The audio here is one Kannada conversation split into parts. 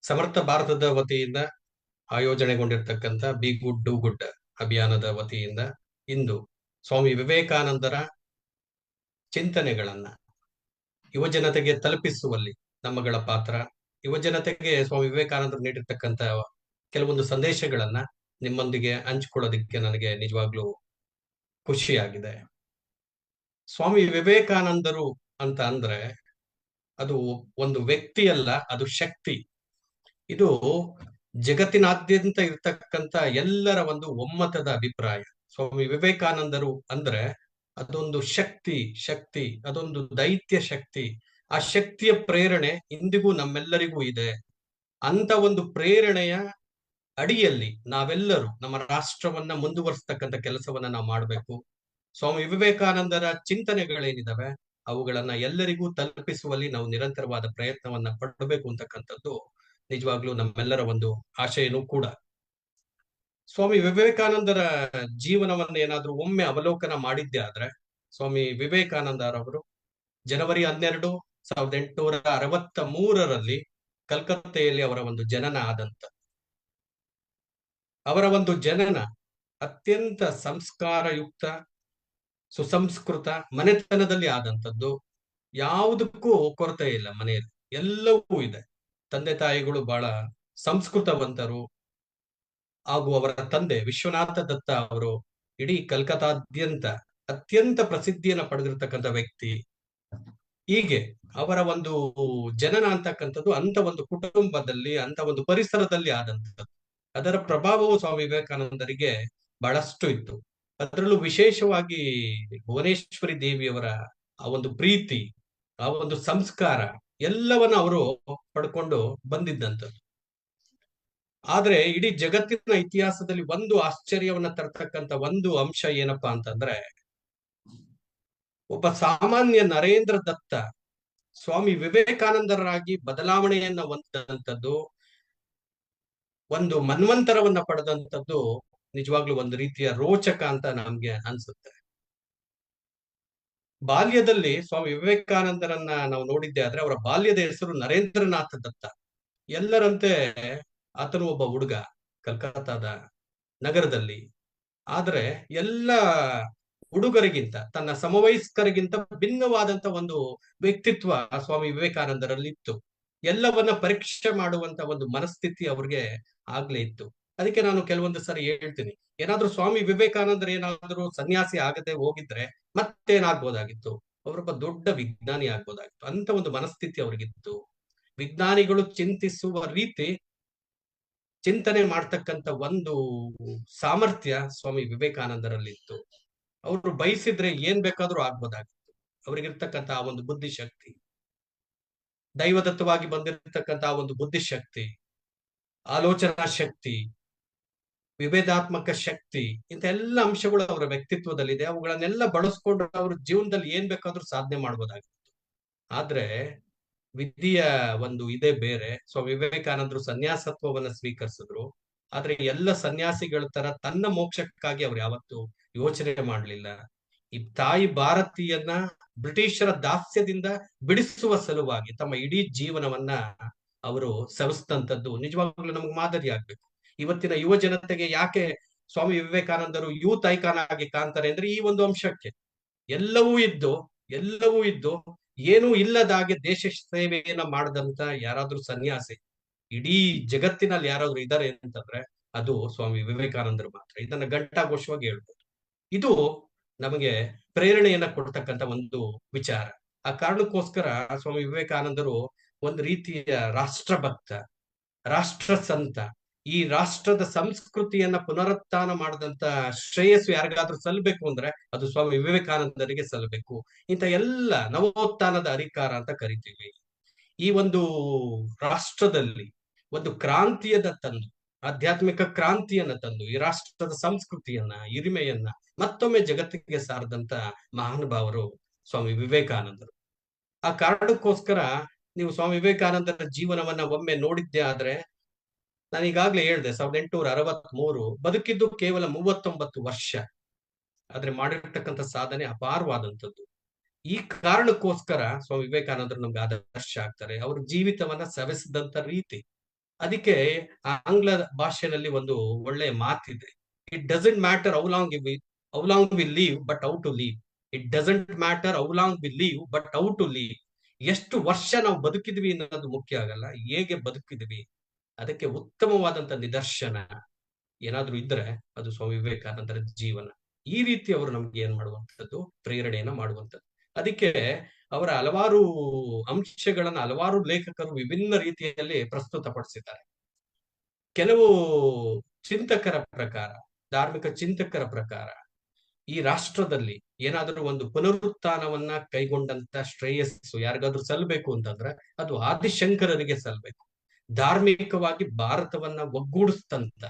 ಸಮರ್ಥ ಭಾರತದ ವತಿಯಿಂದ ಆಯೋಜನೆಗೊಂಡಿರ್ತಕ್ಕಂಥ ಬಿ ಗುಡ್ ಡೂ ಗುಡ್ ಅಭಿಯಾನದ ವತಿಯಿಂದ ಇಂದು ಸ್ವಾಮಿ ವಿವೇಕಾನಂದರ ಚಿಂತನೆಗಳನ್ನ ಯುವಜನತೆಗೆ ತಲುಪಿಸುವಲ್ಲಿ ನಮ್ಮಗಳ ಪಾತ್ರ, ಯುವಜನತೆಗೆ ಸ್ವಾಮಿ ವಿವೇಕಾನಂದರು ನೀಡಿರ್ತಕ್ಕಂಥ ಕೆಲವೊಂದು ಸಂದೇಶಗಳನ್ನ ನಿಮ್ಮೊಂದಿಗೆ ಹಂಚಿಕೊಳ್ಳೋದಕ್ಕೆ ನನಗೆ ನಿಜವಾಗ್ಲೂ ಖುಷಿಯಾಗಿದೆ. ಸ್ವಾಮಿ ವಿವೇಕಾನಂದರು ಅಂತ ಅಂದ್ರೆ ಅದು ಒಂದು ವ್ಯಕ್ತಿಯಲ್ಲ, ಅದು ಶಕ್ತಿ. ಇದು ಜಗತ್ತಿನಾದ್ಯಂತ ಇರ್ತಕ್ಕಂಥ ಎಲ್ಲರ ಒಂದು ಒಮ್ಮತದ ಅಭಿಪ್ರಾಯ. ಸ್ವಾಮಿ ವಿವೇಕಾನಂದರು ಅಂದ್ರೆ ಅದೊಂದು ಶಕ್ತಿ, ಅದೊಂದು ದೈತ್ಯ ಶಕ್ತಿ. ಆ ಶಕ್ತಿಯ ಪ್ರೇರಣೆ ಇಂದಿಗೂ ನಮ್ಮೆಲ್ಲರಿಗೂ ಇದೆ. ಅಂತ ಒಂದು ಪ್ರೇರಣೆಯ ಅಡಿಯಲ್ಲಿ ನಾವೆಲ್ಲರೂ ನಮ್ಮ ರಾಷ್ಟ್ರವನ್ನ ಮುಂದುವರಿಸ್ತಕ್ಕಂಥ ಕೆಲಸವನ್ನ ನಾವು ಮಾಡಬೇಕು. ಸ್ವಾಮಿ ವಿವೇಕಾನಂದರ ಚಿಂತನೆಗಳೇನಿದಾವೆ ಅವುಗಳನ್ನ ಎಲ್ಲರಿಗೂ ತಲುಪಿಸುವಲ್ಲಿ ನಾವು ನಿರಂತರವಾದ ಪ್ರಯತ್ನವನ್ನ ಪಡಬೇಕು ಅಂತಕ್ಕಂಥದ್ದು ನಿಜವಾಗ್ಲೂ ನಮ್ಮೆಲ್ಲರ ಒಂದು ಆಶಯನೂ ಕೂಡ. ಸ್ವಾಮಿ ವಿವೇಕಾನಂದರ ಜೀವನವನ್ನ ಏನಾದ್ರೂ ಒಮ್ಮೆ ಅವಲೋಕನ ಮಾಡಿದ್ದೆ ಆದ್ರೆ, ಸ್ವಾಮಿ ವಿವೇಕಾನಂದರವರು ಜನವರಿ 12, 1863 ಕಲ್ಕತ್ತೆಯಲ್ಲಿ ಅವರ ಒಂದು ಜನನ ಆದಂತ. ಅವರ ಒಂದು ಜನನ ಅತ್ಯಂತ ಸಂಸ್ಕಾರಯುಕ್ತ, ಸುಸಂಸ್ಕೃತ ಮನೆತನದಲ್ಲಿ ಆದಂಥದ್ದು. ಯಾವುದಕ್ಕೂ ಕೊರತೆ ಇಲ್ಲ ಮನೆಯಲ್ಲಿ, ಎಲ್ಲವೂ ಇದೆ. ತಂದೆ ತಾಯಿಗಳು ಬಹಳ ಸಂಸ್ಕೃತವಂತರು ಹಾಗೂ ಅವರ ತಂದೆ ವಿಶ್ವನಾಥ ದತ್ತ ಅವರು ಇಡೀ ಕಲ್ಕತ್ತಾದ್ಯಂತ ಅತ್ಯಂತ ಪ್ರಸಿದ್ಧಿಯನ್ನ ಪಡೆದಿರ್ತಕ್ಕಂಥ ವ್ಯಕ್ತಿ. ಹೀಗೆ ಅವರ ಒಂದು ಜನನ ಅಂತಕ್ಕಂಥದ್ದು ಅಂತ ಒಂದು ಕುಟುಂಬದಲ್ಲಿ, ಅಂತ ಒಂದು ಪರಿಸರದಲ್ಲಿ ಆದಂಥದ್ದು. ಅದರ ಪ್ರಭಾವವು ಸ್ವಾಮಿ ವಿವೇಕಾನಂದರಿಗೆ ಬಹಳಷ್ಟು ಇತ್ತು. ಅದರಲ್ಲೂ ವಿಶೇಷವಾಗಿ ಭುವನೇಶ್ವರಿ ದೇವಿಯವರ ಆ ಒಂದು ಪ್ರೀತಿ, ಆ ಒಂದು ಸಂಸ್ಕಾರ ಎಲ್ಲವನ್ನ ಅವರು ಪಡ್ಕೊಂಡು ಬಂದಿದ್ದಂಥದ್ದು. ಆದ್ರೆ ಇಡೀ ಜಗತ್ತಿನ ಇತಿಹಾಸದಲ್ಲಿ ಒಂದು ಆಶ್ಚರ್ಯವನ್ನ ತರ್ತಕ್ಕಂಥ ಒಂದು ಅಂಶ ಏನಪ್ಪಾ ಅಂತಂದ್ರೆ, ಒಬ್ಬ ಸಾಮಾನ್ಯ ನರೇಂದ್ರ ದತ್ತ ಸ್ವಾಮಿ ವಿವೇಕಾನಂದರಾಗಿ ಬದಲಾವಣೆಯನ್ನ ಹೊಂದಿದಂಥದ್ದು, ಒಂದು ಮನ್ವಂತರವನ್ನ ಪಡೆದಂಥದ್ದು ನಿಜವಾಗ್ಲೂ ಒಂದು ರೀತಿಯ ರೋಚಕ ಅಂತ ನಮ್ಗೆ ಅನ್ಸುತ್ತೆ. ಬಾಲ್ಯದಲ್ಲಿ ಸ್ವಾಮಿ ವಿವೇಕಾನಂದರನ್ನ ನಾವು ನೋಡಿದ್ದೆ ಆದ್ರೆ ಅವರ ಬಾಲ್ಯದ ಹೆಸರು ನರೇಂದ್ರನಾಥ ದತ್ತ. ಎಲ್ಲರಂತೆ ಆತನು ಒಬ್ಬ ಹುಡುಗ ಕಲ್ಕತ್ತಾದ ನಗರದಲ್ಲಿ. ಆದ್ರೆ ಎಲ್ಲ ಹುಡುಗರಿಗಿಂತ, ತನ್ನ ಸಮವಯಸ್ಕರಿಗಿಂತ ಭಿನ್ನವಾದಂತ ಒಂದು ವ್ಯಕ್ತಿತ್ವ ಸ್ವಾಮಿ ವಿವೇಕಾನಂದರಲ್ಲಿ ಇತ್ತು. ಎಲ್ಲವನ್ನ ಪರೀಕ್ಷೆ ಮಾಡುವಂತ ಒಂದು ಮನಸ್ಥಿತಿ ಅವ್ರಿಗೆ ಆಗ್ಲೇ ಇತ್ತು. ಅದಕ್ಕೆ ನಾನು ಕೆಲವೊಂದು ಸರಿ ಹೇಳ್ತೀನಿ, ಏನಾದ್ರೂ ಸ್ವಾಮಿ ವಿವೇಕಾನಂದರು ಏನಾದ್ರೂ ಸನ್ಯಾಸಿ ಆಗದೆ ಹೋಗಿದ್ರೆ ಮತ್ತೇನಾಗ್ಬೋದಾಗಿತ್ತು, ಅವರೊಬ್ಬ ದೊಡ್ಡ ವಿಜ್ಞಾನಿ ಆಗ್ಬೋದಾಗಿತ್ತು. ಅಂತ ಒಂದು ಮನಸ್ಥಿತಿ ಅವ್ರಿಗಿತ್ತು. ವಿಜ್ಞಾನಿಗಳು ಚಿಂತಿಸುವ ರೀತಿ, ಚಿಂತನೆ ಮಾಡ್ತಕ್ಕಂಥ ಒಂದು ಸಾಮರ್ಥ್ಯ ಸ್ವಾಮಿ ವಿವೇಕಾನಂದರಲ್ಲಿತ್ತು. ಅವರು ಬಯಸಿದ್ರೆ ಏನ್ ಬೇಕಾದ್ರೂ ಆಗ್ಬೋದಾಗಿತ್ತು. ಅವ್ರಿಗಿರ್ತಕ್ಕಂಥ ಆ ಒಂದು ಬುದ್ಧಿಶಕ್ತಿ, ದೈವದತ್ತವಾಗಿ ಬಂದಿರತಕ್ಕಂಥ ಒಂದು ಬುದ್ಧಿಶಕ್ತಿ, ಆಲೋಚನಾ ಶಕ್ತಿ, ವಿಭೇದಾತ್ಮಕ ಶಕ್ತಿ, ಇಂಥ ಎಲ್ಲ ಅಂಶಗಳು ಅವರ ವ್ಯಕ್ತಿತ್ವದಲ್ಲಿದೆ. ಅವುಗಳನ್ನೆಲ್ಲ ಬಳಸ್ಕೊಂಡು ಅವ್ರ ಜೀವನದಲ್ಲಿ ಏನ್ ಬೇಕಾದ್ರೂ ಸಾಧನೆ ಮಾಡ್ಬೋದಾಗಿತ್ತು. ಆದ್ರೆ ವಿಧಿಯ ಒಂದು ಇದೇ ಬೇರೆ. ಸ್ವಾಮಿ ವಿವೇಕಾನಂದರು ಸನ್ಯಾಸತ್ವವನ್ನ ಸ್ವೀಕರಿಸಿದ್ರು. ಆದ್ರೆ ಎಲ್ಲ ಸನ್ಯಾಸಿಗಳ ತರ ತನ್ನ ಮೋಕ್ಷಕ್ಕಾಗಿ ಅವ್ರು ಯಾವತ್ತೂ ಯೋಚನೆ ಮಾಡ್ಲಿಲ್ಲ. ಈ ತಾಯಿ ಭಾರತೀಯನ್ನ ಬ್ರಿಟಿಷರ ದಾಸ್ಯದಿಂದ ಬಿಡಿಸುವ ಸಲುವಾಗಿ ತಮ್ಮ ಇಡೀ ಜೀವನವನ್ನ ಅವರು ಸವಿಸ್ತಂತದ್ದು ನಿಜವಾಗ್ಲೂ ನಮ್ಗೆ ಮಾದರಿ ಆಗ್ಬೇಕು. ಇವತ್ತಿನ ಯುವ ಜನತೆಗೆ ಯಾಕೆ ಸ್ವಾಮಿ ವಿವೇಕಾನಂದರು ಯೂತ್ ಐಕಾನ್ ಆಗಿ ಕಾಣ್ತಾರೆ ಅಂದ್ರೆ ಈ ಒಂದು ಅಂಶಕ್ಕೆ. ಎಲ್ಲವೂ ಇದ್ದು ಏನೂ ಇಲ್ಲದಾಗೆ ದೇಶ ಸೇವೆಯನ್ನ ಮಾಡದಂತ ಯಾರಾದ್ರೂ ಸನ್ಯಾಸಿ ಇಡೀ ಜಗತ್ತಿನಲ್ಲಿ ಯಾರಾದ್ರೂ ಇದ್ದಾರೆ ಅಂತಂದ್ರೆ ಅದು ಸ್ವಾಮಿ ವಿವೇಕಾನಂದರು ಮಾತ್ರ. ಇದನ್ನ ಘಂಟಾಘೋಷವಾಗಿ ಹೇಳ್ಬೋದು. ಇದು ನಮಗೆ ಪ್ರೇರಣೆಯನ್ನ ಕೊಡ್ತಕ್ಕಂಥ ಒಂದು ವಿಚಾರ. ಆ ಕಾರಣಕ್ಕೋಸ್ಕರ ಸ್ವಾಮಿ ವಿವೇಕಾನಂದರು ಒಂದು ರೀತಿಯ ರಾಷ್ಟ್ರಭಕ್ತ, ರಾಷ್ಟ್ರ ಸಂತ. ಈ ರಾಷ್ಟ್ರದ ಸಂಸ್ಕೃತಿಯನ್ನ ಪುನರುತ್ಥಾನ ಮಾಡಿದಂತ ಶ್ರೇಯಸ್ಸು ಯಾರಿಗಾದ್ರೂ ಸಲ್ಲಬೇಕು ಅಂದ್ರೆ ಅದು ಸ್ವಾಮಿ ವಿವೇಕಾನಂದರಿಗೆ ಸಲ್ಲಬೇಕು. ಇಂಥ ಎಲ್ಲ ನವೋತ್ಥಾನದ ಅಧಿಕಾರ ಅಂತ ಕರಿತೀವಿ. ಈ ಒಂದು ರಾಷ್ಟ್ರದಲ್ಲಿ ಒಂದು ಕ್ರಾಂತಿಯನ್ನ ತಂದು, ಆಧ್ಯಾತ್ಮಿಕ ಕ್ರಾಂತಿಯನ್ನ ತಂದು, ಈ ರಾಷ್ಟ್ರದ ಸಂಸ್ಕೃತಿಯನ್ನ, ಹಿರಿಮೆಯನ್ನ ಮತ್ತೊಮ್ಮೆ ಜಗತ್ತಿಗೆ ಸಾರದಂತ ಮಹಾನುಭಾವರು ಸ್ವಾಮಿ ವಿವೇಕಾನಂದರು. ಆ ಕಾರಣಕ್ಕೋಸ್ಕರ ನೀವು ಸ್ವಾಮಿ ವಿವೇಕಾನಂದರ ಜೀವನವನ್ನ ಒಮ್ಮೆ ನೋಡಿದ್ದೆ ಆದ್ರೆ, ನಾನು ಈಗಾಗ್ಲೇ ಹೇಳಿದೆ 1863, ಬದುಕಿದ್ದು ಕೇವಲ 39 ವರ್ಷ. ಆದ್ರೆ ಮಾಡಿರ್ತಕ್ಕಂಥ ಸಾಧನೆ ಅಪಾರವಾದಂಥದ್ದು. ಈ ಕಾರಣಕ್ಕೋಸ್ಕರ ಸ್ವಾಮಿ ವಿವೇಕಾನಂದರು ನಮ್ಗೆ ಆದರ್ಶ ಆಗ್ತಾರೆ. ಅವ್ರ ಜೀವಿತವನ್ನ ಸವೆಸಿದಂತ ರೀತಿ, ಅದಕ್ಕೆ ಆಂಗ್ಲ ಭಾಷೆಯಲ್ಲಿ ಒಂದು ಒಳ್ಳೆ ಮಾತಿದೆ. It doesn't matter how long we live but how to live. It doesn't matter how long we live but how to live. ಎಷ್ಟು ವರ್ಷ ನಾವು ಬದುಕಿದ್ವಿ ಅನ್ನೋದು ಮುಖ್ಯ ಆಗಲ್ಲ, ಹೇಗೆ ಬದುಕಿದ್ವಿ. ಅದಕ್ಕೆ ಉತ್ತಮವಾದಂತ ನಿದರ್ಶನ ಏನಾದ್ರೂ ಇದ್ರೆ ಅದು ಸ್ವಾಮಿ ವಿವೇಕಾನಂದರ ಜೀವನ. ಈ ರೀತಿ ಅವರು ನಮ್ಗೆ ಏನ್ ಮಾಡುವಂತದ್ದು, ಪ್ರೇರಣೆಯನ್ನ ಮಾಡುವಂತದ್ದು. ಅದಕ್ಕೆ ಅವರ ಹಲವಾರು ಅಂಶಗಳನ್ನ ಹಲವಾರು ಲೇಖಕರು ವಿಭಿನ್ನ ರೀತಿಯಲ್ಲಿ ಪ್ರಸ್ತುತಪಡಿಸಿದ್ದಾರೆ. ಕೆಲವು ಚಿಂತಕರ ಪ್ರಕಾರ, ಧಾರ್ಮಿಕ ಚಿಂತಕರ ಪ್ರಕಾರ, ಈ ರಾಷ್ಟ್ರದಲ್ಲಿ ಏನಾದರೂ ಒಂದು ಪುನರುತ್ಥಾನವನ್ನ ಕೈಗೊಂಡಂತ ಶ್ರೇಯಸ್ಸು ಯಾರಿಗಾದ್ರೂ ಸಲ್ಲಬೇಕು ಅಂತಂದ್ರೆ ಅದು ಆದಿಶಂಕರರಿಗೆ ಸಲ್ಲಬೇಕು. ಧಾರ್ಮಿಕವಾಗಿ ಭಾರತವನ್ನ ಒಗ್ಗೂಡಿಸ್ತಂತ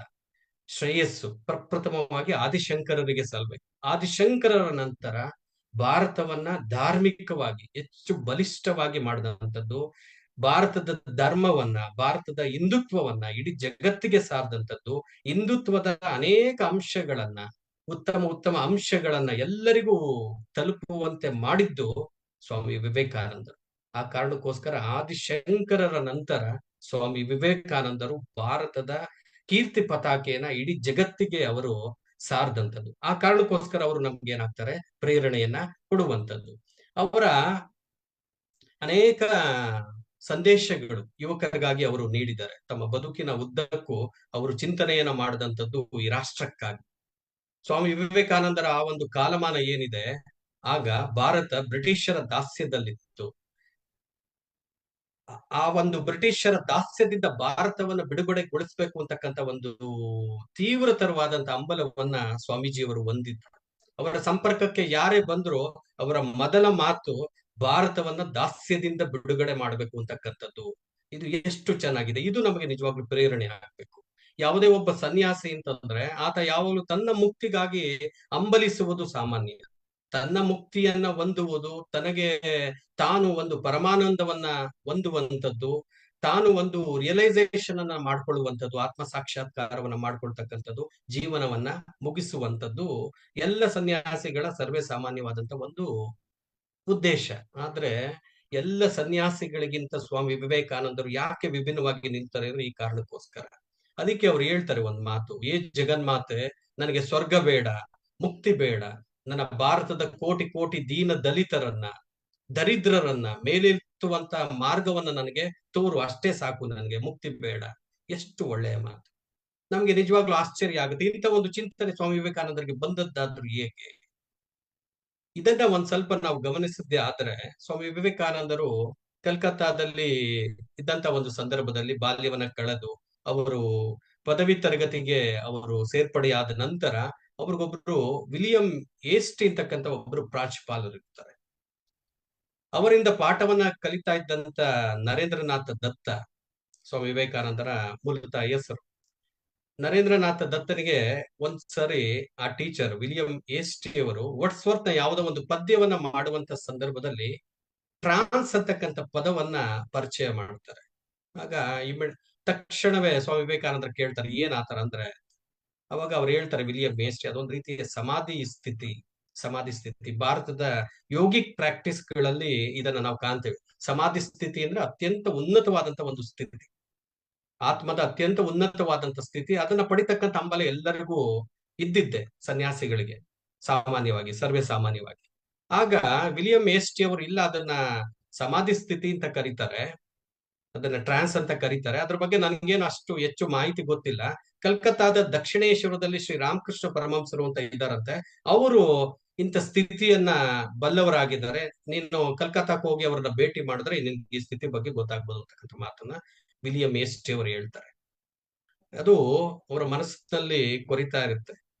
ಶ್ರೇಯಸ್ಸು ಪ್ರಪ್ರಥಮವಾಗಿ ಆದಿಶಂಕರರಿಗೆ ಸಲ್ಲಬೇಕು. ಆದಿಶಂಕರರ ನಂತರ ಭಾರತವನ್ನ ಧಾರ್ಮಿಕವಾಗಿ ಹೆಚ್ಚು ಬಲಿಷ್ಠವಾಗಿ ಮಾಡಿದಂಥದ್ದು, ಭಾರತದ ಧರ್ಮವನ್ನ, ಭಾರತದ ಹಿಂದುತ್ವವನ್ನ ಇಡೀ ಜಗತ್ತಿಗೆ ಸಾರದಂಥದ್ದು, ಹಿಂದುತ್ವದ ಅನೇಕ ಅಂಶಗಳನ್ನ, ಉತ್ತಮ ಉತ್ತಮ ಅಂಶಗಳನ್ನ ಎಲ್ಲರಿಗೂ ತಲುಪುವಂತೆ ಮಾಡಿದ್ದು ಸ್ವಾಮಿ ವಿವೇಕಾನಂದರು. ಆ ಕಾರಣಕ್ಕೋಸ್ಕರ ಆದಿಶಂಕರರ ನಂತರ ಸ್ವಾಮಿ ವಿವೇಕಾನಂದರು ಭಾರತದ ಕೀರ್ತಿ ಪತಾಕೆಯನ್ನ ಇಡೀ ಜಗತ್ತಿಗೆ ಅವರು ಸಾರದಂಥದ್ದು. ಆ ಕಾರಣಕ್ಕೋಸ್ಕರ ಅವರು ನಮ್ಗೆ ಏನಾಗ್ತಾರೆ, ಪ್ರೇರಣೆಯನ್ನ ಕೊಡುವಂಥದ್ದು. ಅವರ ಅನೇಕ ಸಂದೇಶಗಳು ಯುವಕರಿಗಾಗಿ ಅವರು ನೀಡಿದ್ದಾರೆ. ತಮ್ಮ ಬದುಕಿನ ಉದ್ದಕ್ಕೂ ಅವರು ಚಿಂತನೆಯನ್ನ ಮಾಡಿದಂಥದ್ದು ಈ ರಾಷ್ಟ್ರಕ್ಕಾಗಿ. ಸ್ವಾಮಿ ವಿವೇಕಾನಂದರ ಆ ಒಂದು ಕಾಲಮಾನ ಏನಿದೆ, ಆಗ ಭಾರತ ಬ್ರಿಟಿಷರ ದಾಸ್ಯದಲ್ಲಿತ್ತು. ಆ ಒಂದು ಬ್ರಿಟಿಷರ ದಾಸ್ಯದಿಂದ ಭಾರತವನ್ನು ಬಿಡುಗಡೆಗೊಳಿಸಬೇಕು ಅಂತಕ್ಕಂಥ ಒಂದು ತೀವ್ರತರವಾದಂತಹ ಹಂಬಲವನ್ನ ಸ್ವಾಮೀಜಿಯವರು ಹೊಂದಿದ್ರು. ಅವರ ಸಂಪರ್ಕಕ್ಕೆ ಯಾರೇ ಬಂದ್ರು ಅವರ ಮೊದಲ ಮಾತು ಭಾರತವನ್ನ ದಾಸ್ಯದಿಂದ ಬಿಡುಗಡೆ ಮಾಡಬೇಕು ಅಂತಕ್ಕಂಥದ್ದು. ಇದು ಎಷ್ಟು ಚೆನ್ನಾಗಿದೆ. ಇದು ನಮಗೆ ನಿಜವಾಗ್ಲೂ ಪ್ರೇರಣೆ ಆಗ್ಬೇಕು. ಯಾವುದೇ ಒಬ್ಬ ಸನ್ಯಾಸಿ ಅಂತಂದ್ರೆ ಆತ ಯಾವಾಗಲೂ ತನ್ನ ಮುಕ್ತಿಗಾಗಿ ಹಂಬಲಿಸುವುದು ಸಾಮಾನ್ಯ. ತನ್ನ ಮುಕ್ತಿಯನ್ನ ಹೊಂದುವುದು, ತನಗೆ ತಾನು ಒಂದು ಪರಮಾನಂದವನ್ನ ಹೊಂದುವಂಥದ್ದು, ತಾನು ಒಂದು ರಿಯಲೈಸೇಷನ್ ಅನ್ನ ಮಾಡ್ಕೊಳ್ಳುವಂಥದ್ದು, ಆತ್ಮ ಸಾಕ್ಷಾತ್ಕಾರವನ್ನ ಮಾಡ್ಕೊಳ್ತಕ್ಕಂಥದ್ದು, ಜೀವನವನ್ನ ಮುಗಿಸುವಂಥದ್ದು ಎಲ್ಲ ಸನ್ಯಾಸಿಗಳ ಸರ್ವೇ ಸಾಮಾನ್ಯವಾದಂತ ಒಂದು ಉದ್ದೇಶ. ಆದ್ರೆ ಎಲ್ಲ ಸನ್ಯಾಸಿಗಳಿಗಿಂತ ಸ್ವಾಮಿ ವಿವೇಕಾನಂದರು ಯಾಕೆ ವಿಭಿನ್ನವಾಗಿ ನಿಲ್ತಾರೆ ಅಂದ್ರೆ ಈ ಕಾರಣಕ್ಕೋಸ್ಕರ. ಅದಕ್ಕೆ ಅವ್ರು ಹೇಳ್ತಾರೆ ಒಂದ್ ಮಾತು, ಏ ಜಗನ್ಮಾತೆ, ನನಗೆ ಸ್ವರ್ಗ ಬೇಡ, ಮುಕ್ತಿ ಬೇಡ, ನನ್ನ ಭಾರತದ ಕೋಟಿ ಕೋಟಿ ದೀನ ದಲಿತರನ್ನ, ದರಿದ್ರರನ್ನ ಮೇಲೆತ್ತುವಂತ ಮಾರ್ಗವನ್ನ ನನಗೆ ತೋರು, ಅಷ್ಟೇ ಸಾಕು, ನನಗೆ ಮುಕ್ತಿ ಬೇಡ. ಎಷ್ಟು ಒಳ್ಳೆಯ ಮಾತು. ನಮ್ಗೆ ನಿಜವಾಗ್ಲೂ ಆಶ್ಚರ್ಯ ಆಗುತ್ತೆ, ಇಂಥ ಒಂದು ಚಿಂತನೆ ಸ್ವಾಮಿ ವಿವೇಕಾನಂದರಿಗೆ ಬಂದದ್ದಾದ್ರೂ ಏಕೆ. ಇದನ್ನ ಒಂದ್ ಸ್ವಲ್ಪ ನಾವು ಗಮನಿಸಿದ್ದೆ ಆದ್ರೆ, ಸ್ವಾಮಿ ವಿವೇಕಾನಂದರು ಕಲ್ಕತ್ತಾದಲ್ಲಿ ಇದ್ದಂತ ಒಂದು ಸಂದರ್ಭದಲ್ಲಿ ಬಾಲ್ಯವನ್ನ ಕಳೆದು ಅವರು ಪದವಿ ತರಗತಿಗೆ ಅವರು ಸೇರ್ಪಡೆಯಾದ ನಂತರ ಅವ್ರಿಗೊಬ್ರು ವಿಲಿಯಂ ಏಸ್ಟಿ ಅಂತಕ್ಕಂಥ ಒಬ್ರು ಪ್ರಾಂಶುಪಾಲರು ಇರ್ತಾರೆ. ಅವರಿಂದ ಪಾಠವನ್ನ ಕಲಿತಾ ಇದ್ದಂತ ನರೇಂದ್ರನಾಥ ದತ್ತ, ಸ್ವಾಮಿ ವಿವೇಕಾನಂದರ ಮೂಲತಃ ಹೆಸರು. ನರೇಂದ್ರನಾಥ ದತ್ತನಿಗೆ ಒಂದ್ಸರಿ ಆ ಟೀಚರ್ ವಿಲಿಯಂ ಏಸ್ಟಿ ಅವರು ವರ್ಡ್ಸ್ವರ್ತ್ ಯಾವುದೋ ಒಂದು ಪದ್ಯವನ್ನ ಮಾಡುವಂತ ಸಂದರ್ಭದಲ್ಲಿ ಟ್ರಾನ್ಸ್ ಅಂತಕ್ಕಂಥ ಪದವನ್ನ ಪರಿಚಯ ಮಾಡ್ತಾರೆ. ಆಗ ತಕ್ಷಣವೇ ಸ್ವಾಮಿ ವಿವೇಕಾನಂದರು ಕೇಳ್ತಾರೆ, ಏನ್ ಆತರ ಅಂದ್ರೆ. ಅವಾಗ ಅವ್ರು ಹೇಳ್ತಾರೆ, ವಿಲಿಯಂ ಏಸ್ಟಿ, ಅದೊಂದು ರೀತಿಯ ಸಮಾಧಿ ಸ್ಥಿತಿ. ಭಾರತದ ಯೋಗಿಕ್ ಪ್ರಾಕ್ಟೀಸ್ ಗಳಲ್ಲಿ ಇದನ್ನ ನಾವು ಕಾಣ್ತೇವೆ. ಸಮಾಧಿ ಸ್ಥಿತಿ ಅಂದ್ರೆ ಅತ್ಯಂತ ಉನ್ನತವಾದಂತ ಒಂದು ಸ್ಥಿತಿ, ಆತ್ಮದ ಅತ್ಯಂತ ಉನ್ನತವಾದಂತ ಸ್ಥಿತಿ. ಅದನ್ನ ಪಡಿತಕ್ಕಂಥ ಹಂಬಲ ಎಲ್ಲರಿಗೂ ಇದ್ದಿದ್ದೆ, ಸನ್ಯಾಸಿಗಳಿಗೆ ಸಾಮಾನ್ಯವಾಗಿ, ಸರ್ವೇ ಸಾಮಾನ್ಯವಾಗಿ. ಆಗ ವಿಲಿಯಂ ಏಸ್ಟಿ ಅವರು ಇಲ್ಲ, ಅದನ್ನ ಸಮಾಧಿ ಸ್ಥಿತಿ ಅಂತ ಕರೀತಾರೆ, ಅದನ್ನ ಟ್ರಾನ್ಸ್ ಅಂತ ಕರೀತಾರೆ, ಅದ್ರ ಬಗ್ಗೆ ನನ್ಗೇನು ಅಷ್ಟು ಹೆಚ್ಚು ಮಾಹಿತಿ ಗೊತ್ತಿಲ್ಲ. ಕಲ್ಕತ್ತಾದ ದಕ್ಷಿಣೇಶ್ವರದಲ್ಲಿ ಶ್ರೀ ರಾಮಕೃಷ್ಣ ಪರಮಹಂಸರು ಅಂತ ಇದ್ದಾರಂತೆ, ಅವರು ಇಂಥ ಸ್ಥಿತಿಯನ್ನ ಬಲ್ಲವರಾಗಿದ್ದಾರೆ. ನೀನು ಕಲ್ಕತ್ತಾಕ್ಕೆ ಹೋಗಿ ಅವರನ್ನ ಭೇಟಿ ಮಾಡಿದ್ರೆ ನಿನ್ಗೆ ಈ ಸ್ಥಿತಿ ಬಗ್ಗೆ ಗೊತ್ತಾಗ್ಬೋದು ಅಂತಕ್ಕಂಥ ಮಾತನ್ನ ವಿಲಿಯಂ ಏಸ್ಟಿ ಅವರು ಹೇಳ್ತಾರೆ. ಅದು ಅವರ ಮನಸ್ಸಿನಲ್ಲಿ ಕೊರಿತಾ ಇರುತ್ತೆ,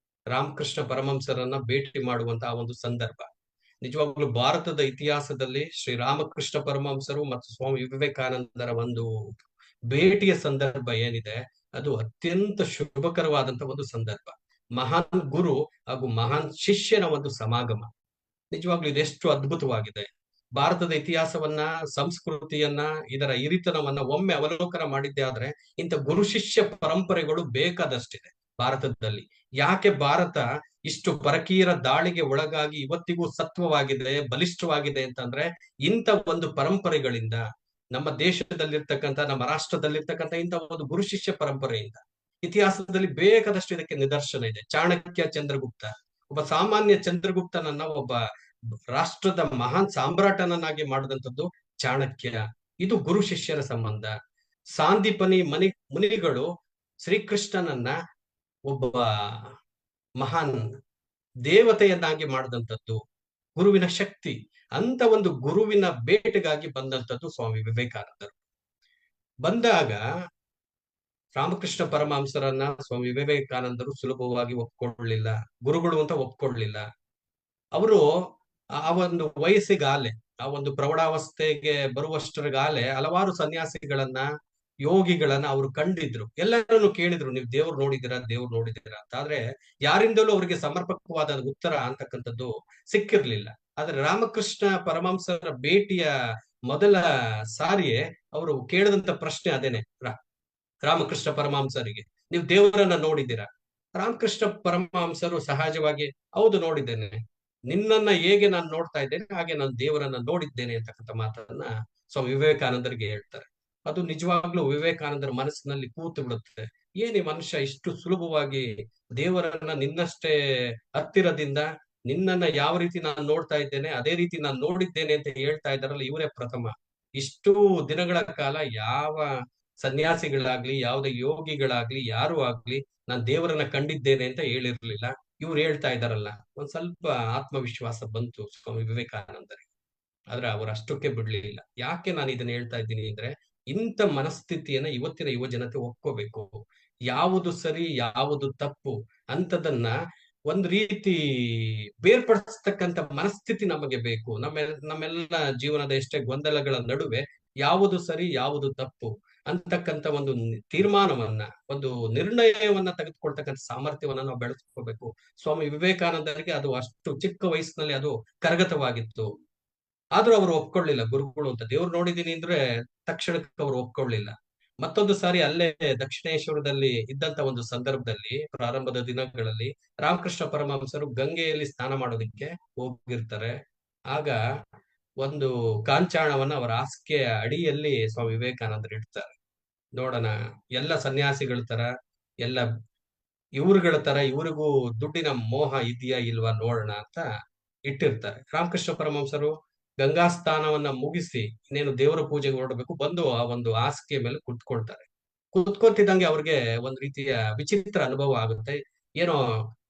ರಾಮಕೃಷ್ಣ ಪರಮಹಂಸರನ್ನ ಭೇಟಿ ಮಾಡುವಂತ ಆ ಒಂದು ಸಂದರ್ಭ. ನಿಜವಾಗ್ಲೂ ಭಾರತದ ಇತಿಹಾಸದಲ್ಲಿ ಶ್ರೀರಾಮಕೃಷ್ಣ ಪರಮಹಂಸರು ಮತ್ತು ಸ್ವಾಮಿ ವಿವೇಕಾನಂದರ ಒಂದು ಭೇಟಿಯ ಸಂದರ್ಭ ಏನಿದೆ, ಅದು ಅತ್ಯಂತ ಶುಭಕರವಾದಂತ ಒಂದು ಸಂದರ್ಭ. ಮಹಾನ್ ಗುರು ಹಾಗೂ ಮಹಾನ್ ಶಿಷ್ಯನ ಒಂದು ಸಮಾಗಮ. ನಿಜವಾಗ್ಲೂ ಇದೆಷ್ಟು ಅದ್ಭುತವಾಗಿದೆ. ಭಾರತದ ಇತಿಹಾಸವನ್ನ, ಸಂಸ್ಕೃತಿಯನ್ನ, ಇದರ ಹಿರಿತನವನ್ನ ಒಮ್ಮೆ ಅವಲೋಕನ ಮಾಡಿದ್ದೆ ಆದ್ರೆ ಇಂಥ ಗುರು ಶಿಷ್ಯ ಪರಂಪರೆಗಳು ಬೇಕಾದಷ್ಟಿದೆ ಭಾರತದಲ್ಲಿ. ಯಾಕೆ ಭಾರತ ಇಷ್ಟು ಪರಕೀಯರ ದಾಳಿಗೆ ಒಳಗಾಗಿ ಇವತ್ತಿಗೂ ಸತ್ವವಾಗಿದೆ, ಬಲಿಷ್ಠವಾಗಿದೆ ಅಂತಂದ್ರೆ ಇಂಥ ಒಂದು ಪರಂಪರೆಗಳಿಂದ, ನಮ್ಮ ದೇಶದಲ್ಲಿರ್ತಕ್ಕಂಥ, ನಮ್ಮ ರಾಷ್ಟ್ರದಲ್ಲಿರ್ತಕ್ಕಂಥ ಇಂಥ ಒಂದು ಗುರು ಶಿಷ್ಯ ಪರಂಪರೆಯಿಂದ ಇತಿಹಾಸದಲ್ಲಿ ಬೇಕಾದಷ್ಟು ಇದಕ್ಕೆ ನಿದರ್ಶನ ಇದೆ. ಚಾಣಕ್ಯ, ಚಂದ್ರಗುಪ್ತ, ಒಬ್ಬ ಸಾಮಾನ್ಯ ಚಂದ್ರಗುಪ್ತನನ್ನ ಒಬ್ಬ ರಾಷ್ಟ್ರದ ಮಹಾನ್ ಸಾಮ್ರಾಟನನ್ನಾಗಿ ಮಾಡಿದಂಥದ್ದು ಚಾಣಕ್ಯ. ಇದು ಗುರು ಶಿಷ್ಯರ ಸಂಬಂಧ. ಸಾಂದೀಪನಿ ಮುನಿಗಳು ಶ್ರೀಕೃಷ್ಣನನ್ನ ಒಬ್ಬ ಮಹಾನ್ ದೇವತೆಯನ್ನಾಗಿ ಮಾಡಿದಂಥದ್ದು ಗುರುವಿನ ಶಕ್ತಿ. ಅಂತ ಒಂದು ಗುರುವಿನ ಬೇಟೆಗಾಗಿ ಬಂದಂಥದ್ದು ಸ್ವಾಮಿ ವಿವೇಕಾನಂದರು. ಬಂದಾಗ ರಾಮಕೃಷ್ಣ ಪರಮಹಂಸರನ್ನ ಸ್ವಾಮಿ ವಿವೇಕಾನಂದರು ಸುಲಭವಾಗಿ ಒಪ್ಕೊಳ್ಳಿಲ್ಲ, ಗುರುಗಳು ಅಂತ ಒಪ್ಕೊಳ್ಳಿಲ್ಲ. ಅವರು ಆ ಒಂದು ವಯಸ್ಸಿಗಾಲೆ, ಆ ಒಂದು ಪ್ರೌಢಾವಸ್ಥೆಗೆ ಬರುವಷ್ಟರಿಗಾಲೆ ಹಲವಾರು ಸನ್ಯಾಸಿಗಳನ್ನ, ಯೋಗಿಗಳನ್ನ ಅವರು ಕಂಡಿದ್ರು. ಎಲ್ಲರನ್ನು ಕೇಳಿದ್ರು, ನೀವು ದೇವ್ರು ನೋಡಿದ್ದೀರಾ, ದೇವ್ರು ನೋಡಿದ್ದೀರಾ ಅಂತ. ಆದ್ರೆ ಯಾರಿಂದಲೂ ಅವರಿಗೆ ಸಮರ್ಪಕವಾದ ಉತ್ತರ ಅಂತಕ್ಕಂಥದ್ದು ಸಿಕ್ಕಿರ್ಲಿಲ್ಲ. ಆದ್ರೆ ರಾಮಕೃಷ್ಣ ಪರಮಹಂಸರ ಭೇಟಿಯ ಮೊದಲ ಸಾರಿಯೇ ಅವರು ಕೇಳಿದಂತ ಪ್ರಶ್ನೆ ಅದೇನೆ ರಾಮಕೃಷ್ಣ ಪರಮಹಂಸರಿಗೆ, ನೀವು ದೇವರನ್ನ ನೋಡಿದ್ದೀರಾ? ರಾಮಕೃಷ್ಣ ಪರಮಹಂಸರು ಸಹಜವಾಗಿ, ಹೌದು ನೋಡಿದ್ದೇನೆ, ನಿನ್ನನ್ನ ಹೇಗೆ ನಾನು ನೋಡ್ತಾ ಇದ್ದೇನೆ ಹಾಗೆ ನಾನು ದೇವರನ್ನ ನೋಡಿದ್ದೇನೆ ಅಂತಕ್ಕಂಥ ಮಾತನ್ನ ಸ್ವಾಮಿ ವಿವೇಕಾನಂದರಿಗೆ ಹೇಳ್ತಾರೆ. ಅದು ನಿಜವಾಗ್ಲೂ ವಿವೇಕಾನಂದರ ಮನಸ್ಸಿನಲ್ಲಿ ಕೂತು ಬಿಡುತ್ತೆ. ಏನಿ ಮನುಷ್ಯ ಇಷ್ಟು ಸುಲಭವಾಗಿ ದೇವರನ್ನ ನಿನ್ನಷ್ಟೇ ಹತ್ತಿರದಿಂದ, ನಿನ್ನನ್ನ ಯಾವ ರೀತಿ ನಾನು ನೋಡ್ತಾ ಇದ್ದೇನೆ ಅದೇ ರೀತಿ ನಾನು ನೋಡಿದ್ದೇನೆ ಅಂತ ಹೇಳ್ತಾ ಇದ್ದಾರಲ್ಲ, ಇವರೇ ಪ್ರಥಮ. ಇಷ್ಟು ದಿನಗಳ ಕಾಲ ಯಾವ ಸನ್ಯಾಸಿಗಳಾಗ್ಲಿ, ಯಾವುದೇ ಯೋಗಿಗಳಾಗ್ಲಿ, ಯಾರು ಆಗ್ಲಿ ನಾನ್ ದೇವರನ್ನ ಕಂಡಿದ್ದೇನೆ ಅಂತ ಹೇಳಿರ್ಲಿಲ್ಲ. ಇವ್ರು ಹೇಳ್ತಾ ಇದಾರಲ್ಲ, ಒಂದ್ ಸ್ವಲ್ಪ ಆತ್ಮವಿಶ್ವಾಸ ಬಂತು ಸ್ವಾಮಿ ವಿವೇಕಾನಂದರಿಗೆ. ಆದ್ರೆ ಅವರು ಅಷ್ಟಕ್ಕೆ ಬಿಡ್ಲಿಲ್ಲ. ಯಾಕೆ ನಾನು ಇದನ್ನ ಹೇಳ್ತಾ ಇದ್ದೀನಿ ಅಂದ್ರೆ, ಇಂಥ ಮನಸ್ಥಿತಿಯನ್ನ ಇವತ್ತಿನ ಯುವ ಜನತೆ ಒಪ್ಕೋಬೇಕು. ಯಾವುದು ಸರಿ, ಯಾವುದು ತಪ್ಪು ಅಂತದನ್ನ ಒಂದ್ ರೀತಿ ಬೇರ್ಪಡಿಸ್ತಕ್ಕಂಥ ಮನಸ್ಥಿತಿ ನಮಗೆ ಬೇಕು. ನಮ್ಮೆಲ್ಲ ಜೀವನದ ಎಷ್ಟೇ ಗೊಂದಲಗಳ ನಡುವೆ ಯಾವುದು ಸರಿ, ಯಾವುದು ತಪ್ಪು ಅಂತಕ್ಕಂಥ ಒಂದು ತೀರ್ಮಾನವನ್ನ, ಒಂದು ನಿರ್ಣಯವನ್ನ ತೆಗೆದುಕೊಳ್ತಕ್ಕಂಥ ಸಾಮರ್ಥ್ಯವನ್ನ ನಾವು ಬೆಳೆಸ್ಕೋಬೇಕು. ಸ್ವಾಮಿ ವಿವೇಕಾನಂದರಿಗೆ ಅದು ಅಷ್ಟು ಚಿಕ್ಕ ವಯಸ್ಸಿನಲ್ಲಿ ಅದು ಕರಗತವಾಗಿತ್ತು. ಆದ್ರೂ ಅವರು ಒಪ್ಕೊಳ್ಳಿಲ್ಲ ಗುರುಗಳು ಅಂತ. ದೇವ್ರು ನೋಡಿದೀನಿ ಅಂದ್ರೆ ತಕ್ಷಣಕ್ಕೆ ಅವರು ಒಪ್ಕೊಳ್ಳಿಲ್ಲ. ಮತ್ತೊಂದು ಸಾರಿ ಅಲ್ಲೇ ದಕ್ಷಿಣೇಶ್ವರದಲ್ಲಿ ಇದ್ದಂತ ಒಂದು ಸಂದರ್ಭದಲ್ಲಿ, ಪ್ರಾರಂಭದ ದಿನಗಳಲ್ಲಿ ರಾಮಕೃಷ್ಣ ಪರಮಹಂಸರು ಗಂಗೆಯಲ್ಲಿ ಸ್ನಾನ ಮಾಡೋದಿಕ್ಕೆ ಹೋಗಿರ್ತಾರೆ. ಆಗ ಒಂದು ಕಾಂಚಾಣವನ್ನ ಅವರ ಹಾಸಿಗೆಯ ಅಡಿಯಲ್ಲಿ ಸ್ವಾಮಿ ವಿವೇಕಾನಂದರು ಇಡ್ತಾರೆ. ನೋಡೋಣ, ಎಲ್ಲ ಸನ್ಯಾಸಿಗಳ ತರ, ಎಲ್ಲ ಇವ್ರುಗಳ ತರ ಇವ್ರಿಗೂ ದುಡ್ಡಿನ ಮೋಹ ಇದೆಯಾ ಇಲ್ವಾ ನೋಡೋಣ ಅಂತ ಇಟ್ಟಿರ್ತಾರೆ. ರಾಮಕೃಷ್ಣ ಪರಮಹಂಸರು ಗಂಗಾ ಸ್ನಾನವನ್ನ ಮುಗಿಸಿ ಇನ್ನೇನು ದೇವರ ಪೂಜೆಗೆ ಹೊರಡಬೇಕು, ಬಂದು ಆ ಒಂದು ಹಾಸಿಗೆ ಮೇಲೆ ಕುತ್ಕೊಳ್ತಾರೆ. ಕುತ್ಕೊತಿದ್ದಂಗೆ ಅವ್ರಿಗೆ ಒಂದ್ ರೀತಿಯ ವಿಚಿತ್ರ ಅನುಭವ ಆಗುತ್ತೆ. ಏನೋ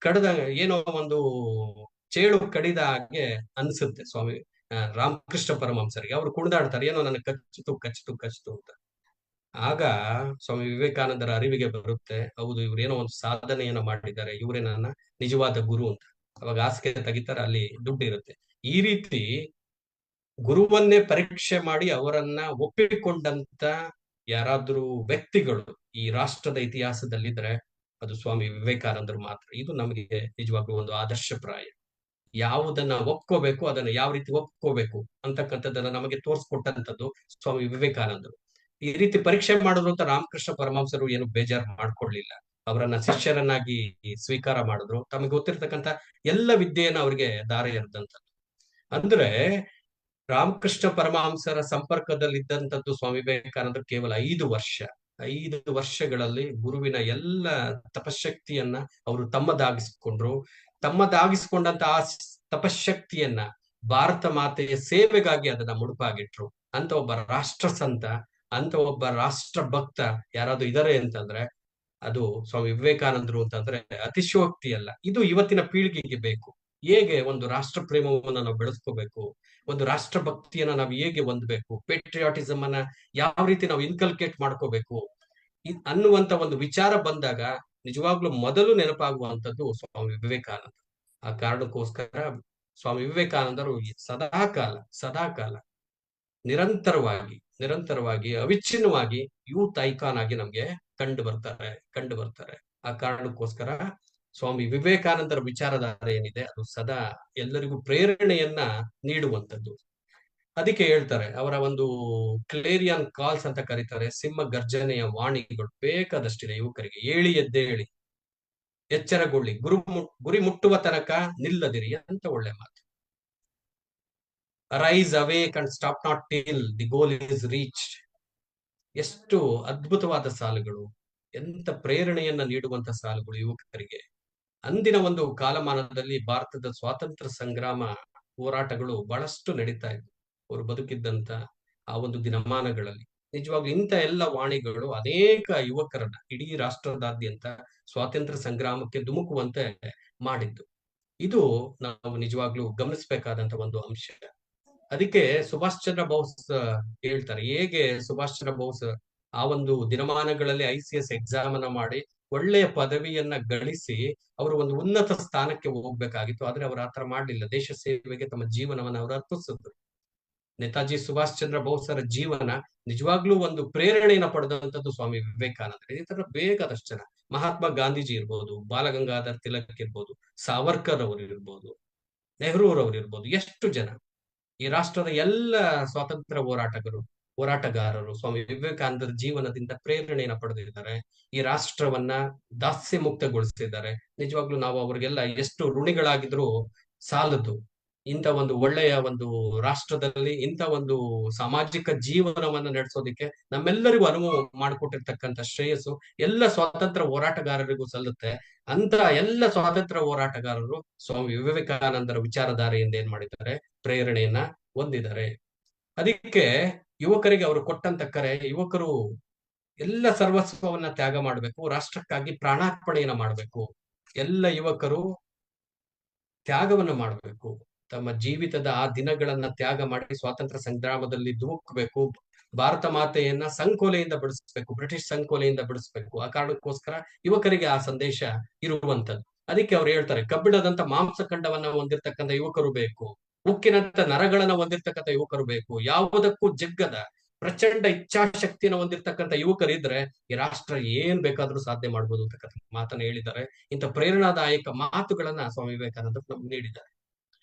ಕಡದ, ಏನೋ ಒಂದು ಚೇಳು ಕಡಿದ ಹಾಗೆ ಅನ್ಸುತ್ತೆ ಸ್ವಾಮಿ ರಾಮಕೃಷ್ಣ ಪರಮಹಂಸರಿಗೆ. ಅವ್ರು ಕುಣಿದಾಡ್ತಾರೆ, ಏನೋ ನನ್ನ ಕಚ್ಚಿತು ಕಚ್ಚಿತು ಕಚ್ಚಿತು ಅಂತ. ಆಗ ಸ್ವಾಮಿ ವಿವೇಕಾನಂದರ ಅರಿವಿಗೆ ಬರುತ್ತೆ, ಹೌದು ಇವ್ರೇನೋ ಒಂದು ಸಾಧನೆಯನ್ನ ಮಾಡಿದ್ದಾರೆ, ಇವರೇ ನನ್ನ ನಿಜವಾದ ಗುರು ಅಂತ. ಅವಾಗ ಹಾಸಿಗೆ ತೆಗಿತಾರೆ, ಅಲ್ಲಿ ದುಡ್ಡು ಇರುತ್ತೆ. ಈ ರೀತಿ ಗುರುವನ್ನೇ ಪರೀಕ್ಷೆ ಮಾಡಿ ಅವರನ್ನ ಒಪ್ಪಿಕೊಂಡಂತ ಯಾರಾದ್ರೂ ವ್ಯಕ್ತಿಗಳು ಈ ರಾಷ್ಟ್ರದ ಇತಿಹಾಸದಲ್ಲಿದ್ರೆ ಅದು ಸ್ವಾಮಿ ವಿವೇಕಾನಂದರು ಮಾತ್ರ. ಇದು ನಮಗೆ ನಿಜವಾಗ್ಲೂ ಒಂದು ಆದರ್ಶಪ್ರಾಯ. ಯಾವುದನ್ನ ಒಪ್ಕೋಬೇಕು, ಅದನ್ನ ಯಾವ ರೀತಿ ಒಪ್ಕೋಬೇಕು ಅಂತಕ್ಕಂಥದ್ದನ್ನ ನಮಗೆ ತೋರಿಸ್ಕೊಟ್ಟಂತದ್ದು ಸ್ವಾಮಿ ವಿವೇಕಾನಂದರು. ಈ ರೀತಿ ಪರೀಕ್ಷೆ ಮಾಡಿದ್ರು ಅಂತ ರಾಮಕೃಷ್ಣ ಪರಮಹಂಸರು ಏನು ಬೇಜಾರು ಮಾಡ್ಕೊಳ್ಳಿಲ್ಲ. ಅವರನ್ನ ಶಿಷ್ಯರನ್ನಾಗಿ ಸ್ವೀಕಾರ ಮಾಡಿದ್ರು. ತಮಗೆ ಗೊತ್ತಿರ್ತಕ್ಕಂಥ ಎಲ್ಲ ವಿದ್ಯೆಯನ್ನ ಅವರಿಗೆ ದಾರಿ ಎರೆದಂಥದ್ದು. ಅಂದ್ರೆ ರಾಮಕೃಷ್ಣ ಪರಮಹಂಸರ ಸಂಪರ್ಕದಲ್ಲಿದ್ದಂಥದ್ದು ಸ್ವಾಮಿ ವಿವೇಕಾನಂದರು ಕೇವಲ 5 ವರ್ಷ. 5 ವರ್ಷಗಳಲ್ಲಿ ಗುರುವಿನ ಎಲ್ಲ ತಪಶಕ್ತಿಯನ್ನ ಅವರು ತಮ್ಮದಾಗಿಸ್ಕೊಂಡ್ರು. ತಮ್ಮದಾಗಿಸ್ಕೊಂಡಂತ ಆ ತಪಶಕ್ತಿಯನ್ನ ಭಾರತ ಮಾತೆಯ ಸೇವೆಗಾಗಿ ಅದನ್ನ ಮುಡುಪಾಗಿಟ್ರು. ಅಂತ ಒಬ್ಬ ರಾಷ್ಟ್ರ ಸಂತ, ಅಂತ ಒಬ್ಬ ರಾಷ್ಟ್ರ ಭಕ್ತ ಯಾರಾದ್ರೂ ಇದಾರೆ ಅಂತಂದ್ರೆ ಅದು ಸ್ವಾಮಿ ವಿವೇಕಾನಂದರು ಅಂತಂದ್ರೆ ಅತಿಶಯೋಕ್ತಿ ಅಲ್ಲ. ಇದು ಇವತ್ತಿನ ಪೀಳಿಗೆಗೆ ಬೇಕು. ಹೇಗೆ ಒಂದು ರಾಷ್ಟ್ರ ಪ್ರೇಮವನ್ನ ನಾವು ಬೆಳೆಸ್ಕೋಬೇಕು, ಒಂದು ರಾಷ್ಟ್ರ ಭಕ್ತಿಯನ್ನ ನಾವು ಹೇಗೆ ಹೊಂದ್ಬೇಕು, ಪೇಟ್ರಿಯಾಟಿಸಮ್ ಅನ್ನ ಯಾವ ರೀತಿ ನಾವು ಇನ್ಕಲ್ಕೇಟ್ ಮಾಡ್ಕೋಬೇಕು ಅನ್ನುವಂತ ಒಂದು ವಿಚಾರ ಬಂದಾಗ ನಿಜವಾಗ್ಲೂ ಮೊದಲು ನೆನಪಾಗುವಂತದ್ದು ಸ್ವಾಮಿ ವಿವೇಕಾನಂದ. ಆ ಕಾರಣಕ್ಕೋಸ್ಕರ ಸ್ವಾಮಿ ವಿವೇಕಾನಂದರು ಸದಾಕಾಲ ನಿರಂತರವಾಗಿ ಅವಿಚ್ಛಿನ್ನವಾಗಿ ಯೂತ್ ಐಕಾನ್ ಆಗಿ ನಮ್ಗೆ ಕಂಡು ಬರ್ತಾರೆ. ಆ ಕಾರಣಕ್ಕೋಸ್ಕರ ಸ್ವಾಮಿ ವಿವೇಕಾನಂದರ ವಿಚಾರಧಾರೆ ಏನಿದೆ ಅದು ಸದಾ ಎಲ್ಲರಿಗೂ ಪ್ರೇರಣೆಯನ್ನ ನೀಡುವಂಥದ್ದು. ಅದಕ್ಕೆ ಹೇಳ್ತಾರೆ, ಅವರ ಒಂದು ಕ್ಲೇರಿಯನ್ ಕಾಲ್ಸ್ ಅಂತ ಕರೀತಾರೆ, ಸಿಂಹ ಗರ್ಜನೆಯ ವಾಣಿಗಳು ಬೇಕಾದಷ್ಟಿದೆ ಯುವಕರಿಗೆ. ಏಳಿ ಎದ್ದೇಳಿ, ಎಚ್ಚರಗೊಳ್ಳಿ, ಗುರಿ ಮುಟ್ಟುವ ತನಕ ನಿಲ್ಲದಿರಿ ಅಂತ ಒಳ್ಳೆ ಮಾತು. Rise awake and stop not till the goal is reach. ಎಷ್ಟು ಅದ್ಭುತವಾದ ಸಾಲುಗಳು, ಎಂತ ಪ್ರೇರಣೆಯನ್ನ ನೀಡುವಂತ ಸಾಲುಗಳು ಯುವಕರಿಗೆ. ಅಂದಿನ ಒಂದು ಕಾಲಮಾನದಲ್ಲಿ ಭಾರತದ ಸ್ವಾತಂತ್ರ್ಯ ಸಂಗ್ರಾಮ ಹೋರಾಟಗಳು ಬಹಳಷ್ಟು ನಡೀತಾ ಇದ್ವು ಅವರು ಬದುಕಿದ್ದಂತ ಆ ಒಂದು ದಿನಮಾನಗಳಲ್ಲಿ. ನಿಜವಾಗ್ಲೂ ಇಂಥ ಎಲ್ಲ ವಾಣಿಗಳು ಅನೇಕ ಯುವಕರನ್ನ ಇಡೀ ರಾಷ್ಟ್ರದಾದ್ಯಂತ ಸ್ವಾತಂತ್ರ್ಯ ಸಂಗ್ರಾಮಕ್ಕೆ ಧುಮುಕುವಂತೆ ಮಾಡಿದ್ದು. ಇದು ನಾವು ನಿಜವಾಗ್ಲೂ ಗಮನಿಸಬೇಕಾದಂತ ಒಂದು ಅಂಶ. ಅದಕ್ಕೆ ಸುಭಾಷ್ ಚಂದ್ರ ಬೋಸ್ ಹೇಳ್ತಾರೆ, ಹೇಗೆ ಸುಭಾಷ್ ಚಂದ್ರ ಬೋಸ್ ಆ ಒಂದು ದಿನಮಾನಗಳಲ್ಲಿ ICS ಎಕ್ಸಾಮ್ ಅನ್ನ ಮಾಡಿ ಒಳ್ಳೆಯ ಪದವಿಯನ್ನ ಗಳಿಸಿ ಅವರು ಒಂದು ಉನ್ನತ ಸ್ಥಾನಕ್ಕೆ ಹೋಗ್ಬೇಕಾಗಿತ್ತು. ಆದ್ರೆ ಅವರು ಆತರ ಮಾಡ್ಲಿಲ್ಲ. ದೇಶ ಸೇವೆಗೆ ತಮ್ಮ ಜೀವನವನ್ನ ಅವರು ಅರ್ಪಿಸಿದ್ರು. ನೇತಾಜಿ ಸುಭಾಷ್ ಚಂದ್ರ ಬೋಸರ ಜೀವನ ನಿಜವಾಗ್ಲೂ ಒಂದು ಪ್ರೇರಣೆಯನ್ನ ಪಡೆದಂತದ್ದು ಸ್ವಾಮಿ ವಿವೇಕಾನಂದ. ಈ ತರ ಬೇಕಾದಷ್ಟು ಜನ, ಮಹಾತ್ಮ ಗಾಂಧೀಜಿ ಇರ್ಬೋದು, ಬಾಲಗಂಗಾಧರ್ ತಿಲಕ್ ಇರ್ಬೋದು, ಸಾವರ್ಕರ್ ಅವರು ಇರ್ಬೋದು, ನೆಹರೂರವರು ಇರ್ಬೋದು, ಎಷ್ಟು ಜನ ಈ ರಾಷ್ಟ್ರದ ಎಲ್ಲ ಸ್ವಾತಂತ್ರ್ಯ ಹೋರಾಟಗಾರರು ಸ್ವಾಮಿ ವಿವೇಕಾನಂದರ ಜೀವನದಿಂದ ಪ್ರೇರಣೆಯನ್ನ ಪಡೆದಿದ್ದಾರೆ. ಈ ರಾಷ್ಟ್ರವನ್ನ ದಾಸ್ಯ ಮುಕ್ತಗೊಳಿಸಿದ್ದಾರೆ. ನಿಜವಾಗ್ಲೂ ನಾವು ಅವ್ರಿಗೆಲ್ಲ ಎಷ್ಟು ಋಣಿಗಳಾಗಿದ್ರು ಸಾಲದು. ಇಂಥ ಒಂದು ಒಳ್ಳೆಯ ಒಂದು ರಾಷ್ಟ್ರದಲ್ಲಿ ಇಂಥ ಒಂದು ಸಾಮಾಜಿಕ ಜೀವನವನ್ನ ನಡೆಸೋದಿಕ್ಕೆ ನಮ್ಮೆಲ್ಲರಿಗೂ ಅನುವು ಮಾಡಿಕೊಟ್ಟಿರ್ತಕ್ಕಂಥ ಶ್ರೇಯಸ್ಸು ಎಲ್ಲ ಸ್ವಾತಂತ್ರ್ಯ ಹೋರಾಟಗಾರರಿಗೂ ಸಲ್ಲುತ್ತೆ. ಅಂತ ಎಲ್ಲ ಸ್ವಾತಂತ್ರ್ಯ ಹೋರಾಟಗಾರರು ಸ್ವಾಮಿ ವಿವೇಕಾನಂದರ ವಿಚಾರಧಾರೆಯಿಂದ ಏನ್ ಮಾಡಿದ್ದಾರೆ, ಪ್ರೇರಣೆಯನ್ನ ಹೊಂದಿದ್ದಾರೆ. ಅದಕ್ಕೆ ಯುವಕರಿಗೆ ಅವರು ಕೊಟ್ಟಂತ ಕರೆ, ಯುವಕರು ಎಲ್ಲ ಸರ್ವಸ್ವವನ್ನ ತ್ಯಾಗ ಮಾಡಬೇಕು, ರಾಷ್ಟ್ರಕ್ಕಾಗಿ ಪ್ರಾಣಾರ್ಪಣೆಯನ್ನ ಮಾಡಬೇಕು. ಎಲ್ಲ ಯುವಕರು ತ್ಯಾಗವನ್ನ ಮಾಡಬೇಕು. ತಮ್ಮ ಜೀವಿತದ ಆ ದಿನಗಳನ್ನ ತ್ಯಾಗ ಮಾಡಿ ಸ್ವಾತಂತ್ರ್ಯ ಸಂಗ್ರಾಮದಲ್ಲಿ ಧುಮುಕಬೇಕು. ಭಾರತ ಮಾತೆಯನ್ನ ಸಂಕೋಲೆಯಿಂದ ಬಿಡಿಸ್ಬೇಕು, ಬ್ರಿಟಿಷ್ ಸಂಕೋಲೆಯಿಂದ ಬಿಡಿಸ್ಬೇಕು. ಆ ಕಾರಣಕ್ಕೋಸ್ಕರ ಯುವಕರಿಗೆ ಆ ಸಂದೇಶ ಇರುವಂತದ್ದು. ಅದಕ್ಕೆ ಅವ್ರು ಹೇಳ್ತಾರೆ, ಕಬ್ಬಿಣದಂತ ಮಾಂಸಖಂಡವನ್ನ ಹೊಂದಿರ್ತಕ್ಕಂಥ ಯುವಕರು ಬೇಕು, ಉಕ್ಕಿನಂತ ನರಗಳನ್ನ ಹೊಂದಿರ್ತಕ್ಕಂಥ ಯುವಕರು ಬೇಕು, ಯಾವುದಕ್ಕೂ ಜಗ್ಗದ ಪ್ರಚಂಡ ಇಚ್ಛಾಶಕ್ತಿಯನ್ನು ಹೊಂದಿರ್ತಕ್ಕಂಥ ಯುವಕರಿದ್ರೆ ಈ ರಾಷ್ಟ್ರ ಏನ್ ಬೇಕಾದ್ರೂ ಸಾಧ್ಯ ಮಾಡ್ಬೋದು ಅಂತಕ್ಕಂಥ ಮಾತನ್ನ ಹೇಳಿದ್ದಾರೆ. ಇಂಥ ಪ್ರೇರಣಾದಾಯಕ ಮಾತುಗಳನ್ನ ಸ್ವಾಮಿ ವಿವೇಕಾನಂದ ನಮ್ಗೆ ನೀಡಿದ್ದಾರೆ.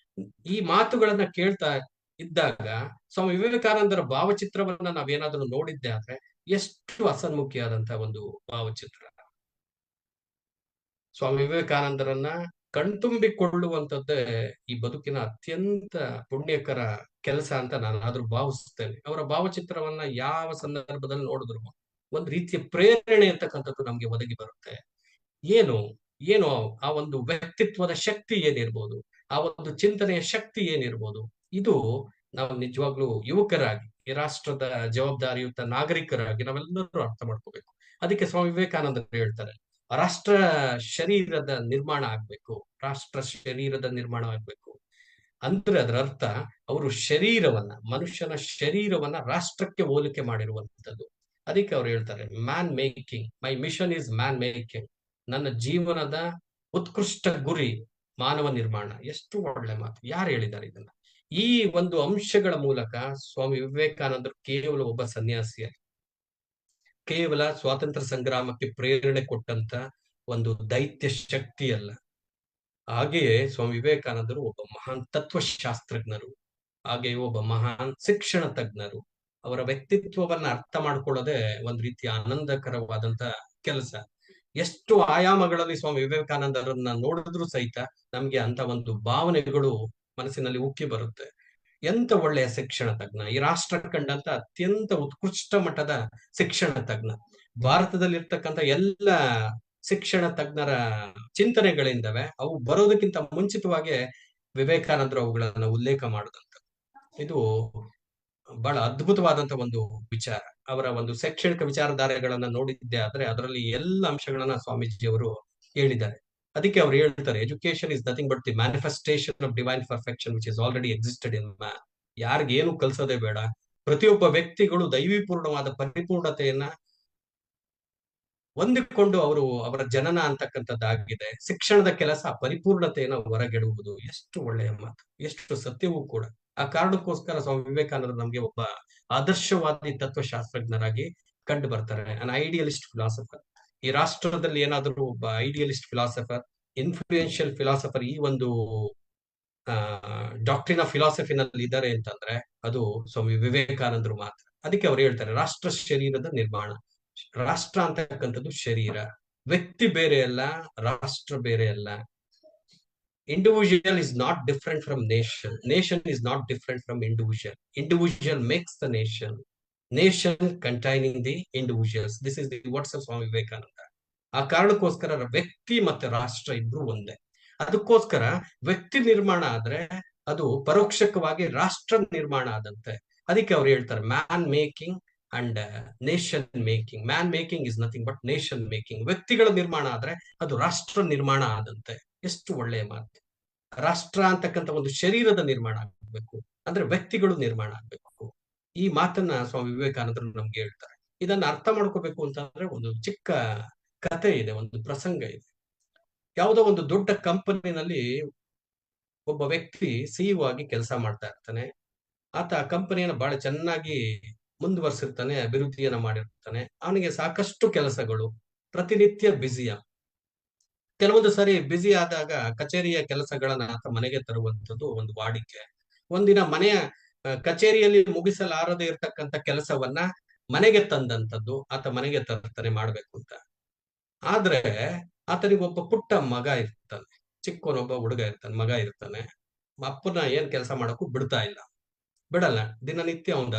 ಈ ಮಾತುಗಳನ್ನ ಕೇಳ್ತಾ ಇದ್ದಾಗ ಸ್ವಾಮಿ ವಿವೇಕಾನಂದರ ಭಾವಚಿತ್ರವನ್ನ ನಾವೇನಾದ್ರೂ ನೋಡಿದ್ದೆ ಆದ್ರೆ ಎಷ್ಟು ಹಸನ್ಮುಖಿಯಾದಂತ ಒಂದು ಭಾವಚಿತ್ರ. ಸ್ವಾಮಿ ವಿವೇಕಾನಂದರನ್ನ ಕಣ್ತುಂಬಿಕೊಳ್ಳುವಂಥದ್ದೇ ಈ ಬದುಕಿನ ಅತ್ಯಂತ ಪುಣ್ಯಕರ ಕೆಲಸ ಅಂತ ನಾನು ಆದ್ರೂ ಭಾವಿಸ್ತೇನೆ. ಅವರ ಭಾವಚಿತ್ರವನ್ನ ಯಾವ ಸಂದರ್ಭದಲ್ಲಿ ನೋಡಿದ್ರು ಒಂದ್ ರೀತಿಯ ಪ್ರೇರಣೆ ಅಂತಕ್ಕಂಥದ್ದು ನಮ್ಗೆ ಒದಗಿ ಬರುತ್ತೆ. ಏನು ಏನು ಆ ಒಂದು ವ್ಯಕ್ತಿತ್ವದ ಶಕ್ತಿ ಏನಿರ್ಬೋದು, ಆ ಒಂದು ಚಿಂತನೆಯ ಶಕ್ತಿ ಏನಿರ್ಬೋದು, ಇದು ನಾವು ನಿಜವಾಗ್ಲೂ ಯುವಕರಾಗಿ ಈ ರಾಷ್ಟ್ರದ ಜವಾಬ್ದಾರಿಯುತ ನಾಗರಿಕರಾಗಿ ನಾವೆಲ್ಲರೂ ಅರ್ಥ ಮಾಡ್ಕೋಬೇಕು. ಅದಕ್ಕೆ ಸ್ವಾಮಿ ವಿವೇಕಾನಂದರು ಹೇಳ್ತಾರೆ, ರಾಷ್ಟ್ರ ಶರೀರದ ನಿರ್ಮಾಣ ಆಗ್ಬೇಕು, ರಾಷ್ಟ್ರ ಶರೀರದ ನಿರ್ಮಾಣ ಆಗ್ಬೇಕು ಅಂದ್ರೆ ಅದರ ಅರ್ಥ ಅವರು ಶರೀರವನ್ನ, ಮನುಷ್ಯನ ಶರೀರವನ್ನ ರಾಷ್ಟ್ರಕ್ಕೆ ಹೋಲಿಕೆ ಮಾಡಿರುವಂತದ್ದು. ಅದಕ್ಕೆ ಅವ್ರು ಹೇಳ್ತಾರೆ, man making, my mission is man making. ನನ್ನ ಜೀವನದ ಉತ್ಕೃಷ್ಟ ಗುರಿ ಮಾನವ ನಿರ್ಮಾಣ. ಎಷ್ಟು ಒಳ್ಳೆ ಮಾತು! ಯಾರು ಹೇಳಿದ್ದಾರೆ ಇದನ್ನ? ಈ ಒಂದು ಅಂಶಗಳ ಮೂಲಕ ಸ್ವಾಮಿ ವಿವೇಕಾನಂದರು ಕೇವಲ ಒಬ್ಬ ಸನ್ಯಾಸಿಯಾಗಿ, ಕೇವಲ ಸ್ವಾತಂತ್ರ್ಯ ಸಂಗ್ರಾಮಕ್ಕೆ ಪ್ರೇರಣೆ ಕೊಟ್ಟಂತ ಒಂದು ದೈತ್ಯ ಶಕ್ತಿ ಅಲ್ಲ, ಹಾಗೆಯೇ ಸ್ವಾಮಿ ವಿವೇಕಾನಂದರು ಒಬ್ಬ ಮಹಾನ್ ತತ್ವಶಾಸ್ತ್ರಜ್ಞರು, ಹಾಗೆಯೇ ಒಬ್ಬ ಮಹಾನ್ ಶಿಕ್ಷಣ ತಜ್ಞರು. ಅವರ ವ್ಯಕ್ತಿತ್ವವನ್ನ ಅರ್ಥ ಮಾಡ್ಕೊಳ್ಳೋದೇ ಒಂದ್ ರೀತಿಯ ಆನಂದಕರವಾದಂತ ಕೆಲಸ. ಎಷ್ಟು ಆಯಾಮಗಳಲ್ಲಿ ಸ್ವಾಮಿ ವಿವೇಕಾನಂದರನ್ನ ನೋಡಿದ್ರು ಸಹಿತ ನಮ್ಗೆ ಅಂತ ಒಂದು ಭಾವನೆಗಳು ಮನಸ್ಸಿನಲ್ಲಿ ಉಕ್ಕಿ ಬರುತ್ತೆ. ಎಂತ ಒಳ್ಳೆಯ ಶಿಕ್ಷಣ ತಜ್ಞ, ಈ ರಾಷ್ಟ್ರ ಕಂಡಂತ ಅತ್ಯಂತ ಉತ್ಕೃಷ್ಟ ಮಟ್ಟದ ಶಿಕ್ಷಣ ತಜ್ಞ. ಭಾರತದಲ್ಲಿರ್ತಕ್ಕಂಥ ಎಲ್ಲ ಶಿಕ್ಷಣ ತಜ್ಞರ ಚಿಂತನೆಗಳಿಂದವೆ, ಅವು ಬರೋದಕ್ಕಿಂತ ಮುಂಚಿತವಾಗಿ ವಿವೇಕಾನಂದರು ಅವುಗಳನ್ನ ಉಲ್ಲೇಖ ಮಾಡಿದಂತ ಇದು ಬಹಳ ಅದ್ಭುತವಾದಂತ ಒಂದು ವಿಚಾರ. ಅವರ ಒಂದು ಶೈಕ್ಷಣಿಕ ವಿಚಾರಧಾರೆಗಳನ್ನ ನೋಡಿದ್ದೆ ಆದ್ರೆ ಅದರಲ್ಲಿ ಎಲ್ಲ ಅಂಶಗಳನ್ನ ಸ್ವಾಮೀಜಿಯವರು ಹೇಳಿದ್ದಾರೆ. ಅದಕ್ಕೆ ಅವ್ರು ಹೇಳ್ತಾರೆ, education is nothing but the manifestation of divine perfection which is already existed in man. ಯಾರಿಗೇನು ಕಲ್ಸೋದೇ ಬೇಡ, ಪ್ರತಿಯೊಬ್ಬ ವ್ಯಕ್ತಿಗಳು ದೈವಿಪೂರ್ಣವಾದ ಪರಿಪೂರ್ಣತೆಯನ್ನ ಹೊಂದಿಕೊಂಡು ಅವರ ಜನನ ಅಂತಕ್ಕಂಥದ್ದಾಗಿದೆ. ಶಿಕ್ಷಣದ ಕೆಲಸ ಪರಿಪೂರ್ಣತೆಯನ್ನು ಹೊರಗೆಡುವುದು. ಎಷ್ಟು ಒಳ್ಳೆಯ ಮಾತು, ಎಷ್ಟು ಸತ್ಯವೂ ಕೂಡ. ಆ ಕಾರಣಕ್ಕೋಸ್ಕರ ಸ್ವಾಮಿ ವಿವೇಕಾನಂದರು ನಮ್ಗೆ ಒಬ್ಬ ಆದರ್ಶವಾದಿ ತತ್ವಶಾಸ್ತ್ರಜ್ಞರಾಗಿ ಕಂಡು ಬರ್ತಾರೆ. ಅನ್ ಐಡಿಯಲಿಸ್ಟ್ ಫಿಲಾಸಫರ್. ಈ ರಾಷ್ಟ್ರದಲ್ಲಿ ಏನಾದರೂ ಒಬ್ಬ ಐಡಿಯಲಿಸ್ಟ್ ಫಿಲಾಸಫರ್, ಇನ್ಫ್ಲೂಯೆನ್ಷಿಯಲ್ ಫಿಲಾಸಫರ್ ಈ ಒಂದು ಡಾಕ್ಟ್ರಿನ್ ಆಫ್ ಫಿಲಾಸಫಿನಲ್ಲಿ ಇದ್ದಾರೆ ಅಂತಂದ್ರೆ ಅದು ಸ್ವಾಮಿ ವಿವೇಕಾನಂದರು ಮಾತ್ರ. ಅದಕ್ಕೆ ಅವ್ರು ಹೇಳ್ತಾರೆ, ರಾಷ್ಟ್ರ ಶರೀರದ ನಿರ್ಮಾಣ. ರಾಷ್ಟ್ರ ಅಂತಕ್ಕಂಥದ್ದು ಶರೀರ, ವ್ಯಕ್ತಿ ಬೇರೆ ಅಲ್ಲ, ರಾಷ್ಟ್ರ ಬೇರೆ ಅಲ್ಲ. Individual is not different from nation. Nation is not different from individual. Individual makes the nation. Nation containing the individuals. This is the words of Swami Vivekananda. ಆ ಕಾರಣಕ್ಕೋಸ್ಕರ ವ್ಯಕ್ತಿ ಮತ್ತೆ ರಾಷ್ಟ್ರ ಇಬ್ರು ಒಂದೇ. ಅದಕ್ಕೋಸ್ಕರ ವ್ಯಕ್ತಿ ನಿರ್ಮಾಣ ಆದ್ರೆ ಅದು ಪರೋಕ್ಷಕವಾಗಿ ರಾಷ್ಟ್ರ ನಿರ್ಮಾಣ ಆದಂತೆ. ಅದಕ್ಕೆ ಅವ್ರು ಹೇಳ್ತಾರೆ man making and nation making. Man making is nothing but nation making. ವ್ಯಕ್ತಿಗಳ ನಿರ್ಮಾಣ ಆದ್ರೆ ಅದು ರಾಷ್ಟ್ರ ನಿರ್ಮಾಣ ಆದಂತೆ. ಎಷ್ಟು ಒಳ್ಳೆಯ ಮಾತು. ರಾಷ್ಟ್ರ ಅಂತಕ್ಕಂಥ ಒಂದು ಶರೀರದ ನಿರ್ಮಾಣ ಆಗ್ಬೇಕು, ಅಂದ್ರೆ ವ್ಯಕ್ತಿಗಳು ನಿರ್ಮಾಣ ಆಗ್ಬೇಕು. ಈ ಮಾತನ್ನ ಸ್ವಾಮಿ ವಿವೇಕಾನಂದರು ನಮ್ಗೆ ಹೇಳ್ತಾರೆ. ಇದನ್ನ ಅರ್ಥ ಮಾಡ್ಕೋಬೇಕು ಅಂತಂದ್ರೆ ಒಂದು ಚಿಕ್ಕ ಕಥೆ ಇದೆ, ಒಂದು ಪ್ರಸಂಗ ಇದೆ. ಯಾವುದೋ ಒಂದು ದೊಡ್ಡ ಕಂಪನಿನಲ್ಲಿ ಒಬ್ಬ ವ್ಯಕ್ತಿ ಸಿಇಒ ಆಗಿ ಕೆಲಸ ಮಾಡ್ತಾ ಇರ್ತಾನೆ. ಆತ ಆ ಕಂಪನಿಯನ್ನ ಬಹಳ ಚೆನ್ನಾಗಿ ಮುಂದುವರ್ಸಿರ್ತಾನೆ, ಅಭಿವೃದ್ಧಿಯನ್ನ ಮಾಡಿರ್ತಾನೆ. ಅವನಿಗೆ ಸಾಕಷ್ಟು ಕೆಲಸಗಳು, ಪ್ರತಿನಿತ್ಯ ಬ್ಯುಸಿಯ. ಕೆಲವೊಂದು ಸರಿ ಬ್ಯುಸಿ ಆದಾಗ ಕಚೇರಿಯ ಕೆಲಸಗಳನ್ನ ಆತ ಮನೆಗೆ ತರುವಂತದ್ದು ಒಂದು ವಾಡಿಕೆ. ಒಂದಿನ ಮನೆಯ ಕಚೇರಿಯಲ್ಲಿ ಮುಗಿಸಲಾರದೆ ಇರ್ತಕ್ಕಂಥ ಕೆಲಸವನ್ನ ಮನೆಗೆ ತಂದಂತದ್ದು ಆತ ಮನೆಗೆ ತರ್ತಾನೆ ಮಾಡ್ಬೇಕು ಅಂತ. ಆದ್ರೆ ಆತನಿಗೆ ಒಬ್ಬ ಪುಟ್ಟ ಮಗ ಇರ್ತಾನೆ, ಚಿಕ್ಕವನೊಬ್ಬ ಹುಡುಗ ಇರ್ತಾನೆ, ಮಗ ಇರ್ತಾನೆ. ಅಪ್ಪನ ಏನ್ ಕೆಲಸ ಮಾಡಕ್ಕೂ ಬಿಡಲ್ಲ. ದಿನನಿತ್ಯ ಅವನ್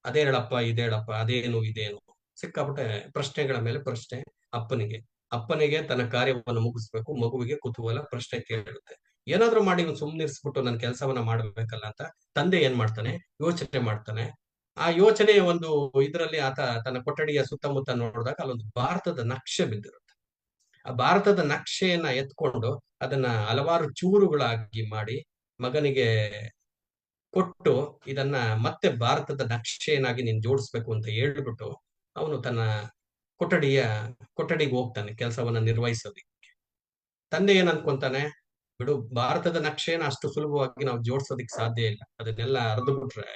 ಅದೇ ಹೇಳಪ್ಪ ಇದೇಳಪ್ಪ, ಅದೇನು ಇದೇನು, ಸಿಕ್ಕಾಪಟ್ಟೆ ಪ್ರಶ್ನೆಗಳ ಮೇಲೆ ಪ್ರಶ್ನೆ ಅಪ್ಪನಿಗೆ ತನ್ನ ಕಾರ್ಯವನ್ನು ಮುಗಿಸ್ಬೇಕು, ಮಗುವಿಗೆ ಕುತೂಹಲ, ಪ್ರಶ್ನೆ ಕೇಳುತ್ತೆ. ಏನಾದ್ರೂ ಮಾಡಿ ಇವ್ನು ಸುಮ್ನಿರ್ಸ್ಬಿಟ್ಟು ನನ್ನ ಕೆಲಸವನ್ನ ಮಾಡ್ಬೇಕಲ್ಲ ಅಂತ ತಂದೆ ಏನ್ ಮಾಡ್ತಾನೆ, ಯೋಚನೆ ಮಾಡ್ತಾನೆ. ಆ ಯೋಚನೆಯ ಒಂದು ಇದರಲ್ಲಿ ಆತ ತನ್ನ ಕೊಠಡಿಯ ಸುತ್ತಮುತ್ತ ನೋಡಿದಾಗ ಅಲ್ಲೊಂದು ಭಾರತದ ನಕ್ಷೆ ಬಿದ್ದಿರುತ್ತೆ. ಆ ಭಾರತದ ನಕ್ಷೆಯನ್ನ ಎತ್ಕೊಂಡು ಅದನ್ನ ಹಲವಾರು ಚೂರುಗಳಾಗಿ ಮಾಡಿ ಮಗನಿಗೆ ಕೊಟ್ಟು, ಇದನ್ನ ಮತ್ತೆ ಭಾರತದ ನಕ್ಷೆಯನ್ನಾಗಿ ನೀನ್ ಜೋಡಿಸ್ಬೇಕು ಅಂತ ಹೇಳ್ಬಿಟ್ಟು ಅವನು ತನ್ನ ಕೊಠಡಿಗೆ ಹೋಗ್ತಾನೆ ಕೆಲಸವನ್ನ ನಿರ್ವಹಿಸೋದಿಕ್ಕೆ. ತಂದೆ ಏನ್ ಅನ್ಕೊಂತಾನೆ, ಬಿಡು, ಭಾರತದ ನಕ್ಷೆನ ಅಷ್ಟು ಸುಲಭವಾಗಿ ನಾವು ಜೋಡ್ಸೋದಿಕ್ ಸಾಧ್ಯ ಇಲ್ಲ. ಅದನ್ನೆಲ್ಲ ಅರ್ದು ಬಿಟ್ರೆ,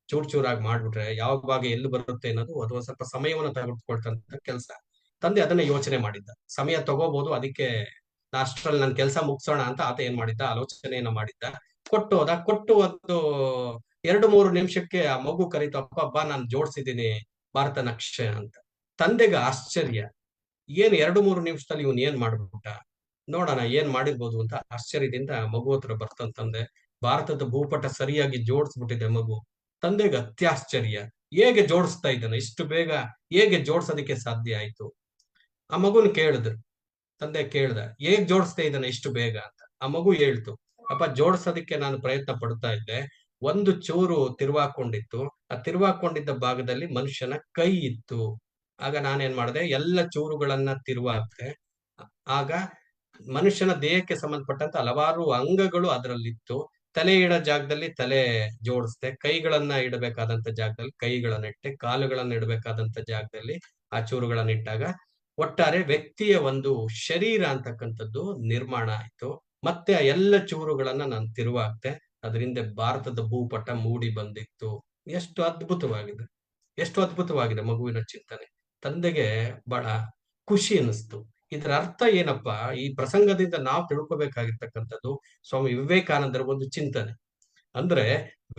ಚೂರಾಗಿ ಮಾಡ್ಬಿಟ್ರೆ ಯಾವ ಭಾಗ ಎಲ್ಲಿ ಬರುತ್ತೆ ಅನ್ನೋದು ಅದು ಒಂದ್ ಸ್ವಲ್ಪ ಸಮಯವನ್ನ ತೆಗೆದುಕೊಳ್ತಂತ ಕೆಲಸ. ತಂದೆ ಅದನ್ನ ಯೋಚನೆ ಮಾಡಿದ್ದ, ಸಮಯ ತಗೋಬಹುದು, ಅದಕ್ಕೆ ಅಷ್ಟ್ರಲ್ಲಿ ನನ್ ಕೆಲಸ ಮುಗಿಸೋಣ ಅಂತ ಆತ ಏನ್ ಮಾಡಿದ್ದ, ಆಲೋಚನೆಯನ್ನ ಮಾಡಿದ್ದ. ಕೊಟ್ಟು ಒಂದು 2-3 ನಿಮಿಷಕ್ಕೆ ಆ ಮಗು ಕರೀತು, ಅಪ್ಪ ನಾನು ಜೋಡ್ಸಿದ್ದೀನಿ ಭಾರತ ನಕ್ಷೆ ಅಂತ. ತಂದೆಗೆ ಆಶ್ಚರ್ಯ, ಏನ್ 2-3 ನಿಮಿಷದಲ್ಲಿ ಇವನ್ ಏನ್ ಮಾಡ್ಬಿಟ್ಟ, ನೋಡೋಣ ಏನ್ ಮಾಡಿರ್ಬೋದು ಅಂತ ಆಶ್ಚರ್ಯದಿಂದ ಮಗು ಹತ್ರ ಬರ್ತಂತಂದೆ. ಭಾರತದ ಭೂಪಟ ಸರಿಯಾಗಿ ಜೋಡಿಸ್ಬಿಟ್ಟಿದೆ ಮಗು. ತಂದೆಗೆ ಅತ್ಯಾಶ್ಚರ್ಯ, ಹೇಗೆ ಜೋಡಿಸ್ತಾ ಇದ್ದಾನೆ ಇಷ್ಟು ಬೇಗ, ಹೇಗೆ ಜೋಡ್ಸೋದಕ್ಕೆ ಸಾಧ್ಯ ಆಯ್ತು? ಆ ಮಗುನ್ ತಂದೆ ಕೇಳ್ದ, ಹೇಗ್ ಜೋಡಿಸ್ತಾ ಇದ್ದಾನೆ ಇಷ್ಟು ಬೇಗ ಅಂತ. ಆ ಮಗು ಹೇಳ್ತು, ಅಪ್ಪ ಜೋಡಿಸೋದಕ್ಕೆ ನಾನು ಪ್ರಯತ್ನ ಪಡ್ತಾ ಇದ್ದೆ, ಒಂದು ಚೂರು ತಿರುವಾಕೊಂಡಿತ್ತು, ಆ ತಿರುವಾಕೊಂಡಿದ್ದ ಭಾಗದಲ್ಲಿ ಮನುಷ್ಯನ ಕೈ ಇತ್ತು. ಆಗ ನಾನೇನ್ ಮಾಡಿದೆ, ಎಲ್ಲ ಚೂರುಗಳನ್ನ ತಿರುವಾಕ್ತೆ. ಆಗ ಮನುಷ್ಯನ ದೇಹಕ್ಕೆ ಸಂಬಂಧಪಟ್ಟಂತ ಹಲವಾರು ಅಂಗಗಳು ಅದರಲ್ಲಿತ್ತು. ತಲೆ ಇಡೋ ಜಾಗದಲ್ಲಿ ತಲೆ ಜೋಡಿಸ್ದೆ, ಕೈಗಳನ್ನ ಇಡಬೇಕಾದಂತ ಜಾಗದಲ್ಲಿ ಕೈಗಳನ್ನ ಇಟ್ಟೆ, ಕಾಲುಗಳನ್ನ ಇಡಬೇಕಾದಂತ ಜಾಗದಲ್ಲಿ ಆ ಚೂರುಗಳನ್ನ ಇಟ್ಟಾಗ ಒಟ್ಟಾರೆ ವ್ಯಕ್ತಿಯ ಒಂದು ಶರೀರ ಅಂತಕ್ಕಂಥದ್ದು ನಿರ್ಮಾಣ ಆಯ್ತು. ಮತ್ತೆ ಆ ಎಲ್ಲ ಚೂರುಗಳನ್ನ ನಾನು ತಿರುವಾಕ್ತೆ, ಅದರಿಂದ ಭಾರತದ ಭೂಪಟ ಮೂಡಿ ಬಂದಿತ್ತು. ಎಷ್ಟು ಅದ್ಭುತವಾಗಿದೆ ಮಗುವಿನ ಚಿಂತನೆ. ತಂದೆಗೆ ಬಹಳ ಖುಷಿ ಅನಿಸ್ತು. ಇದರ ಅರ್ಥ ಏನಪ್ಪಾ, ಈ ಪ್ರಸಂಗದಿಂದ ನಾವು ತಿಳ್ಕೊಬೇಕಾಗಿರ್ತಕ್ಕಂಥದ್ದು ಸ್ವಾಮಿ ವಿವೇಕಾನಂದರ ಒಂದು ಚಿಂತನೆ. ಅಂದ್ರೆ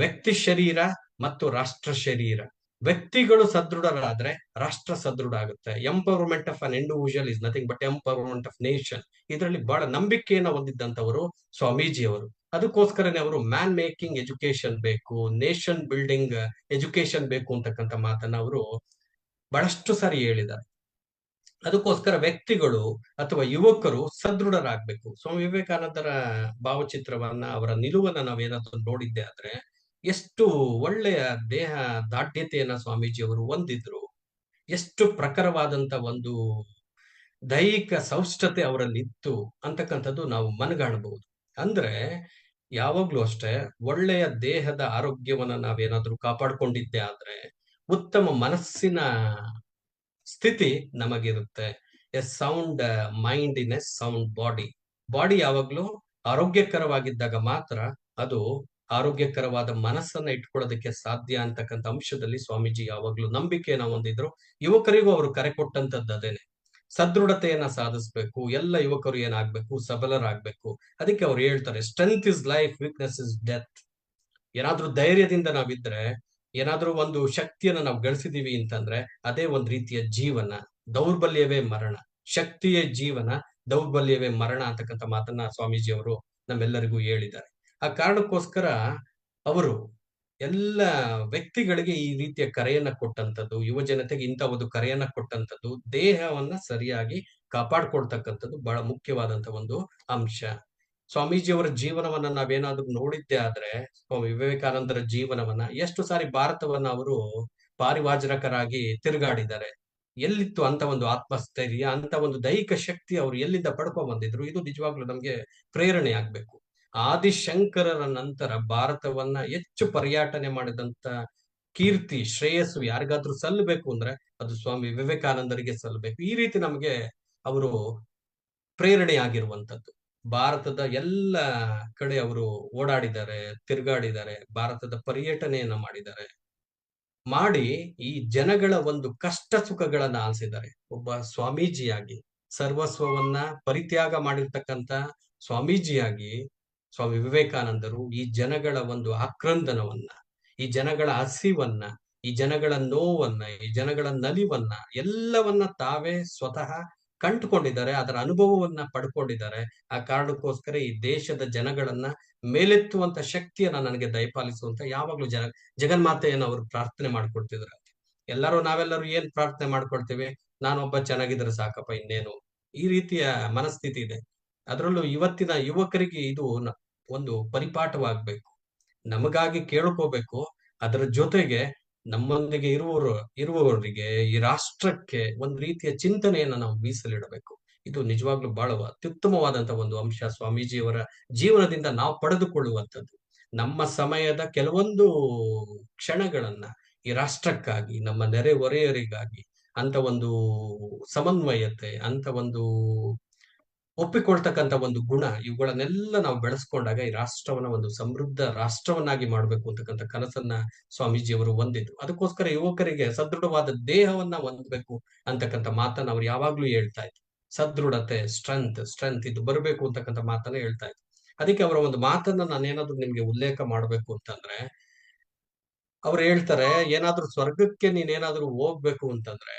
ವ್ಯಕ್ತಿ ಶರೀರ ಮತ್ತು ರಾಷ್ಟ್ರ ಶರೀರ. ವ್ಯಕ್ತಿಗಳು ಸದೃಢರಾದ್ರೆ ರಾಷ್ಟ್ರ ಸದೃಢ ಆಗುತ್ತೆ. Empowerment of an individual is nothing but empowerment of nation. ಇದರಲ್ಲಿ ಬಹಳ ನಂಬಿಕೆಯನ್ನ ಹೊಂದಿದ್ದಂಥವರು ಸ್ವಾಮೀಜಿ ಅವರು. ಅದಕ್ಕೋಸ್ಕರನೇ ಅವರು ಮ್ಯಾನ್ ಮೇಕಿಂಗ್ ಎಜುಕೇಶನ್ ಬೇಕು, ನೇಷನ್ ಬಿಲ್ಡಿಂಗ್ ಎಜುಕೇಶನ್ ಬೇಕು ಅಂತಕ್ಕಂಥ ಮಾತನ್ನ ಅವರು ಬಹಳಷ್ಟು ಸಾರಿ ಹೇಳಿದ್ದಾರೆ. ಅದಕ್ಕೋಸ್ಕರ ವ್ಯಕ್ತಿಗಳು ಅಥವಾ ಯುವಕರು ಸದೃಢರಾಗ್ಬೇಕು. ಸ್ವಾಮಿ ವಿವೇಕಾನಂದರ ಭಾವಚಿತ್ರವನ್ನ, ಅವರ ನಿಲುವನ್ನ ನಾವೇನಾದ್ರೂ ನೋಡಿದ್ದೆ ಆದ್ರೆ ಎಷ್ಟು ಒಳ್ಳೆಯ ದೇಹ ದಾಢ್ಯತೆಯನ್ನ ಸ್ವಾಮೀಜಿಯವರು ಹೊಂದಿದ್ರು, ಎಷ್ಟು ಪ್ರಖರವಾದಂತ ಒಂದು ದೈಹಿಕ ಸೌಷ್ಠತೆ ಅವರಲ್ಲಿ ಇತ್ತು ಅಂತಕ್ಕಂಥದ್ದು ನಾವು ಮನಗಾಣಬಹುದು. ಅಂದ್ರೆ ಯಾವಾಗ್ಲೂ ಅಷ್ಟೇ, ಒಳ್ಳೆಯ ದೇಹದ ಆರೋಗ್ಯವನ್ನ ನಾವೇನಾದ್ರೂ ಕಾಪಾಡ್ಕೊಂಡಿದ್ದೆ ಆದ್ರೆ ಉತ್ತಮ ಮನಸ್ಸಿನ ಸ್ಥಿತಿ ನಮಗಿರುತ್ತೆ. A sound mind in a sound body. Body ಯಾವಾಗ್ಲೂ ಆರೋಗ್ಯಕರವಾಗಿದ್ದಾಗ ಮಾತ್ರ ಅದು ಆರೋಗ್ಯಕರವಾದ ಮನಸ್ಸನ್ನ ಇಟ್ಕೊಳ್ಳೋದಕ್ಕೆ ಸಾಧ್ಯ ಅಂತಕ್ಕಂಥ ಅಂಶದಲ್ಲಿ ಸ್ವಾಮೀಜಿ ಯಾವಾಗ್ಲೂ ನಂಬಿಕೆಯನ್ನ ಹೊಂದಿದ್ರು. ಯುವಕರಿಗೂ ಅವರು ಕರೆ ಕೊಟ್ಟಂತದ್ದು ಅದೇನೆ, ಸದೃಢತೆಯನ್ನ ಸಾಧಿಸ್ಬೇಕು. ಎಲ್ಲ ಯುವಕರು ಏನಾಗ್ಬೇಕು, ಸಬಲರಾಗ್ಬೇಕು. ಅದಕ್ಕೆ ಅವ್ರು ಹೇಳ್ತಾರೆ, strength is life, weakness is death. ಏನಾದ್ರೂ ಧೈರ್ಯದಿಂದ ನಾವಿದ್ರೆ, ಏನಾದ್ರೂ ಒಂದು ಶಕ್ತಿಯನ್ನ ನಾವು ಗಳಿಸಿದೀವಿ ಅಂತಂದ್ರೆ ಅದೇ ಒಂದ್ ರೀತಿಯ ಜೀವನ. ದೌರ್ಬಲ್ಯವೇ ಮರಣ, ಶಕ್ತಿಯೇ ಜೀವನ, ದೌರ್ಬಲ್ಯವೇ ಮರಣ ಅಂತಕ್ಕಂಥ ಮಾತನ್ನ ಸ್ವಾಮೀಜಿ ಅವರು ನಮ್ಮೆಲ್ಲರಿಗೂ ಹೇಳಿದ್ದಾರೆ. ಆ ಕಾರಣಕ್ಕೋಸ್ಕರ ಅವರು ಎಲ್ಲ ವ್ಯಕ್ತಿಗಳಿಗೆ ಈ ರೀತಿಯ ಕರೆಯನ್ನ ಕೊಟ್ಟಂತದ್ದು, ಯುವ ಜನತೆಗೆ ಇಂಥ ಒಂದು ಕರೆಯನ್ನ ಕೊಟ್ಟಂತದ್ದು, ದೇಹವನ್ನ ಸರಿಯಾಗಿ ಕಾಪಾಡ್ಕೊಳ್ತಕ್ಕಂಥದ್ದು ಬಹಳ ಮುಖ್ಯವಾದಂತ ಒಂದು ಅಂಶ. ಸ್ವಾಮೀಜಿಯವರ ಜೀವನವನ್ನ ನಾವೇನಾದ್ರೂ ನೋಡಿದ್ದೇ ಆದ್ರೆ, ಸ್ವಾಮಿ ವಿವೇಕಾನಂದರ ಜೀವನವನ್ನ ಎಷ್ಟು ಸಾರಿ ಭಾರತವನ್ನ ಅವರು ಪಾರಿವಾಜಕರಾಗಿ ತಿರುಗಾಡಿದ್ದಾರೆ. ಎಲ್ಲಿತ್ತು ಅಂತ ಒಂದು ಆತ್ಮಸ್ಥೈರ್ಯ, ಅಂತ ಒಂದು ದೈಹಿಕ ಶಕ್ತಿ ಅವರು ಎಲ್ಲಿಂದ ಪಡ್ಕೊಂಡ್ ಬಂದಿದ್ರು? ಇದು ನಿಜವಾಗ್ಲೂ ನಮ್ಗೆ ಪ್ರೇರಣೆ ಆಗ್ಬೇಕು. ಆದಿಶಂಕರರ ನಂತರ ಭಾರತವನ್ನ ಹೆಚ್ಚು ಪರ್ಯಟನೆ ಮಾಡಿದಂತ ಕೀರ್ತಿ, ಶ್ರೇಯಸ್ಸು ಯಾರಿಗಾದ್ರೂ ಸಲ್ಲಬೇಕು ಅಂದ್ರೆ ಅದು ಸ್ವಾಮಿ ವಿವೇಕಾನಂದರಿಗೆ ಸಲ್ಲಬೇಕು. ಈ ರೀತಿ ನಮ್ಗೆ ಅವರು ಪ್ರೇರಣೆ ಆಗಿರುವಂತದ್ದು. ಭಾರತದ ಎಲ್ಲ ಕಡೆ ಅವರು ಓಡಾಡಿದ್ದಾರೆ, ತಿರುಗಾಡಿದ್ದಾರೆ, ಭಾರತದ ಪರ್ಯಟನೆಯನ್ನ ಮಾಡಿದ್ದಾರೆ. ಮಾಡಿ ಈ ಜನಗಳ ಒಂದು ಕಷ್ಟ ಸುಖಗಳನ್ನ ಆಲಿಸಿದ್ದಾರೆ. ಒಬ್ಬ ಸ್ವಾಮೀಜಿಯಾಗಿ ಸರ್ವಸ್ವವನ್ನ ಪರಿತ್ಯಾಗ ಮಾಡಿರ್ತಕ್ಕಂತ ಸ್ವಾಮೀಜಿಯಾಗಿ ಸ್ವಾಮಿ ವಿವೇಕಾನಂದರು ಈ ಜನಗಳ ಒಂದು ಆಕ್ರಂದನವನ್ನ, ಈ ಜನಗಳ ಹಸಿವನ್ನ, ಈ ಜನಗಳ ನೋವನ್ನ, ಈ ಜನಗಳ ನಲಿವನ್ನ ಎಲ್ಲವನ್ನ ತಾವೇ ಸ್ವತಃ ಕಂಡುಕೊಂಡಿದ್ದಾರೆ, ಅದರ ಅನುಭವವನ್ನ ಪಡ್ಕೊಂಡಿದ್ದಾರೆ. ಆ ಕಾರಣಕ್ಕೋಸ್ಕರ ಈ ದೇಶದ ಜನಗಳನ್ನ ಮೇಲೆತ್ತುವಂತ ಶಕ್ತಿಯನ್ನ ನನಗೆ ದಯಪಾಲಿಸುವಂತ ಯಾವಾಗ್ಲೂ ಜಗನ್ಮಾತೆಯನ್ನು ಅವರು ಪ್ರಾರ್ಥನೆ ಮಾಡ್ಕೊಳ್ತಿದ್ರು. ನಾವೆಲ್ಲರೂ ಏನ್ ಪ್ರಾರ್ಥನೆ ಮಾಡ್ಕೊಳ್ತೇವೆ? ನಾನೊಬ್ಬ ಚೆನ್ನಾಗಿದ್ರೆ ಸಾಕಪ್ಪ, ಇನ್ನೇನು. ಈ ರೀತಿಯ ಮನಸ್ಥಿತಿ ಇದೆ. ಅದರಲ್ಲೂ ಇವತ್ತಿನ ಯುವಕರಿಗೆ ಇದು ಒಂದು ಪರಿಪಾಠವಾಗ್ಬೇಕು. ನಮಗಾಗಿ ಕೇಳ್ಕೋಬೇಕು. ಅದರ ಜೊತೆಗೆ ನಮ್ಮೊಂದಿಗೆ ಇರುವವರಿಗೆ, ಈ ರಾಷ್ಟ್ರಕ್ಕೆ ಒಂದು ರೀತಿಯ ಚಿಂತನೆಯನ್ನ ನಾವು ಮೀಸಲಿಡಬೇಕು. ಇದು ನಿಜವಾಗ್ಲೂ ಬಹಳ ಅತ್ಯುತ್ತಮವಾದಂತ ಒಂದು ಅಂಶ ಸ್ವಾಮೀಜಿಯವರ ಜೀವನದಿಂದ ನಾವು ಪಡೆದುಕೊಳ್ಳುವಂಥದ್ದು. ನಮ್ಮ ಸಮಯದ ಕೆಲವೊಂದು ಕ್ಷಣಗಳನ್ನ ಈ ರಾಷ್ಟ್ರಕ್ಕಾಗಿ, ನಮ್ಮ ನೆರೆ ಹೊರೆಯವರಿಗಾಗಿ ಅಂತ ಒಂದು ಸಮನ್ವಯತೆ, ಅಂತ ಒಂದು ಒಪ್ಪಿಕೊಳ್ತಕ್ಕಂತ ಒಂದು ಗುಣ, ಇವುಗಳನ್ನೆಲ್ಲ ನಾವು ಬೆಳೆಸ್ಕೊಂಡಾಗ ಈ ರಾಷ್ಟ್ರವನ್ನ ಒಂದು ಸಮೃದ್ಧ ರಾಷ್ಟ್ರವನ್ನಾಗಿ ಮಾಡ್ಬೇಕು ಅಂತಕ್ಕಂಥ ಕನಸನ್ನ ಸ್ವಾಮೀಜಿಯವರು ಹೊಂದಿದ್ರು. ಅದಕ್ಕೋಸ್ಕರ ಯುವಕರಿಗೆ ಸದೃಢವಾದ ದೇಹವನ್ನ ಹೊಂದಬೇಕು ಅಂತಕ್ಕಂಥ ಮಾತನ್ನ ಅವ್ರು ಯಾವಾಗ್ಲೂ ಹೇಳ್ತಾ ಇದ್ರು. ಸದೃಢತೆ, ಸ್ಟ್ರೆಂತ್ ಇದು ಬರಬೇಕು ಅಂತಕ್ಕಂಥ ಮಾತನ್ನ ಹೇಳ್ತಾ ಇದ್ರು. ಅದಕ್ಕೆ ಅವರ ಒಂದು ಮಾತನ್ನ ನಾನೇನಾದ್ರೂ ನಿಮ್ಗೆ ಉಲ್ಲೇಖ ಮಾಡ್ಬೇಕು ಅಂತಂದ್ರೆ, ಅವ್ರು ಹೇಳ್ತಾರೆ, ಏನಾದ್ರೂ ಸ್ವರ್ಗಕ್ಕೆ ನೀನೇನಾದ್ರೂ ಹೋಗ್ಬೇಕು ಅಂತಂದ್ರೆ,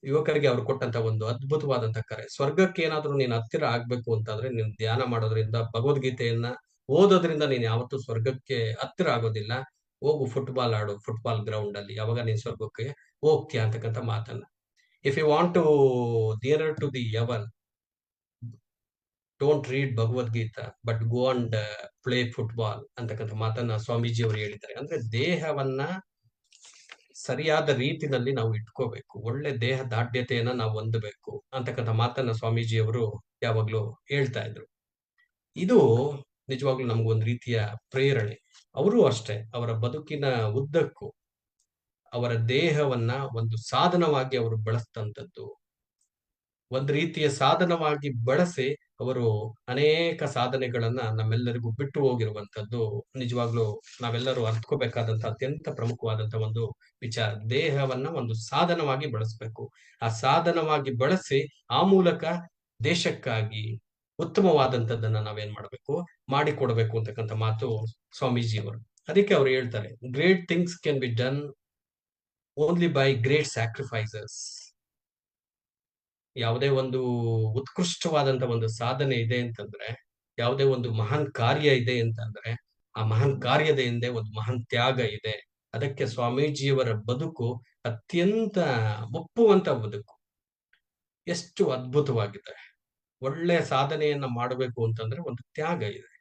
ಯುವಕರಿಗೆ ಅವ್ರು ಕೊಟ್ಟಂತ ಒಂದು ಅದ್ಭುತವಾದಂತ ಕರೆ, ಸ್ವರ್ಗಕ್ಕೆ ಏನಾದ್ರೂ ನೀನ್ ಹತ್ತಿರ ಆಗ್ಬೇಕು ಅಂತಂದ್ರೆ ನೀನ್ ಧ್ಯಾನ ಮಾಡೋದ್ರಿಂದ, ಭಗವದ್ಗೀತೆಯನ್ನ ಓದೋದ್ರಿಂದ ನೀನ್ ಯಾವತ್ತೂ ಸ್ವರ್ಗಕ್ಕೆ ಹತ್ತಿರ ಆಗೋದಿಲ್ಲ. ಹೋಗು ಫುಟ್ಬಾಲ್ ಆಡು, ಫುಟ್ಬಾಲ್ ಗ್ರೌಂಡ್ ಅಲ್ಲಿ, ಯಾವಾಗ ನೀನ್ ಸ್ವರ್ಗಕ್ಕೆ ಹೋಗ್ತೀಯ ಅಂತಕ್ಕಂಥ ಮಾತನ್ನ. If you want to nearer to the heaven, don't read Bhagavad Gita but go and play football ಅಂತಕ್ಕಂಥ ಮಾತನ್ನ ಸ್ವಾಮೀಜಿ ಅವರು ಹೇಳಿದ್ದಾರೆ. ಅಂದ್ರೆ ದೇಹವನ್ನ ಸರಿಯಾದ ರೀತಿನಲ್ಲಿ ನಾವು ಇಟ್ಕೋಬೇಕು, ಒಳ್ಳೆ ದೇಹ ದಾಢ್ಯತೆಯನ್ನ ನಾವು ಹೊಂದಬೇಕು ಅಂತಕ್ಕಂಥ ಮಾತನ್ನ ಸ್ವಾಮೀಜಿಯವರು ಯಾವಾಗ್ಲೂ ಹೇಳ್ತಾ ಇದ್ರು. ಇದು ನಿಜವಾಗ್ಲೂ ನಮ್ಗೊಂದು ರೀತಿಯ ಪ್ರೇರಣೆ. ಅವರು ಅಷ್ಟೇ, ಅವರ ಬದುಕಿನ ಉದ್ದಕ್ಕೂ ಅವರ ದೇಹವನ್ನ ಒಂದು ಸಾಧನವಾಗಿ ಅವರು ಬಳಸ್ತಂಥದ್ದು, ಒಂದು ರೀತಿಯ ಸಾಧನವಾಗಿ ಬಳಸಿ ಅವರು ಅನೇಕ ಸಾಧನೆಗಳನ್ನ ನಮ್ಮೆಲ್ಲರಿಗೂ ಬಿಟ್ಟು ಹೋಗಿರುವಂತದ್ದು ನಿಜವಾಗ್ಲೂ ನಾವೆಲ್ಲರೂ ಅರ್ಥಕೋಬೇಕಾದಂತ ಅತ್ಯಂತ ಪ್ರಮುಖವಾದಂತ ಒಂದು ವಿಚಾರ. ದೇಹವನ್ನ ಒಂದು ಸಾಧನವಾಗಿ ಬಳಸಬೇಕು. ಆ ಸಾಧನವಾಗಿ ಬಳಸಿ ಆ ಮೂಲಕ ದೇಶಕ್ಕಾಗಿ ಉತ್ತಮವಾದಂತದ್ದನ್ನ ನಾವೇನ್ ಮಾಡ್ಬೇಕು, ಮಾಡಿಕೊಡ್ಬೇಕು ಅಂತಕ್ಕಂಥ ಮಾತು ಸ್ವಾಮೀಜಿಯವರು. ಅದಕ್ಕೆ ಅವ್ರು ಹೇಳ್ತಾರೆ, great things can be done only by great sacrifices. ಯಾವುದೇ ಒಂದು ಉತ್ಕೃಷ್ಟವಾದಂತ ಒಂದು ಸಾಧನೆ ಇದೆ ಅಂತಂದ್ರೆ, ಯಾವುದೇ ಒಂದು ಮಹಾನ್ ಕಾರ್ಯ ಇದೆ ಅಂತಂದ್ರೆ, ಆ ಮಹಾನ್ ಕಾರ್ಯದ ಹಿಂದೆ ಒಂದು ಮಹಾನ್ ತ್ಯಾಗ ಇದೆ. ಅದಕ್ಕೆ ಸ್ವಾಮೀಜಿಯವರ ಬದುಕು ಅತ್ಯಂತ ಒಪ್ಪುವಂತ ಬದುಕು. ಎಷ್ಟು ಅದ್ಭುತವಾಗಿದೆ. ಒಳ್ಳೆ ಸಾಧನೆಯನ್ನ ಮಾಡಬೇಕು ಅಂತಂದ್ರೆ ಒಂದು ತ್ಯಾಗ ಇದೆ.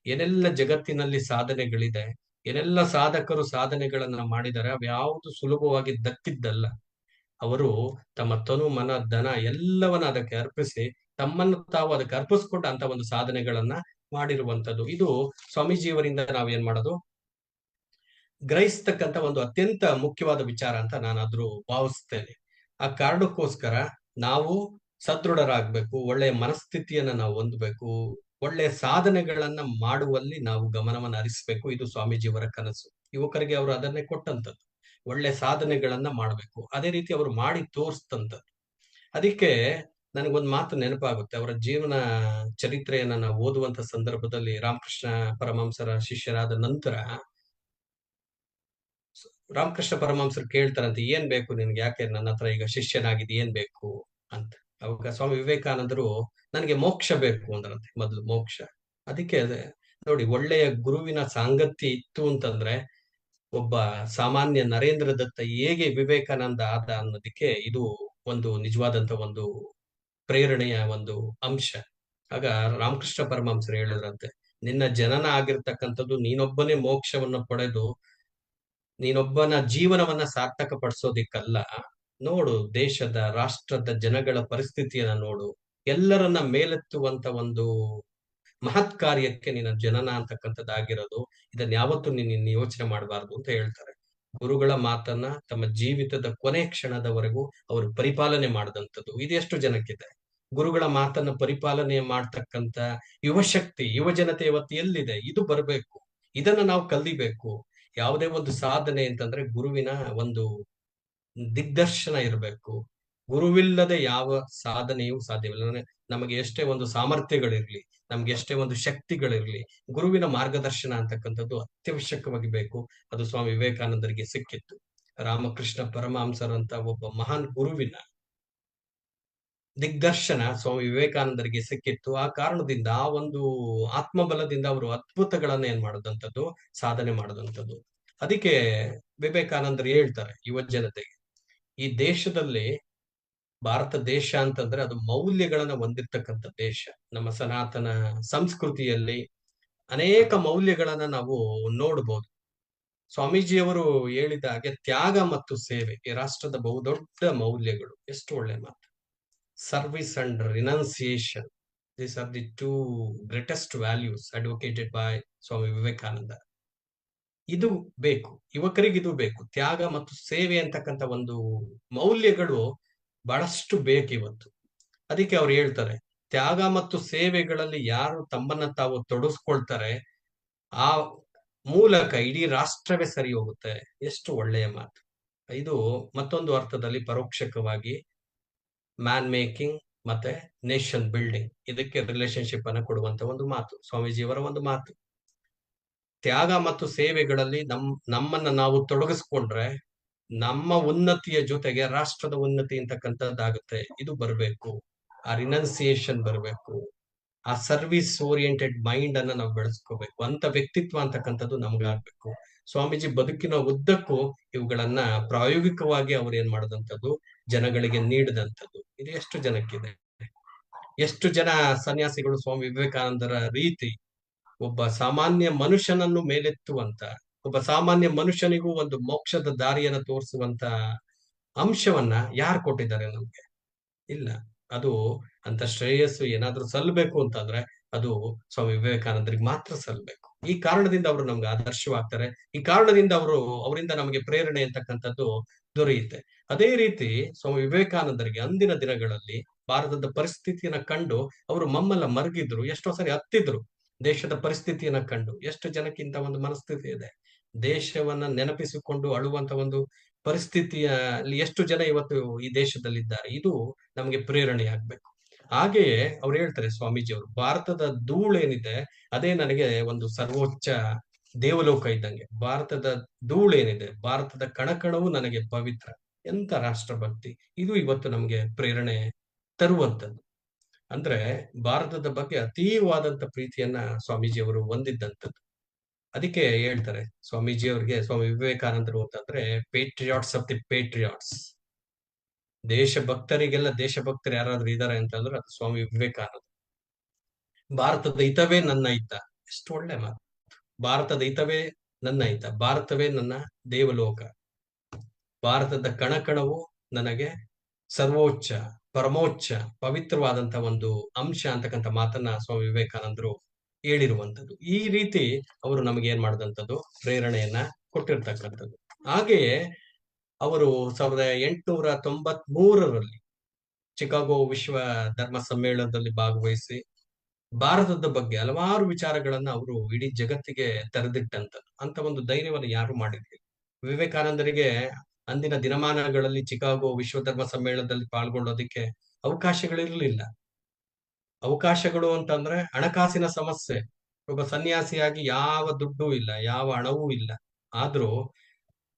ಏನೆಲ್ಲ ಜಗತ್ತಿನಲ್ಲಿ ಸಾಧನೆಗಳಿದೆ, ಏನೆಲ್ಲ ಸಾಧಕರು ಸಾಧನೆಗಳನ್ನ ಮಾಡಿದ್ದಾರೆ, ಅವ್ಯಾವುದು ಸುಲಭವಾಗಿ ದಕ್ಕಿದ್ದಲ್ಲ. ಅವರು ತಮ್ಮ ತನು, ಮನ, ಧನ ಎಲ್ಲವನ್ನ ಅದಕ್ಕೆ ಅರ್ಪಿಸಿ, ತಮ್ಮನ್ನು ತಾವು ಅದಕ್ಕೆ ಅರ್ಪಿಸ್ಕೊಂಡು ಅಂತ ಒಂದು ಸಾಧನೆಗಳನ್ನ ಮಾಡಿರುವಂತದ್ದು. ಇದು ಸ್ವಾಮೀಜಿಯವರಿಂದ ನಾವೇನ್ ಮಾಡೋದು, ಗ್ರಹಿಸ್ತಕ್ಕಂತ ಒಂದು ಅತ್ಯಂತ ಮುಖ್ಯವಾದ ವಿಚಾರ ಅಂತ ನಾನಾದ್ರೂ ಭಾವಿಸ್ತೇನೆ. ಆ ಕಾರಣಕ್ಕೋಸ್ಕರ ನಾವು ಸದೃಢರಾಗ್ಬೇಕು, ಒಳ್ಳೆಯ ಮನಸ್ಥಿತಿಯನ್ನ ನಾವು ಹೊಂದಬೇಕು, ಒಳ್ಳೆಯ ಸಾಧನೆಗಳನ್ನ ಮಾಡುವಲ್ಲಿ ನಾವು ಗಮನವನ್ನ ಹರಿಸ್ಬೇಕು. ಇದು ಸ್ವಾಮೀಜಿಯವರ ಕನಸು. ಯುವಕರಿಗೆ ಅವರು ಅದನ್ನೇ ಕೊಟ್ಟಂತದ್ದು, ಒಳ್ಳೆ ಸಾಧನೆಗಳನ್ನ ಮಾಡ್ಬೇಕು. ಅದೇ ರೀತಿ ಅವರು ಮಾಡಿ ತೋರಿಸ್ತಂಥದ್ದು. ಅದಕ್ಕೆ ನನಗೊಂದು ಮಾತು ನೆನಪಾಗುತ್ತೆ. ಅವರ ಜೀವನ ಚರಿತ್ರೆಯನ್ನ ನಾವು ಓದುವಂತ ಸಂದರ್ಭದಲ್ಲಿ, ರಾಮಕೃಷ್ಣ ಪರಮಹಂಸರ ಶಿಷ್ಯರಾದ ನಂತರ ರಾಮಕೃಷ್ಣ ಪರಮಹಂಸರು ಕೇಳ್ತಾರಂತೆ, ಏನ್ ಬೇಕು ನಿನ್ಗೆ, ಯಾಕೆ ನನ್ನ ಹತ್ರ ಈಗ ಶಿಷ್ಯನಾಗಿದೆ, ಏನ್ ಬೇಕು ಅಂತ. ಅವಾಗ ಸ್ವಾಮಿ ವಿವೇಕಾನಂದರು, ನನಗೆ ಮೋಕ್ಷ ಬೇಕು ಅಂದ್ರಂತೆ. ಮೊದಲು ಮೋಕ್ಷ. ಅದಕ್ಕೆ ನೋಡಿ, ಒಳ್ಳೆಯ ಗುರುವಿನ ಸಾಂಗತ್ಯ ಇತ್ತು ಅಂತಂದ್ರೆ ಒಬ್ಬ ಸಾಮಾನ್ಯ ನರೇಂದ್ರ ದತ್ತ ಹೇಗೆ ವಿವೇಕಾನಂದ ಆದ ಅನ್ನೋದಕ್ಕೆ ಇದು ಒಂದು ನಿಜವಾದಂತ ಒಂದು ಪ್ರೇರಣೆಯ ಒಂದು ಅಂಶ. ಆಗ ರಾಮಕೃಷ್ಣ ಪರಮಹಂಸರು ಹೇಳಿದ್ರಂತೆ, ನಿನ್ನ ಜನನ ಆಗಿರ್ತಕ್ಕಂಥದ್ದು ನೀನೊಬ್ಬನೇ ಮೋಕ್ಷವನ್ನು ಪಡೆದು ನೀನೊಬ್ಬನ ಜೀವನವನ್ನ ಸಾರ್ಥಕ ಪಡಿಸೋದಿಕ್ಕಲ್ಲ. ನೋಡು, ದೇಶದ ರಾಷ್ಟ್ರದ ಜನಗಳ ಪರಿಸ್ಥಿತಿಯನ್ನ ನೋಡು, ಎಲ್ಲರನ್ನ ಮೇಲೆತ್ತುವಂತ ಒಂದು ಮಹತ್ ಕಾರ್ಯಕ್ಕೆ ನಿನ್ನ ಜನನ ಅಂತಕ್ಕಂಥದ್ದಾಗಿರೋದು. ಇದನ್ನ ಯಾವತ್ತೂ ನೀನು ಯೋಚನೆ ಮಾಡಬಾರ್ದು ಅಂತ ಹೇಳ್ತಾರೆ. ಗುರುಗಳ ಮಾತನ್ನ ತಮ್ಮ ಜೀವಿತದ ಕೊನೆ ಕ್ಷಣದವರೆಗೂ ಅವರು ಪರಿಪಾಲನೆ ಮಾಡಿದಂಥದ್ದು ಇದೆಷ್ಟು ಜನಕ್ಕಿದೆ. ಗುರುಗಳ ಮಾತನ್ನ ಪರಿಪಾಲನೆ ಮಾಡ್ತಕ್ಕಂಥ ಯುವಶಕ್ತಿ, ಯುವ ಜನತೆ ಇವತ್ತು ಎಲ್ಲಿದೆ? ಇದು ಬರಬೇಕು, ಇದನ್ನ ನಾವು ಕಲಿಬೇಕು. ಯಾವುದೇ ಒಂದು ಸಾಧನೆ ಅಂತಂದ್ರೆ ಗುರುವಿನ ಒಂದು ದಿಗ್ದರ್ಶನ ಇರಬೇಕು. ಗುರುವಿಲ್ಲದೆ ಯಾವ ಸಾಧನೆಯೂ ಸಾಧ್ಯವಿಲ್ಲ. ನಮಗೆ ಎಷ್ಟೇ ಒಂದು ಸಾಮರ್ಥ್ಯಗಳಿರ್ಲಿ, ನಮ್ಗೆ ಎಷ್ಟೇ ಒಂದು ಶಕ್ತಿಗಳಿರ್ಲಿ, ಗುರುವಿನ ಮಾರ್ಗದರ್ಶನ ಅಂತಕ್ಕಂಥದ್ದು ಅತ್ಯವಶ್ಯಕವಾಗಿ ಬೇಕು. ಅದು ಸ್ವಾಮಿ ವಿವೇಕಾನಂದರಿಗೆ ಸಿಕ್ಕಿತ್ತು. ರಾಮಕೃಷ್ಣ ಪರಮಹಂಸರಂತ ಒಬ್ಬ ಮಹಾನ್ ಗುರುವಿನ ದಿಗ್ದರ್ಶನ ಸ್ವಾಮಿ ವಿವೇಕಾನಂದರಿಗೆ ಸಿಕ್ಕಿತ್ತು. ಆ ಕಾರಣದಿಂದ, ಆ ಒಂದು ಆತ್ಮಬಲದಿಂದ ಅವರು ಅದ್ಭುತಗಳನ್ನ ಏನ್ ಮಾಡದಂಥದ್ದು, ಸಾಧನೆ ಮಾಡದಂಥದ್ದು. ಅದಕ್ಕೆ ವಿವೇಕಾನಂದರು ಹೇಳ್ತಾರೆ ಯುವ ಜನತೆಗೆ, ಈ ದೇಶದಲ್ಲಿ, ಭಾರತ ದೇಶ ಅಂತಂದ್ರೆ ಅದು ಮೌಲ್ಯಗಳನ್ನ ಹೊಂದಿರ್ತಕ್ಕಂಥ ದೇಶ. ನಮ್ಮ ಸನಾತನ ಸಂಸ್ಕೃತಿಯಲ್ಲಿ ಅನೇಕ ಮೌಲ್ಯಗಳನ್ನ ನಾವು ನೋಡ್ಬೋದು. ಸ್ವಾಮೀಜಿಯವರು ಹೇಳಿದ ಹಾಗೆ ತ್ಯಾಗ ಮತ್ತು ಸೇವೆ ಈ ರಾಷ್ಟ್ರದ ಬಹುದೊಡ್ಡ ಮೌಲ್ಯಗಳು. ಎಷ್ಟು ಒಳ್ಳೆ ಮಾತು. Service and renunciation, these are the two greatest values advocated by Swami Vivekananda. ಇದು ಬೇಕು, ಯುವಕರಿಗೆ ಇದು ಬೇಕು. ತ್ಯಾಗ ಮತ್ತು ಸೇವೆ ಅಂತಕ್ಕಂಥ ಒಂದು ಮೌಲ್ಯಗಳು ಬಹಳಷ್ಟು ಬೇಕು ಇವತ್ತು. ಅದಕ್ಕೆ ಅವ್ರು ಹೇಳ್ತಾರೆ, ತ್ಯಾಗ ಮತ್ತು ಸೇವೆಗಳಲ್ಲಿ ಯಾರು ತಮ್ಮನ್ನ ತಾವು ತೊಡಸ್ಕೊಳ್ತಾರೆ, ಆ ಮೂಲಕ ಇಡೀ ರಾಷ್ಟ್ರವೇ ಸರಿ ಹೋಗುತ್ತೆ. ಎಷ್ಟು ಒಳ್ಳೆಯ ಮಾತು ಇದು. ಮತ್ತೊಂದು ಅರ್ಥದಲ್ಲಿ ಪರೋಕ್ಷಕವಾಗಿ ಮ್ಯಾನ್ ಮೇಕಿಂಗ್ ಮತ್ತೆ ನೇಷನ್ ಬಿಲ್ಡಿಂಗ್, ಇದಕ್ಕೆ ರಿಲೇಶನ್ಶಿಪ್ ಅನ್ನ ಕೊಡುವಂತ ಒಂದು ಮಾತು, ಸ್ವಾಮೀಜಿಯವರ ಒಂದು ಮಾತು. ತ್ಯಾಗ ಮತ್ತು ಸೇವೆಗಳಲ್ಲಿ ನಮ್ಮನ್ನ ನಾವು ತೊಡಗಿಸ್ಕೊಂಡ್ರೆ ನಮ್ಮ ಉನ್ನತಿಯ ಜೊತೆಗೆ ರಾಷ್ಟ್ರದ ಉನ್ನತಿ ಅಂತಕ್ಕಂಥದ್ದಾಗುತ್ತೆ. ಇದು ಬರಬೇಕು, ಆ ರಿನೌನ್ಸಿಯೇಷನ್ ಬರಬೇಕು, ಆ ಸರ್ವಿಸ್ ಓರಿಯೆಂಟೆಡ್ ಮೈಂಡ್ ಅನ್ನ ನಾವು ಬೆಳೆಸ್ಕೋಬೇಕು. ಅಂತ ವ್ಯಕ್ತಿತ್ವ ಅಂತಕ್ಕಂಥದ್ದು ನಮ್ಗಾಗ್ಬೇಕು. ಸ್ವಾಮೀಜಿ ಬದುಕಿನ ಉದ್ದಕ್ಕೂ ಇವುಗಳನ್ನ ಪ್ರಾಯೋಗಿಕವಾಗಿ ಅವ್ರು ಏನ್ ಮಾಡದಂಥದ್ದು, ಜನಗಳಿಗೆ ನೀಡಿದಂಥದ್ದು. ಇದು ಎಷ್ಟು ಜನಕ್ಕಿದೆ? ಎಷ್ಟು ಜನ ಸನ್ಯಾಸಿಗಳು ಸ್ವಾಮಿ ವಿವೇಕಾನಂದರ ರೀತಿ ಒಬ್ಬ ಸಾಮಾನ್ಯ ಮನುಷ್ಯನನ್ನು ಮೇಲೆತ್ತುವಂತ, ಒಬ್ಬ ಸಾಮಾನ್ಯ ಮನುಷ್ಯನಿಗೂ ಒಂದು ಮೋಕ್ಷದ ದಾರಿಯನ್ನ ತೋರಿಸುವಂತ ಅಂಶವನ್ನ ಯಾರು ಕೊಟ್ಟಿದ್ದಾರೆ ನಮ್ಗೆ? ಇಲ್ಲ. ಅದು ಅಂತ ಶ್ರೇಯಸ್ಸು ಏನಾದ್ರೂ ಸಲ್ಲಬೇಕು ಅಂತಂದ್ರೆ ಅದು ಸ್ವಾಮಿ ವಿವೇಕಾನಂದರಿಗೆ ಮಾತ್ರ ಸಲ್ಲಬೇಕು. ಈ ಕಾರಣದಿಂದ ಅವರು ನಮ್ಗೆ ಆದರ್ಶವಾಗ್ತಾರೆ. ಈ ಕಾರಣದಿಂದ ಅವರಿಂದ ನಮಗೆ ಪ್ರೇರಣೆ ಅಂತಕ್ಕಂಥದ್ದು ದೊರೆಯುತ್ತೆ. ಅದೇ ರೀತಿ ಸ್ವಾಮಿ ವಿವೇಕಾನಂದರಿಗೆ ಅಂದಿನ ದಿನಗಳಲ್ಲಿ ಭಾರತದ ಪರಿಸ್ಥಿತಿಯನ್ನ ಕಂಡು ಅವರು ಮಮ್ಮಲ್ಲ ಮರಗಿದ್ರು, ಎಷ್ಟೋ ಸರಿ ಹತ್ತಿದ್ರು. ದೇಶದ ಪರಿಸ್ಥಿತಿಯನ್ನ ಕಂಡು ಎಷ್ಟು ಜನಕ್ಕಿಂತ ಒಂದು ಮನಸ್ಥಿತಿ ಇದೆ, ದೇಶವನ್ನ ನೆನಪಿಸಿಕೊಂಡು ಅಳುವಂತ ಒಂದು ಪರಿಸ್ಥಿತಿಯಲ್ಲಿ ಎಷ್ಟು ಜನ ಇವತ್ತು ಈ ದೇಶದಲ್ಲಿದ್ದಾರೆ. ಇದು ನಮಗೆ ಪ್ರೇರಣೆ ಆಗ್ಬೇಕು. ಹಾಗೆಯೇ ಅವ್ರು ಹೇಳ್ತಾರೆ ಸ್ವಾಮೀಜಿ ಅವರು, ಭಾರತದ ಧೂಳೇನಿದೆ ಅದೇ ನನಗೆ ಒಂದು ಸರ್ವೋಚ್ಚ ದೇವಲೋಕ ಇದ್ದಂಗೆ. ಭಾರತದ ಧೂಳೇನಿದೆ, ಭಾರತದ ಕಣಕಣವು ನನಗೆ ಪವಿತ್ರ. ಎಂತ ರಾಷ್ಟ್ರಭಕ್ತಿ ಇದು ಇವತ್ತು ನಮ್ಗೆ ಪ್ರೇರಣೆ ತರುವಂತದ್ದು. ಅಂದ್ರೆ ಭಾರತದ ಬಗ್ಗೆ ಅತೀವಾದಂತ ಪ್ರೀತಿಯನ್ನ ಸ್ವಾಮೀಜಿ ಅವರು ಹೊಂದಿದ್ದಂಥದ್ದು. ಅದಕ್ಕೆ ಹೇಳ್ತಾರೆ ಸ್ವಾಮೀಜಿ ಅವ್ರಿಗೆ, ಸ್ವಾಮಿ ವಿವೇಕಾನಂದರು ಅಂತಂದ್ರೆ ಪೇಟ್ರಿಯಾಟ್ಸ್ ಆಫ್ ದಿ ಪೇಟ್ರಿಯಾಟ್ಸ್. ದೇಶಭಕ್ತರಿಗೆಲ್ಲ ದೇಶಭಕ್ತರು ಯಾರಾದ್ರೂ ಇದಾರೆ ಅಂತಂದ್ರೆ ಅದು ಸ್ವಾಮಿ ವಿವೇಕಾನಂದ. ಭಾರತದ ಹಿತವೇ ನನ್ನ ಹಿತ, ಎಷ್ಟು ಒಳ್ಳೆ ಮಾತು. ಭಾರತದ ಹಿತವೇ ನನ್ನ ಹಿತ, ಭಾರತವೇ ನನ್ನ ದೇವಲೋಕ, ಭಾರತದ ಕಣಕಣವು ನನಗೆ ಸರ್ವೋಚ್ಚ, ಪರಮೋಚ್ಚ, ಪವಿತ್ರವಾದಂತ ಒಂದು ಅಂಶ ಅಂತಕ್ಕಂಥ ಮಾತನ್ನ ಸ್ವಾಮಿ ವಿವೇಕಾನಂದರು ಹೇಳಿರುವಂತದ್ದು. ಈ ರೀತಿ ಅವರು ನಮಗೆ ಏನ್ ಮಾಡಿದಂಥದ್ದು, ಪ್ರೇರಣೆಯನ್ನ ಕೊಟ್ಟಿರ್ತಕ್ಕಂಥದ್ದು. ಹಾಗೆಯೇ ಅವರು 1893ರಲ್ಲಿ ಚಿಕಾಗೋ ವಿಶ್ವ ಧರ್ಮ ಸಮ್ಮೇಳನದಲ್ಲಿ ಭಾಗವಹಿಸಿ ಭಾರತದ ಬಗ್ಗೆ ಹಲವಾರು ವಿಚಾರಗಳನ್ನ ಅವರು ಇಡೀ ಜಗತ್ತಿಗೆ ತೆರೆದಿಟ್ಟಂಥದ್ದು. ಅಂತ ಒಂದು ಧೈರ್ಯವನ್ನು ಯಾರು ಮಾಡಿರ್ಲಿಲ್ಲ. ವಿವೇಕಾನಂದರಿಗೆ ಅಂದಿನ ದಿನಮಾನಗಳಲ್ಲಿ ಚಿಕಾಗೋ ವಿಶ್ವ ಧರ್ಮ ಸಮ್ಮೇಳನದಲ್ಲಿ ಪಾಲ್ಗೊಳ್ಳೋದಿಕ್ಕೆ ಅವಕಾಶಗಳಿರ್ಲಿಲ್ಲ. ಅವಕಾಶಗಳು ಅಂತಂದ್ರೆ ಹಣಕಾಸಿನ ಸಮಸ್ಯೆ. ಒಬ್ಬ ಸನ್ಯಾಸಿಯಾಗಿ ಯಾವ ದುಡ್ಡು ಇಲ್ಲ, ಯಾವ ಹಣವೂ ಇಲ್ಲ. ಆದ್ರೂ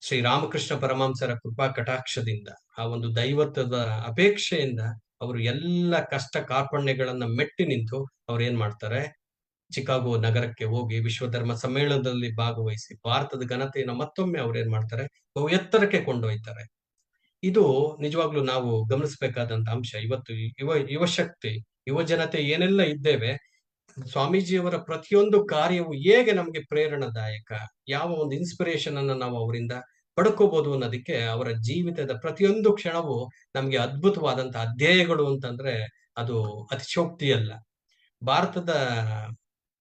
ಶ್ರೀ ರಾಮಕೃಷ್ಣ ಪರಮಹಂಸರ ಕೃಪಾ ಕಟಾಕ್ಷದಿಂದ, ಆ ಒಂದು ದೈವತ್ವದ ಅಪೇಕ್ಷೆಯಿಂದ ಅವರು ಎಲ್ಲ ಕಷ್ಟ ಕಾರ್ಪಣ್ಯಗಳನ್ನ ಮೆಟ್ಟಿ ನಿಂತು ಅವ್ರು ಏನ್ ಮಾಡ್ತಾರೆ, ಚಿಕಾಗೋ ನಗರಕ್ಕೆ ಹೋಗಿ ವಿಶ್ವ ಧರ್ಮ ಸಮ್ಮೇಳನದಲ್ಲಿ ಭಾಗವಹಿಸಿ ಭಾರತದ ಘನತೆಯನ್ನು ಮತ್ತೊಮ್ಮೆ ಅವ್ರು ಏನ್ ಮಾಡ್ತಾರೆ, ಬಹು ಎತ್ತರಕ್ಕೆ ಕೊಂಡೊಯ್ತಾರೆ. ಇದು ನಿಜವಾಗ್ಲೂ ನಾವು ಗಮನಿಸಬೇಕಾದಂತ ಅಂಶ. ಇವತ್ತು ಯುವ ಶಕ್ತಿ, ಯುವ ಜನತೆ ಏನೆಲ್ಲ ಇದ್ದೇವೆ, ಸ್ವಾಮೀಜಿಯವರ ಪ್ರತಿಯೊಂದು ಕಾರ್ಯವು ಹೇಗೆ ನಮ್ಗೆ ಪ್ರೇರಣಾದಾಯಕ, ಯಾವ ಒಂದು ಇನ್ಸ್ಪಿರೇಷನ್ ಅನ್ನ ನಾವು ಅವರಿಂದ ಪಡ್ಕೋಬಹುದು ಅನ್ನೋದಕ್ಕೆ ಅವರ ಜೀವಿತದ ಪ್ರತಿಯೊಂದು ಕ್ಷಣವು ನಮ್ಗೆ ಅದ್ಭುತವಾದಂತ ಅಧ್ಯಾಯಗಳು ಅಂತಂದ್ರೆ ಅದು ಅತಿಶೋಕ್ತಿ ಅಲ್ಲ. ಭಾರತದ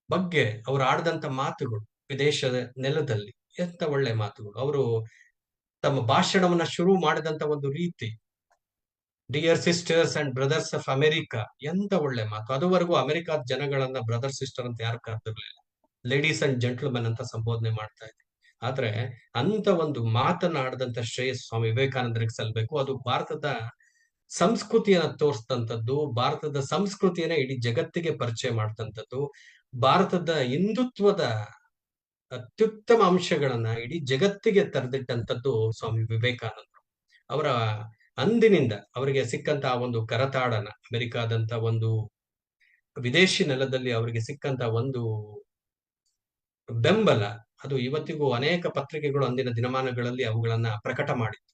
ಬಗ್ಗೆ ಅವರು ಆಡಿದಂತ ಮಾತುಗಳು, ವಿದೇಶದ ನೆಲದಲ್ಲಿ ಎಂತ ಒಳ್ಳೆ ಮಾತುಗಳು. ಅವರು ತಮ್ಮ ಭಾಷಣವನ್ನ ಶುರು ಮಾಡಿದಂತ ಒಂದು ರೀತಿ, dear sisters and brothers of America, ಎಂತ ಒಳ್ಳೆ ಮಾತು. ಅದುವರೆಗೂ ಅಮೆರಿಕಾದ ಜನಗಳನ್ನ ಬ್ರದರ್ ಸಿಸ್ಟರ್ ಅಂತ ಯಾರು ಕರೆದಿರ್ಲಿಲ್ಲ, ಲೇಡೀಸ್ ಅಂಡ್ ಜೆಂಟ್ಲ್ಮನ್ ಅಂತ ಸಂಬೋಧನೆ ಮಾಡ್ತಾ ಇದ್ರು. ಆದ್ರೆ ಅಂತ ಒಂದು ಮಾತನಾಡದಂತ ಶ್ರೇಯಸ್ ಸ್ವಾಮಿ ವಿವೇಕಾನಂದರಿಗೆ ಸಲ್ಬೇಕು. ಅದು ಭಾರತದ ಸಂಸ್ಕೃತಿಯನ್ನ ತೋರಿಸ್ತಂಥದ್ದು, ಭಾರತದ ಸಂಸ್ಕೃತಿಯನ್ನ ಇಡೀ ಜಗತ್ತಿಗೆ ಪರಿಚಯ ಮಾಡ್ತಂಥದ್ದು, ಭಾರತದ ಹಿಂದುತ್ವದ ಅತ್ಯುತ್ತಮ ಅಂಶಗಳನ್ನ ಇಡೀ ಜಗತ್ತಿಗೆ ತರೆದಿಟ್ಟಂತದ್ದು ಸ್ವಾಮಿ ವಿವೇಕಾನಂದರು. ಅವರ ಅಂದಿನಿಂದ ಅವರಿಗೆ ಸಿಕ್ಕಂತ ಒಂದು ಕರತಾಡನ, ಅಮೆರಿಕಾದಂತ ಒಂದು ವಿದೇಶಿ ನೆಲದಲ್ಲಿ ಅವರಿಗೆ ಸಿಕ್ಕಂತ ಒಂದು ಬೆಂಬಲ, ಅದು ಇವತ್ತಿಗೂ ಅನೇಕ ಪತ್ರಿಕೆಗಳು ಅಂದಿನ ದಿನಮಾನಗಳಲ್ಲಿ ಅವುಗಳನ್ನ ಪ್ರಕಟ ಮಾಡಿತ್ತು.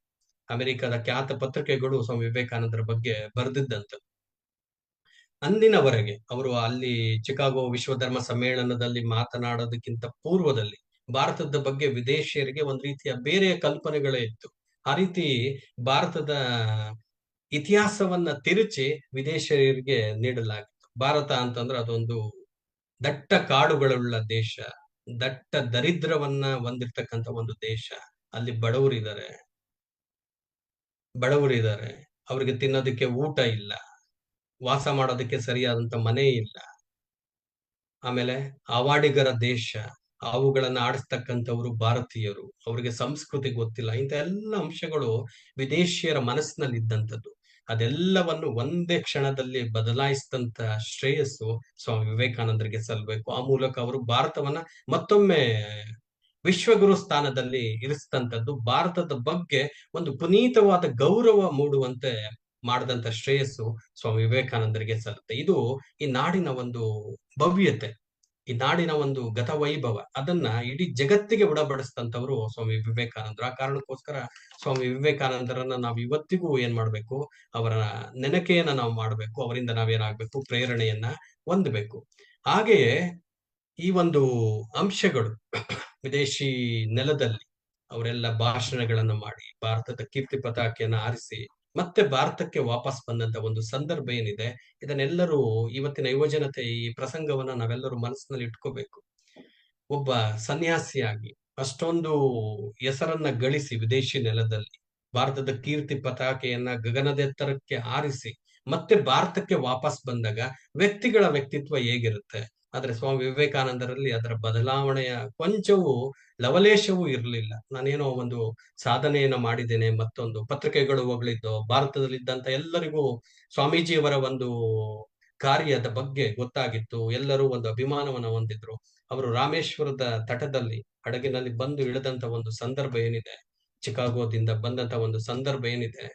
ಅಮೆರಿಕದ ಖ್ಯಾತ ಪತ್ರಿಕೆಗಳು ಸ್ವಾಮಿ ವಿವೇಕಾನಂದರ ಬಗ್ಗೆ ಬರೆದಿದ್ದಂಥದ್ದು. ಅಂದಿನವರೆಗೆ ಅವರು ಅಲ್ಲಿ ಚಿಕಾಗೋ ವಿಶ್ವ ಧರ್ಮ ಸಮ್ಮೇಳನದಲ್ಲಿ ಮಾತನಾಡೋದಕ್ಕಿಂತ ಪೂರ್ವದಲ್ಲಿ ಭಾರತದ ಬಗ್ಗೆ ವಿದೇಶಿಯರಿಗೆ ಒಂದ್ ರೀತಿಯ ಬೇರೆ ಕಲ್ಪನೆಗಳೇ ಇತ್ತು. ಆ ರೀತಿ ಭಾರತದ ಇತಿಹಾಸವನ್ನ ತಿರುಚಿ ವಿದೇಶಿಯರಿಗೆ ನೀಡಲಾಗಿತ್ತು. ಭಾರತ ಅಂತಂದ್ರೆ ಅದೊಂದು ದಟ್ಟ ಕಾಡುಗಳುಳ್ಳ ದೇಶ, ದಟ್ಟ ದರಿದ್ರವನ್ನ ಹೊಂದಿರ್ತಕ್ಕಂಥ ಒಂದು ದೇಶ. ಅಲ್ಲಿ ಬಡವರಿದ್ದಾರೆ, ಅವ್ರಿಗೆ ತಿನ್ನೋದಕ್ಕೆ ಊಟ ಇಲ್ಲ, ವಾಸ ಮಾಡೋದಕ್ಕೆ ಸರಿಯಾದಂತ ಮನೆ ಇಲ್ಲ. ಆಮೇಲೆ ಅವಾಡಿಗರ ದೇಶ, ಅವುಗಳನ್ನ ಆಡಿಸ್ತಕ್ಕಂಥವ್ರು ಭಾರತೀಯರು, ಅವ್ರಿಗೆ ಸಂಸ್ಕೃತಿ ಗೊತ್ತಿಲ್ಲ. ಇಂಥ ಎಲ್ಲ ಅಂಶಗಳು ವಿದೇಶಿಯರ ಮನಸ್ಸಿನಲ್ಲಿ ಇದ್ದಂಥದ್ದು. ಅದೆಲ್ಲವನ್ನು ಒಂದೇ ಕ್ಷಣದಲ್ಲಿ ಬದಲಾಯಿಸಿದಂತ ಶ್ರೇಯಸ್ಸು ಸ್ವಾಮಿ ವಿವೇಕಾನಂದರಿಗೆ ಸಲ್ಬೇಕು. ಆ ಮೂಲಕ ಅವರು ಭಾರತವನ್ನ ಮತ್ತೊಮ್ಮೆ ವಿಶ್ವಗುರು ಸ್ಥಾನದಲ್ಲಿ ಇರಿಸಿದಂಥದ್ದು, ಭಾರತದ ಬಗ್ಗೆ ಒಂದು ಪುನೀತವಾದ ಗೌರವ ಮೂಡುವಂತೆ ಮಾಡಿದಂತ ಶ್ರೇಯಸ್ಸು ಸ್ವಾಮಿ ವಿವೇಕಾನಂದರಿಗೆ ಸಲ್ಲುತ್ತೆ. ಇದು ಈ ನಾಡಿನ ಒಂದು ಭವ್ಯತೆ, ಈ ನಾಡಿನ ಒಂದು ಗತವೈಭವ, ಅದನ್ನ ಇಡೀ ಜಗತ್ತಿಗೆ ಉಡಬಡಿಸಿದಂತವರು ಸ್ವಾಮಿ ವಿವೇಕಾನಂದರು. ಆ ಕಾರಣಕ್ಕೋಸ್ಕರ ಸ್ವಾಮಿ ವಿವೇಕಾನಂದರನ್ನ ನಾವು ಇವತ್ತಿಗೂ ಏನ್ ಮಾಡ್ಬೇಕು, ಅವರ ನೆನಕೆಯನ್ನ ನಾವು ಮಾಡ್ಬೇಕು, ಅವರಿಂದ ನಾವೇನಾಗ್ಬೇಕು, ಪ್ರೇರಣೆಯನ್ನ ಹೊಂದಬೇಕು. ಹಾಗೆಯೇ ಈ ಒಂದು ಅಂಶಗಳು ವಿದೇಶಿ ನೆಲದಲ್ಲಿ ಅವರೆಲ್ಲ ಭಾಷಣಗಳನ್ನ ಮಾಡಿ ಭಾರತದ ಕೀರ್ತಿ ಪತಾಕೆಯನ್ನ ಆರಿಸಿ ಮತ್ತೆ ಭಾರತಕ್ಕೆ ವಾಪಸ್ ಬಂದಂತ ಒಂದು ಸಂದರ್ಭ ಏನಿದೆ, ಇದನ್ನೆಲ್ಲರೂ ಇವತ್ತಿನ ಯುವಜನತೆ ಈ ಪ್ರಸಂಗವನ್ನ ನಾವೆಲ್ಲರೂ ಮನಸ್ಸಿನಲ್ಲಿ ಇಟ್ಕೋಬೇಕು. ಒಬ್ಬ ಸನ್ಯಾಸಿಯಾಗಿ ಅಷ್ಟೊಂದು ಹೆಸರನ್ನ ಗಳಿಸಿ ವಿದೇಶಿ ನೆಲದಲ್ಲಿ ಭಾರತದ ಕೀರ್ತಿ ಪತಾಕೆಯನ್ನ ಗಗನದೆತ್ತರಕ್ಕೆ ಆರಿಸಿ ಮತ್ತೆ ಭಾರತಕ್ಕೆ ವಾಪಸ್ ಬಂದಾಗ ವ್ಯಕ್ತಿಗಳ ವ್ಯಕ್ತಿತ್ವ ಹೇಗಿರುತ್ತೆ, ಆದ್ರೆ ಸ್ವಾಮಿ ವಿವೇಕಾನಂದರಲ್ಲಿ ಅದರ ಬದಲಾವಣೆಯ ಕೊಂಚವೂ ಲವಲೇಶವೂ ಇರಲಿಲ್ಲ. ನಾನೇನೋ ಒಂದು ಸಾಧನೆಯನ್ನ ಮಾಡಿದ್ದೇನೆ, ಮತ್ತೊಂದು ಪತ್ರಿಕೆಗಳು ಹೊಗಳಿದ್ದು, ಭಾರತದಲ್ಲಿದ್ದಂತ ಎಲ್ಲರಿಗೂ ಸ್ವಾಮೀಜಿಯವರ ಒಂದು ಕಾರ್ಯದ ಬಗ್ಗೆ ಗೊತ್ತಾಗಿತ್ತು, ಎಲ್ಲರೂ ಒಂದು ಅಭಿಮಾನವನ್ನ ಹೊಂದಿದ್ರು. ಅವರು ರಾಮೇಶ್ವರದ ತಟದಲ್ಲಿ ಹಡಗಿನಲ್ಲಿ ಬಂದು ಇಳಿದಂತ ಒಂದು ಸಂದರ್ಭ ಏನಿದೆ, ಚಿಕಾಗೋದಿಂದ ಬಂದಂತ ಒಂದು ಸಂದರ್ಭ ಏನಿದೆ,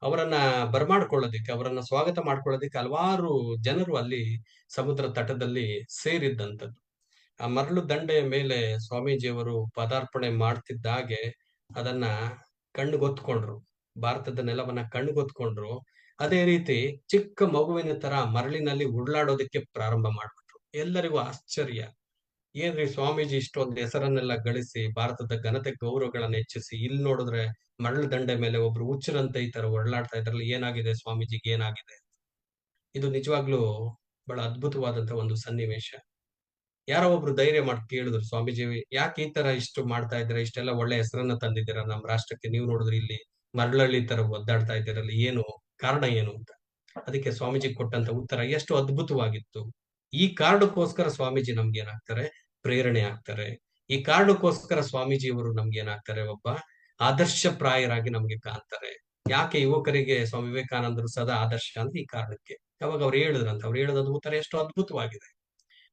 ಅವರನ್ನ ಬರಮಾಡ್ಕೊಳ್ಳೋದಿಕ್ಕೆ, ಅವರನ್ನ ಸ್ವಾಗತ ಮಾಡ್ಕೊಳ್ಳೋದಿಕ್ಕೆ ಹಲವಾರು ಜನರು ಅಲ್ಲಿ ಸಮುದ್ರ ತಟದಲ್ಲಿ ಸೇರಿದ್ದಂಥದ್ದು. ಆ ಮರಳು ದಂಡೆಯ ಮೇಲೆ ಸ್ವಾಮೀಜಿಯವರು ಪದಾರ್ಪಣೆ ಮಾಡ್ತಿದ್ದಾಗೆ ಅದನ್ನ ಕಣ್ಣುಗೊತ್ಕೊಂಡ್ರು, ಭಾರತದ ನೆಲವನ್ನ ಕಣ್ಣುಗೊತ್ಕೊಂಡ್ರು. ಅದೇ ರೀತಿ ಚಿಕ್ಕ ಮಗುವಿನ ತರ ಮರಳಿನಲ್ಲಿ ಉರುಳಾಡೋದಕ್ಕೆ ಪ್ರಾರಂಭ ಮಾಡ್ಬಿಟ್ರು. ಎಲ್ಲರಿಗೂ ಆಶ್ಚರ್ಯ, ಏನ್ರಿ ಸ್ವಾಮೀಜಿ ಇಷ್ಟೊಂದು ಹೆಸರನ್ನೆಲ್ಲ ಗಳಿಸಿ ಭಾರತದ ಘನತೆ ಗೌರವಗಳನ್ನ ಹೆಚ್ಚಿಸಿ, ಇಲ್ಲಿ ನೋಡಿದ್ರೆ ಮರಳು ದಂಡೆ ಮೇಲೆ ಒಬ್ರು ಹುಚ್ಚರಂತೆ ಈ ತರ ಒಡಲಾಡ್ತಾ ಇದ್ರಲ್ಲಿ ಏನಾಗಿದೆ, ಸ್ವಾಮೀಜಿಗೆ ಏನಾಗಿದೆ? ಇದು ನಿಜವಾಗ್ಲೂ ಬಹಳ ಅದ್ಭುತವಾದಂತ ಒಂದು ಸನ್ನಿವೇಶ. ಯಾರೋ ಒಬ್ರು ಧೈರ್ಯ ಮಾಡಿ ಕೇಳಿದ್ರು, ಸ್ವಾಮೀಜಿ ಯಾಕೆ ಈ ತರ ಇಷ್ಟು ಮಾಡ್ತಾ ಇದ್ದೀರಾ, ಇಷ್ಟೆಲ್ಲ ಒಳ್ಳೆ ಹೆಸರನ್ನ ತಂದಿದ್ದೀರಾ ನಮ್ಮ ರಾಷ್ಟ್ರಕ್ಕೆ, ನೀವು ನೋಡಿದ್ರೆ ಇಲ್ಲಿ ಮರಳಳ್ಳಿ ತರ ಒದ್ದಾಡ್ತಾ ಇದ್ದೀರಲ್ಲಿ, ಏನು ಕಾರಣ ಏನು ಅಂತ. ಅದಕ್ಕೆ ಸ್ವಾಮೀಜಿ ಕೊಟ್ಟಂತ ಉತ್ತರ ಎಷ್ಟು ಅದ್ಭುತವಾಗಿತ್ತು. ಈ ಕಾರಣಕ್ಕೋಸ್ಕರ ಸ್ವಾಮೀಜಿ ನಮ್ಗೆ ಏನಾಗ್ತಾರೆ, ಪ್ರೇರಣೆ ಆಗ್ತಾರೆ. ಈ ಕಾರಣಕ್ಕೋಸ್ಕರ ಸ್ವಾಮೀಜಿಯವರು ನಮ್ಗೆ ಏನಾಗ್ತಾರೆ, ಒಬ್ಬ ಆದರ್ಶಪ್ರಾಯರಾಗಿ ನಮ್ಗೆ ಕಾಣ್ತಾರೆ. ಯಾಕೆ ಯುವಕರಿಗೆ ಸ್ವಾಮಿ ವಿವೇಕಾನಂದರು ಸದಾ ಆದರ್ಶ ಅಂದ್ರೆ ಈ ಕಾರಣಕ್ಕೆ. ಅವಾಗ ಅವ್ರು ಹೇಳಿದಂತ ಉತ್ತರ ಎಷ್ಟು ಅದ್ಭುತವಾಗಿದೆ.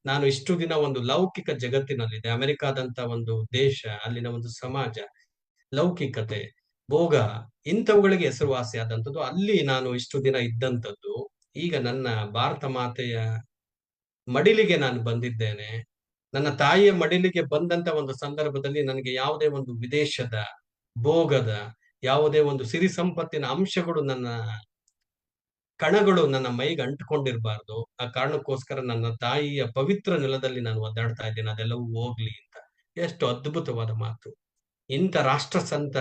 ನಾನು ಇಷ್ಟು ದಿನ ಒಂದು ಲೌಕಿಕ ಜಗತ್ತಿನಲ್ಲಿದೆ, ಅಮೆರಿಕಾದಂತ ಒಂದು ದೇಶ, ಅಲ್ಲಿನ ಒಂದು ಸಮಾಜ, ಲೌಕಿಕತೆ, ಭೋಗ, ಇಂಥವುಗಳಿಗೆ ಹೆಸರುವಾಸಿ ಆದಂಥದ್ದು, ಅಲ್ಲಿ ನಾನು ಇಷ್ಟು ದಿನ ಇದ್ದಂಥದ್ದು, ಈಗ ನನ್ನ ಭಾರತ ಮಾತೆಯ ಮಡಿಲಿಗೆ ನಾನು ಬಂದಿದ್ದೇನೆ. ನನ್ನ ತಾಯಿಯ ಮಡಿಲಿಗೆ ಬಂದಂತ ಒಂದು ಸಂದರ್ಭದಲ್ಲಿ ನನಗೆ ಯಾವುದೇ ಒಂದು ವಿದೇಶದ ಭೋಗದ ಯಾವುದೇ ಒಂದು ಸಿರಿ ಸಂಪತ್ತಿನ ಅಂಶಗಳು ಕಣಗಳು ನನ್ನ ಮೈಗೆ ಅಂಟ್ಕೊಂಡಿರ್ಬಾರ್ದು. ಆ ಕಾರಣಕ್ಕೋಸ್ಕರ ನನ್ನ ತಾಯಿಯ ಪವಿತ್ರ ನೆಲದಲ್ಲಿ ನಾನು ಒದ್ದಾಡ್ತಾ ಇದ್ದೇನೆ, ಅದೆಲ್ಲವೂ ಹೋಗ್ಲಿ ಅಂತ. ಎಷ್ಟು ಅದ್ಭುತವಾದ ಮಾತು. ಇಂಥ ರಾಷ್ಟ್ರ ಸಂತ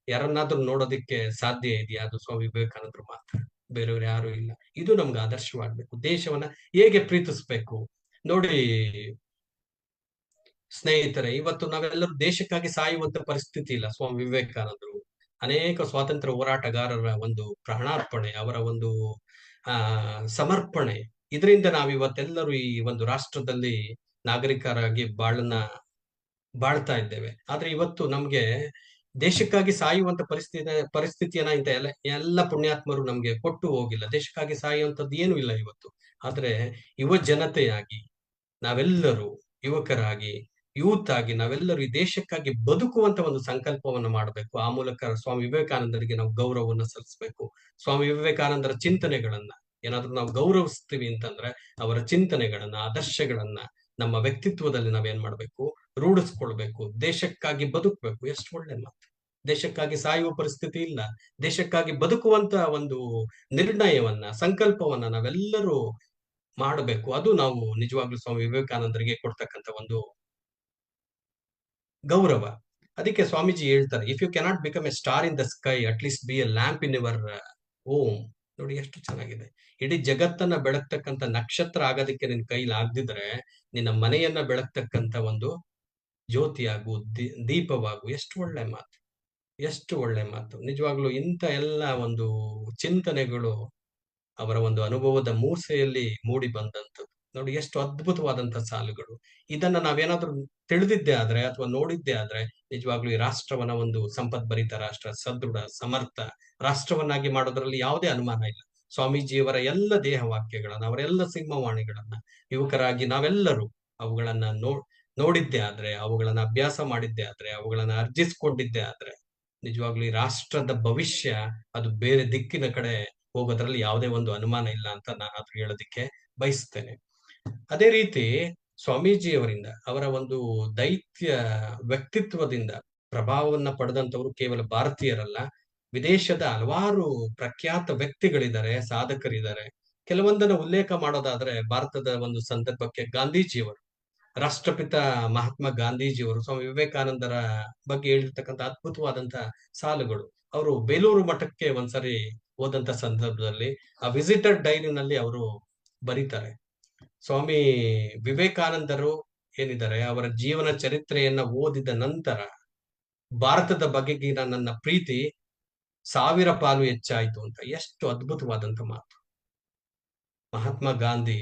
ಯಾರನ್ನಾದ್ರೂ ನೋಡೋದಿಕ್ಕೆ ಸಾಧ್ಯ ಇದೆಯಾ? ಅದು ಸ್ವಾಮಿ ವಿವೇಕಾನಂದರು ಮಾತ್ರ, ಬೇರೆಯವ್ರು ಯಾರು ಇಲ್ಲ. ಇದು ನಮ್ಗೆ ಆದರ್ಶವಾಗ್ಬೇಕು. ದೇಶವನ್ನ ಹೇಗೆ ಪ್ರೀತಿಸ್ಬೇಕು ನೋಡಿ ಸ್ನೇಹಿತರೆ. ಇವತ್ತು ನಾವೆಲ್ಲರೂ ದೇಶಕ್ಕಾಗಿ ಸಾಯುವಂತ ಪರಿಸ್ಥಿತಿ ಇಲ್ಲ. ಸ್ವಾಮಿ ವಿವೇಕಾನಂದರು ಅನೇಕ ಸ್ವಾತಂತ್ರ್ಯ ಹೋರಾಟಗಾರರ ಒಂದು ಪ್ರಾಣಾರ್ಪಣೆ, ಅವರ ಒಂದು ಆ ಸಮರ್ಪಣೆ, ಇದರಿಂದ ನಾವಿವತ್ತೆಲ್ಲರೂ ಈ ಒಂದು ರಾಷ್ಟ್ರದಲ್ಲಿ ನಾಗರಿಕರಾಗಿ ಬಾಳ್ತಾ ಇದ್ದೇವೆ. ಆದ್ರೆ ಇವತ್ತು ನಮ್ಗೆ ದೇಶಕ್ಕಾಗಿ ಸಾಯುವಂತ ಪರಿಸ್ಥಿತಿಯನ್ನ ಇಂತ ಎಲ್ಲ ಪುಣ್ಯಾತ್ಮರು ನಮ್ಗೆ ಕೊಟ್ಟು ಹೋಗಿಲ್ಲ. ದೇಶಕ್ಕಾಗಿ ಸಾಯುವಂತದ್ದು ಏನು ಇಲ್ಲ ಇವತ್ತು. ಆದ್ರೆ ಯುವ ಜನತೆಯಾಗಿ ನಾವೆಲ್ಲರೂ, ಯುವಕರಾಗಿ, ಯೂತ್ ಆಗಿ ನಾವೆಲ್ಲರೂ ಈ ದೇಶಕ್ಕಾಗಿ ಬದುಕುವಂತ ಒಂದು ಸಂಕಲ್ಪವನ್ನ ಮಾಡಬೇಕು. ಆ ಮೂಲಕ ಸ್ವಾಮಿ ವಿವೇಕಾನಂದರಿಗೆ ನಾವು ಗೌರವವನ್ನು ಸಲ್ಲಿಸಬೇಕು. ಸ್ವಾಮಿ ವಿವೇಕಾನಂದರ ಚಿಂತನೆಗಳನ್ನ ಏನಾದ್ರೂ ನಾವು ಗೌರವಿಸ್ತೀವಿ ಅಂತಂದ್ರೆ ಅವರ ಚಿಂತನೆಗಳನ್ನ, ಆದರ್ಶಗಳನ್ನ ನಮ್ಮ ವ್ಯಕ್ತಿತ್ವದಲ್ಲಿ ನಾವೇನ್ ಮಾಡ್ಬೇಕು, ರೂಢಿಸ್ಕೊಳ್ಬೇಕು. ದೇಶಕ್ಕಾಗಿ ಬದುಕಬೇಕು. ಎಷ್ಟು ಒಳ್ಳೆ ಮಾತು. ದೇಶಕ್ಕಾಗಿ ಸಾಯುವ ಪರಿಸ್ಥಿತಿ ಇಲ್ಲ, ದೇಶಕ್ಕಾಗಿ ಬದುಕುವಂತ ಒಂದು ನಿರ್ಣಯವನ್ನ, ಸಂಕಲ್ಪವನ್ನ ನಾವೆಲ್ಲರೂ ಮಾಡಬೇಕು. ಅದು ನಾವು ನಿಜವಾಗ್ಲೂ ಸ್ವಾಮಿ ವಿವೇಕಾನಂದರಿಗೆ ಕೊಡ್ತಕ್ಕಂಥ ಒಂದು ಗೌರವ. ಅದಕ್ಕೆ ಸ್ವಾಮೀಜಿ ಹೇಳ್ತಾರೆ, if you cannot become a star in the sky, at least be a lamp in your home. ನೋಡಿ ಎಷ್ಟು ಚೆನ್ನಾಗಿದೆ. ಇಡೀ ಜಗತ್ತನ್ನ ಬೆಳಗ್ತಕ್ಕಂಥ ನಕ್ಷತ್ರ ಆಗೋದಕ್ಕೆ ನಿನ್ ಕೈಲಿ ಆಗದಿದ್ರೆ ನಿನ್ನ ಮನೆಯನ್ನ ಬೆಳಗ್ತಕ್ಕಂಥ ಒಂದು ಜ್ಯೋತಿಯಾಗು, ದೀಪವಾಗು. ಎಷ್ಟು ಒಳ್ಳೆ ಮಾತು, ಎಷ್ಟು ಒಳ್ಳೆ ಮಾತು. ನಿಜವಾಗ್ಲೂ ಇಂಥ ಎಲ್ಲ ಒಂದು ಚಿಂತನೆಗಳು ಅವರ ಒಂದು ಅನುಭವದ ಮೂಸೆಯಲ್ಲಿ ಮೂಡಿ ಬಂದಂಥದ್ದು. ನೋಡಿ ಎಷ್ಟು ಅದ್ಭುತವಾದಂತಹ ಸಾಲುಗಳು. ಇದನ್ನ ನಾವೇನಾದ್ರೂ ತಿಳಿದಿದ್ದೇ ಆದ್ರೆ ಅಥವಾ ನೋಡಿದ್ದೇ ಆದ್ರೆ ನಿಜವಾಗ್ಲೂ ಈ ರಾಷ್ಟ್ರವನ್ನ ಒಂದು ಸಂಪದ್ಭರಿತ ರಾಷ್ಟ್ರ, ಸದೃಢ, ಸಮರ್ಥ ರಾಷ್ಟ್ರವನ್ನಾಗಿ ಮಾಡೋದ್ರಲ್ಲಿ ಯಾವುದೇ ಅನುಮಾನ ಇಲ್ಲ. ಸ್ವಾಮೀಜಿಯವರ ಎಲ್ಲ ದೇಹ ವಾಕ್ಯಗಳನ್ನ, ಅವರೆಲ್ಲ ಸಿಂಹವಾಣಿಗಳನ್ನ ಯುವಕರಾಗಿ ನಾವೆಲ್ಲರೂ ಅವುಗಳನ್ನ ನೋಡಿದ್ದೇ ಆದ್ರೆ, ಅವುಗಳನ್ನ ಅಭ್ಯಾಸ ಮಾಡಿದ್ದೇ ಆದ್ರೆ, ಅವುಗಳನ್ನ ಅರ್ಜಿಸ್ಕೊಂಡಿದ್ದೇ ಆದ್ರೆ ನಿಜವಾಗ್ಲೂ ಈ ರಾಷ್ಟ್ರದ ಭವಿಷ್ಯ ಅದು ಬೇರೆ ದಿಕ್ಕಿನ ಕಡೆ ಹೋಗೋದ್ರಲ್ಲಿ ಯಾವುದೇ ಒಂದು ಅನುಮಾನ ಇಲ್ಲ ಅಂತ ನಾನು ಅದು ಹೇಳೋದಿಕ್ಕೆ ಬಯಸ್ತೇನೆ. ಅದೇ ರೀತಿ ಸ್ವಾಮೀಜಿಯವರಿಂದ, ಅವರ ಒಂದು ದೈತ್ಯ ವ್ಯಕ್ತಿತ್ವದಿಂದ ಪ್ರಭಾವವನ್ನ ಪಡೆದಂತವರು ಕೇವಲ ಭಾರತೀಯರಲ್ಲ, ವಿದೇಶದ ಹಲವಾರು ಪ್ರಖ್ಯಾತ ವ್ಯಕ್ತಿಗಳಿದ್ದಾರೆ, ಸಾಧಕರಿದ್ದಾರೆ. ಕೆಲವೊಂದನ್ನ ಉಲ್ಲೇಖ ಮಾಡೋದಾದ್ರೆ ಭಾರತದ ಒಂದು ಸಂದರ್ಭಕ್ಕೆ ಗಾಂಧೀಜಿಯವರು, ರಾಷ್ಟ್ರಪಿತ ಮಹಾತ್ಮ ಗಾಂಧೀಜಿಯವರು ಸ್ವಾಮಿ ವಿವೇಕಾನಂದರ ಬಗ್ಗೆ ಹೇಳಿರ್ತಕ್ಕಂಥ ಅದ್ಭುತವಾದಂತ ಸಾಲುಗಳು. ಅವರು ಬೇಲೂರು ಮಠಕ್ಕೆ ಒಂದ್ಸರಿ ಹೋದಂತ ಸಂದರ್ಭದಲ್ಲಿ ಆ ವಿಸಿಟರ್ ಡೈರಿನಲ್ಲಿ ಅವರು ಬರೀತಾರೆ, ಸ್ವಾಮಿ ವಿವೇಕಾನಂದರು ಏನಿದ್ದಾರೆ ಅವರ ಜೀವನ ಚರಿತ್ರೆಯನ್ನ ಓದಿದ ನಂತರ ಭಾರತದ ಬಗೆಗಿನ ನನ್ನ ಪ್ರೀತಿ 1000 ಪಾಲು ಹೆಚ್ಚಾಯ್ತು ಅಂತ. ಎಷ್ಟು ಅದ್ಭುತವಾದಂತ ಮಾತು. ಮಹಾತ್ಮ ಗಾಂಧಿ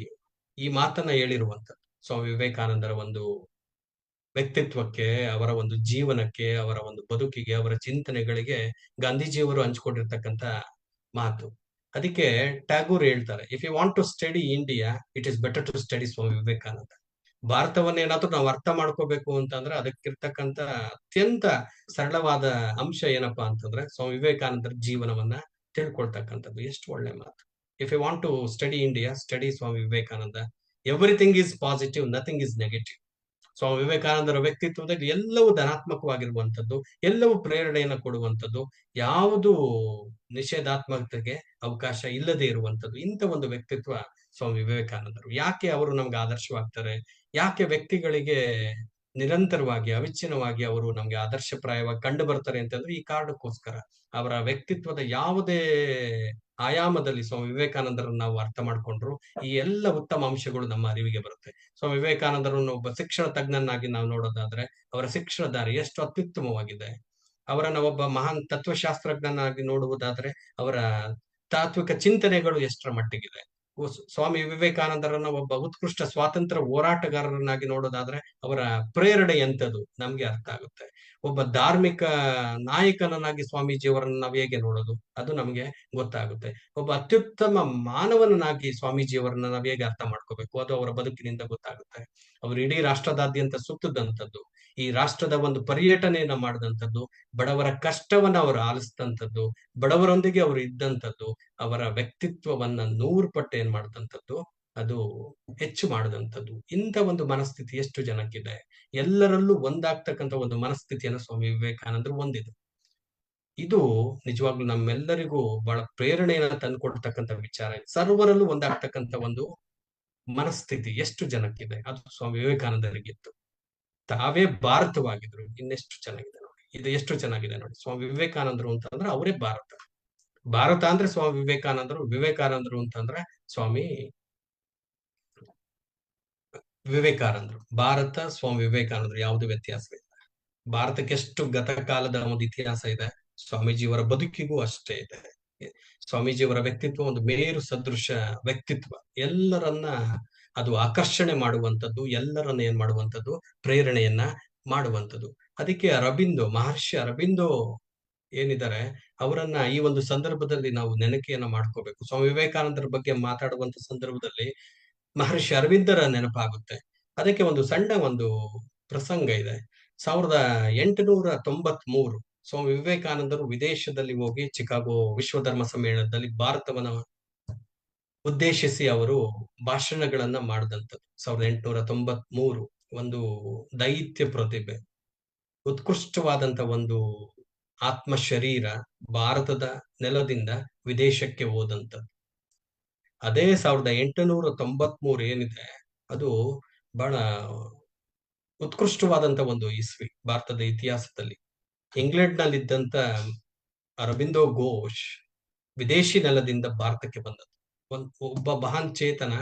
ಈ ಮಾತನ್ನ ಹೇಳಿರುವಂತದ್ದು ಸ್ವಾಮಿ ವಿವೇಕಾನಂದರ ಒಂದು ವ್ಯಕ್ತಿತ್ವಕ್ಕೆ, ಅವರ ಒಂದು ಜೀವನಕ್ಕೆ, ಅವರ ಒಂದು ಬದುಕಿಗೆ, ಅವರ ಚಿಂತನೆಗಳಿಗೆ ಗಾಂಧೀಜಿಯವರು ಹಂಚ್ಕೊಂಡಿರ್ತಕ್ಕಂಥ ಮಾತು. ಅದಕ್ಕೆ ಟ್ಯಾಗೂರ್ ಹೇಳ್ತಾರೆ, if you want to study India, it is better to study Swami Vivekananda. ಭಾರತವನ್ನ ಏನಾದ್ರೂ ನಾವು ಅರ್ಥ ಮಾಡ್ಕೋಬೇಕು ಅಂತಂದ್ರೆ ಅದಕ್ಕಿರ್ತಕ್ಕಂಥ ಅತ್ಯಂತ ಸರಳವಾದ ಅಂಶ ಏನಪ್ಪಾ ಅಂತಂದ್ರೆ ಸ್ವಾಮಿ ವಿವೇಕಾನಂದರ ಜೀವನವನ್ನ ತಿಳ್ಕೊಳ್ತಕ್ಕಂಥದ್ದು. ಎಷ್ಟು ಒಳ್ಳೆ ಮಾತು. If you want to study India, study Swami Vivekananda. Everything is positive, nothing is negative. Swami ವಿವೇಕಾನಂದರ ವ್ಯಕ್ತಿತ್ವದಲ್ಲಿ ಎಲ್ಲವೂ ಧನಾತ್ಮಕವಾಗಿರುವಂತದ್ದು, ಎಲ್ಲವೂ ಪ್ರೇರಣೆಯನ್ನು ಕೊಡುವಂಥದ್ದು, ಯಾವುದು ನಿಷೇಧಾತ್ಮಕತೆಗೆ ಅವಕಾಶ ಇಲ್ಲದೆ ಇರುವಂತದ್ದು. ಇಂಥ ಒಂದು ವ್ಯಕ್ತಿತ್ವ ಸ್ವಾಮಿ ವಿವೇಕಾನಂದರು. ಯಾಕೆ ಅವರು ನಮ್ಗೆ ಆದರ್ಶವಾಗ್ತಾರೆ? ಯಾಕೆ ವ್ಯಕ್ತಿಗಳಿಗೆ ನಿರಂತರವಾಗಿ, ಅವಿಚ್ಛಿನ್ನವಾಗಿ ಅವರು ನಮ್ಗೆ ಆದರ್ಶಪ್ರಾಯವಾಗಿ ಕಂಡು ಬರ್ತಾರೆ ಅಂತಂದ್ರೆ ಈ ಕಾರಣಕ್ಕೋಸ್ಕರ. ಅವರ ವ್ಯಕ್ತಿತ್ವದ ಯಾವುದೇ ಆಯಾಮದಲ್ಲಿ ಸ್ವಾಮಿ ವಿವೇಕಾನಂದರನ್ನು ನಾವು ಅರ್ಥ ಮಾಡ್ಕೊಂಡ್ರು ಈ ಎಲ್ಲ ಉತ್ತಮ ಅಂಶಗಳು ನಮ್ಮ ಅರಿವಿಗೆ ಬರುತ್ತೆ. ಸ್ವಾಮಿ ವಿವೇಕಾನಂದರನ್ನು ಒಬ್ಬ ಶಿಕ್ಷಣ ತಜ್ಞನಾಗಿ ನಾವು ನೋಡೋದಾದ್ರೆ ಅವರ ಶಿಕ್ಷಣ ದಾರಿ ಎಷ್ಟು ಅತ್ಯುತ್ತಮವಾಗಿದೆ. ಅವರನ್ನ ಒಬ್ಬ ಮಹಾನ್ ತತ್ವಶಾಸ್ತ್ರಜ್ಞನಾಗಿ ನೋಡುವುದಾದ್ರೆ ಅವರ ತಾತ್ವಿಕ ಚಿಂತನೆಗಳು ಎಷ್ಟರ ಮಟ್ಟಿಗಿದೆ. ಸ್ವಾಮಿ ವಿವೇಕಾನಂದರನ್ನ ಒಬ್ಬ ಉತ್ಕೃಷ್ಟ ಸ್ವಾತಂತ್ರ್ಯ ಹೋರಾಟಗಾರರನ್ನಾಗಿ ನೋಡೋದಾದ್ರೆ ಅವರ ಪ್ರೇರಣೆ ಎಂತದು ನಮ್ಗೆ ಅರ್ಥ ಆಗುತ್ತೆ. ಒಬ್ಬ ಧಾರ್ಮಿಕ ನಾಯಕನನ್ನಾಗಿ ಸ್ವಾಮೀಜಿಯವರನ್ನ ನಾವು ಹೇಗೆ ನೋಡೋದು ಅದು ನಮ್ಗೆ ಗೊತ್ತಾಗುತ್ತೆ. ಒಬ್ಬ ಅತ್ಯುತ್ತಮ ಮಾನವನನ್ನಾಗಿ ಸ್ವಾಮೀಜಿಯವರನ್ನ ನಾವ್ ಹೇಗೆ ಅರ್ಥ ಮಾಡ್ಕೋಬೇಕು ಅದು ಅವರ ಬದುಕಿನಿಂದ ಗೊತ್ತಾಗುತ್ತೆ. ಅವರು ಇಡೀ ರಾಷ್ಟ್ರದಾದ್ಯಂತ ಸುತ್ತದಂಥದ್ದು, ಈ ರಾಷ್ಟ್ರದ ಒಂದು ಪರ್ಯಟನೆಯನ್ನ ಮಾಡಿದಂಥದ್ದು, ಬಡವರ ಕಷ್ಟವನ್ನ ಅವರು ಆಲಿಸಿದಂಥದ್ದು, ಬಡವರೊಂದಿಗೆ ಅವರು ಇದ್ದಂಥದ್ದು, ಅವರ ವ್ಯಕ್ತಿತ್ವವನ್ನ 100 ಪಟ್ಟು ಏನ್ ಮಾಡಿದಂಥದ್ದು ಅದು ಹೆಚ್ಚು ಮಾಡದಂಥದ್ದು. ಇಂಥ ಒಂದು ಮನಸ್ಥಿತಿ ಎಷ್ಟು ಜನಕ್ಕಿದೆ. ಎಲ್ಲರಲ್ಲೂ ಒಂದಾಗ್ತಕ್ಕಂಥ ಒಂದು ಮನಸ್ಥಿತಿಯನ್ನು ಸ್ವಾಮಿ ವಿವೇಕಾನಂದರು ಹೊಂದಿದ್ರು. ಇದು ನಿಜವಾಗ್ಲೂ ನಮ್ಮೆಲ್ಲರಿಗೂ ಬಹಳ ಪ್ರೇರಣೆಯನ್ನ ತಂದುಕೊಡ್ತಕ್ಕಂಥ ವಿಚಾರ. ಸರ್ವರಲ್ಲೂ ಒಂದಾಗ್ತಕ್ಕಂಥ ಒಂದು ಮನಸ್ಥಿತಿ ಎಷ್ಟು ಜನಕ್ಕಿದೆ, ಅದು ಸ್ವಾಮಿ ವಿವೇಕಾನಂದರಿಗಿತ್ತು. ತಾವೇ ಭಾರತವಾಗಿದ್ರು, ಇನ್ನೆಷ್ಟು ಚೆನ್ನಾಗಿದೆ ನೋಡಿ. ಇದು ಎಷ್ಟು ಚೆನ್ನಾಗಿದೆ ನೋಡಿ. ಸ್ವಾಮಿ ವಿವೇಕಾನಂದರು ಅಂತಂದ್ರೆ ಅವರೇ ಭಾರತ. ಭಾರತ ಅಂದ್ರೆ ಸ್ವಾಮಿ ವಿವೇಕಾನಂದರು, ವಿವೇಕಾನಂದರು ಅಂತಂದ್ರೆ ಸ್ವಾಮಿ ವಿವೇಕಾನಂದರು. ಭಾರತ ಸ್ವಾಮಿ ವಿವೇಕಾನಂದರು, ಯಾವುದು ವ್ಯತ್ಯಾಸ ಇಲ್ಲ. ಭಾರತಕ್ಕೆ ಎಷ್ಟು ಗತಕಾಲದ ಒಂದು ಇತಿಹಾಸ ಇದೆ, ಸ್ವಾಮೀಜಿಯವರ ಬದುಕಿಗೂ ಅಷ್ಟೇ ಇದೆ. ಸ್ವಾಮೀಜಿಯವರ ವ್ಯಕ್ತಿತ್ವ ಒಂದು ಮೇರು ಸದೃಶ ವ್ಯಕ್ತಿತ್ವ. ಎಲ್ಲರನ್ನ ಅದು ಆಕರ್ಷಣೆ ಮಾಡುವಂಥದ್ದು, ಎಲ್ಲರನ್ನ ಏನ್ ಮಾಡುವಂಥದ್ದು, ಪ್ರೇರಣೆಯನ್ನ ಮಾಡುವಂಥದ್ದು. ಅದಕ್ಕೆ ಅರಬಿಂದೋ, ಮಹರ್ಷಿ ಅರಬಿಂದೋ ಏನಿದ್ದಾರೆ, ಅವರನ್ನ ಈ ಒಂದು ಸಂದರ್ಭದಲ್ಲಿ ನಾವು ನೆನಕೆಯನ್ನ ಮಾಡ್ಕೋಬೇಕು. ಸ್ವಾಮಿ ವಿವೇಕಾನಂದರ ಬಗ್ಗೆ ಮಾತಾಡುವಂತ ಸಂದರ್ಭದಲ್ಲಿ ಮಹರ್ಷಿ ಅರವಿಂದರ ನೆನಪಾಗುತ್ತೆ. ಅದಕ್ಕೆ ಒಂದು ಸಣ್ಣ ಒಂದು ಪ್ರಸಂಗ ಇದೆ. 1893 ಸ್ವಾಮಿ ವಿವೇಕಾನಂದರು ವಿದೇಶದಲ್ಲಿ ಹೋಗಿ ಚಿಕಾಗೋ ವಿಶ್ವಧರ್ಮ ಸಮ್ಮೇಳನದಲ್ಲಿ ಭಾರತವನ್ನ ಉದ್ದೇಶಿಸಿ ಅವರು ಭಾಷಣಗಳನ್ನ ಮಾಡಿದಂಥದ್ದು. 1893 ಒಂದು ದೈತ್ಯ ಪ್ರತಿಭೆ, ಉತ್ಕೃಷ್ಟವಾದಂತ ಒಂದು ಆತ್ಮ ಶರೀರ ಭಾರತದ ನೆಲದಿಂದ ವಿದೇಶಕ್ಕೆ ಹೋದಂಥದ್ದು. ಅದೇ 1893 ಏನಿದೆ, ಅದು ಬಹಳ ಉತ್ಕೃಷ್ಟವಾದಂತ ಒಂದು ಇಸ್ವಿ ಭಾರತದ ಇತಿಹಾಸದಲ್ಲಿ. ಇಂಗ್ಲೆಂಡ್ ನಲ್ಲಿದ್ದಂತ ಅರಬಿಂದೋ ಘೋಷ್ ವಿದೇಶಿ ನೆಲದಿಂದ ಭಾರತಕ್ಕೆ ಬಂದದ್ದು. ಒಬ್ಬ ಮಹಾನ್ ಚೇತನ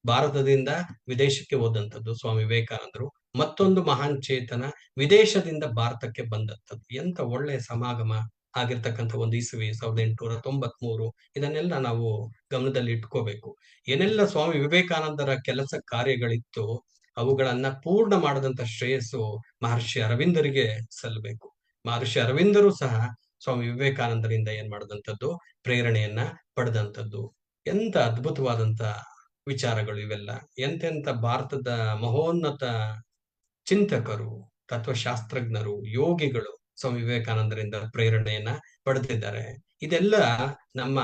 ಭಾರತದಿಂದ ವಿದೇಶಕ್ಕೆ ಹೋದಂಥದ್ದು ಸ್ವಾಮಿ ವಿವೇಕಾನಂದರು. ಮತ್ತೊಂದು ಮಹಾನ್ ಚೇತನ ವಿದೇಶದಿಂದ ಭಾರತಕ್ಕೆ ಬಂದಂಥದ್ದು. ಎಂತ ಒಳ್ಳೆಯ ಸಮಾಗಮ ಆಗಿರ್ತಕ್ಕಂಥ ಒಂದು ಇಸ್ವಿ 1893. ಇದನ್ನೆಲ್ಲ ನಾವು ಗಮನದಲ್ಲಿ ಇಟ್ಕೋಬೇಕು. ಏನೆಲ್ಲ ಸ್ವಾಮಿ ವಿವೇಕಾನಂದರ ಕೆಲಸ ಕಾರ್ಯಗಳಿತ್ತು, ಅವುಗಳನ್ನ ಪೂರ್ಣ ಮಾಡದಂತ ಶ್ರೇಯಸ್ಸು ಮಹರ್ಷಿ ಅರವಿಂದರಿಗೆ ಸಲ್ಲಬೇಕು. ಮಹರ್ಷಿ ಅರವಿಂದರು ಸಹ ಸ್ವಾಮಿ ವಿವೇಕಾನಂದರಿಂದ ಏನ್ ಮಾಡಿದಂಥದ್ದು, ಪ್ರೇರಣೆಯನ್ನ ಪಡೆದಂಥದ್ದು. ಎಂತ ಅದ್ಭುತವಾದಂತ ವಿಚಾರಗಳು ಇವೆಲ್ಲ. ಎಂತೆಂತ ಭಾರತದ ಮಹೋನ್ನತ ಚಿಂತಕರು, ತತ್ವಶಾಸ್ತ್ರಜ್ಞರು, ಯೋಗಿಗಳು ಸ್ವಾಮಿ ವಿವೇಕಾನಂದರಿಂದ ಪ್ರೇರಣೆಯನ್ನ ಪಡೆದಿದ್ದಾರೆ. ಇದೆಲ್ಲ ನಮ್ಮ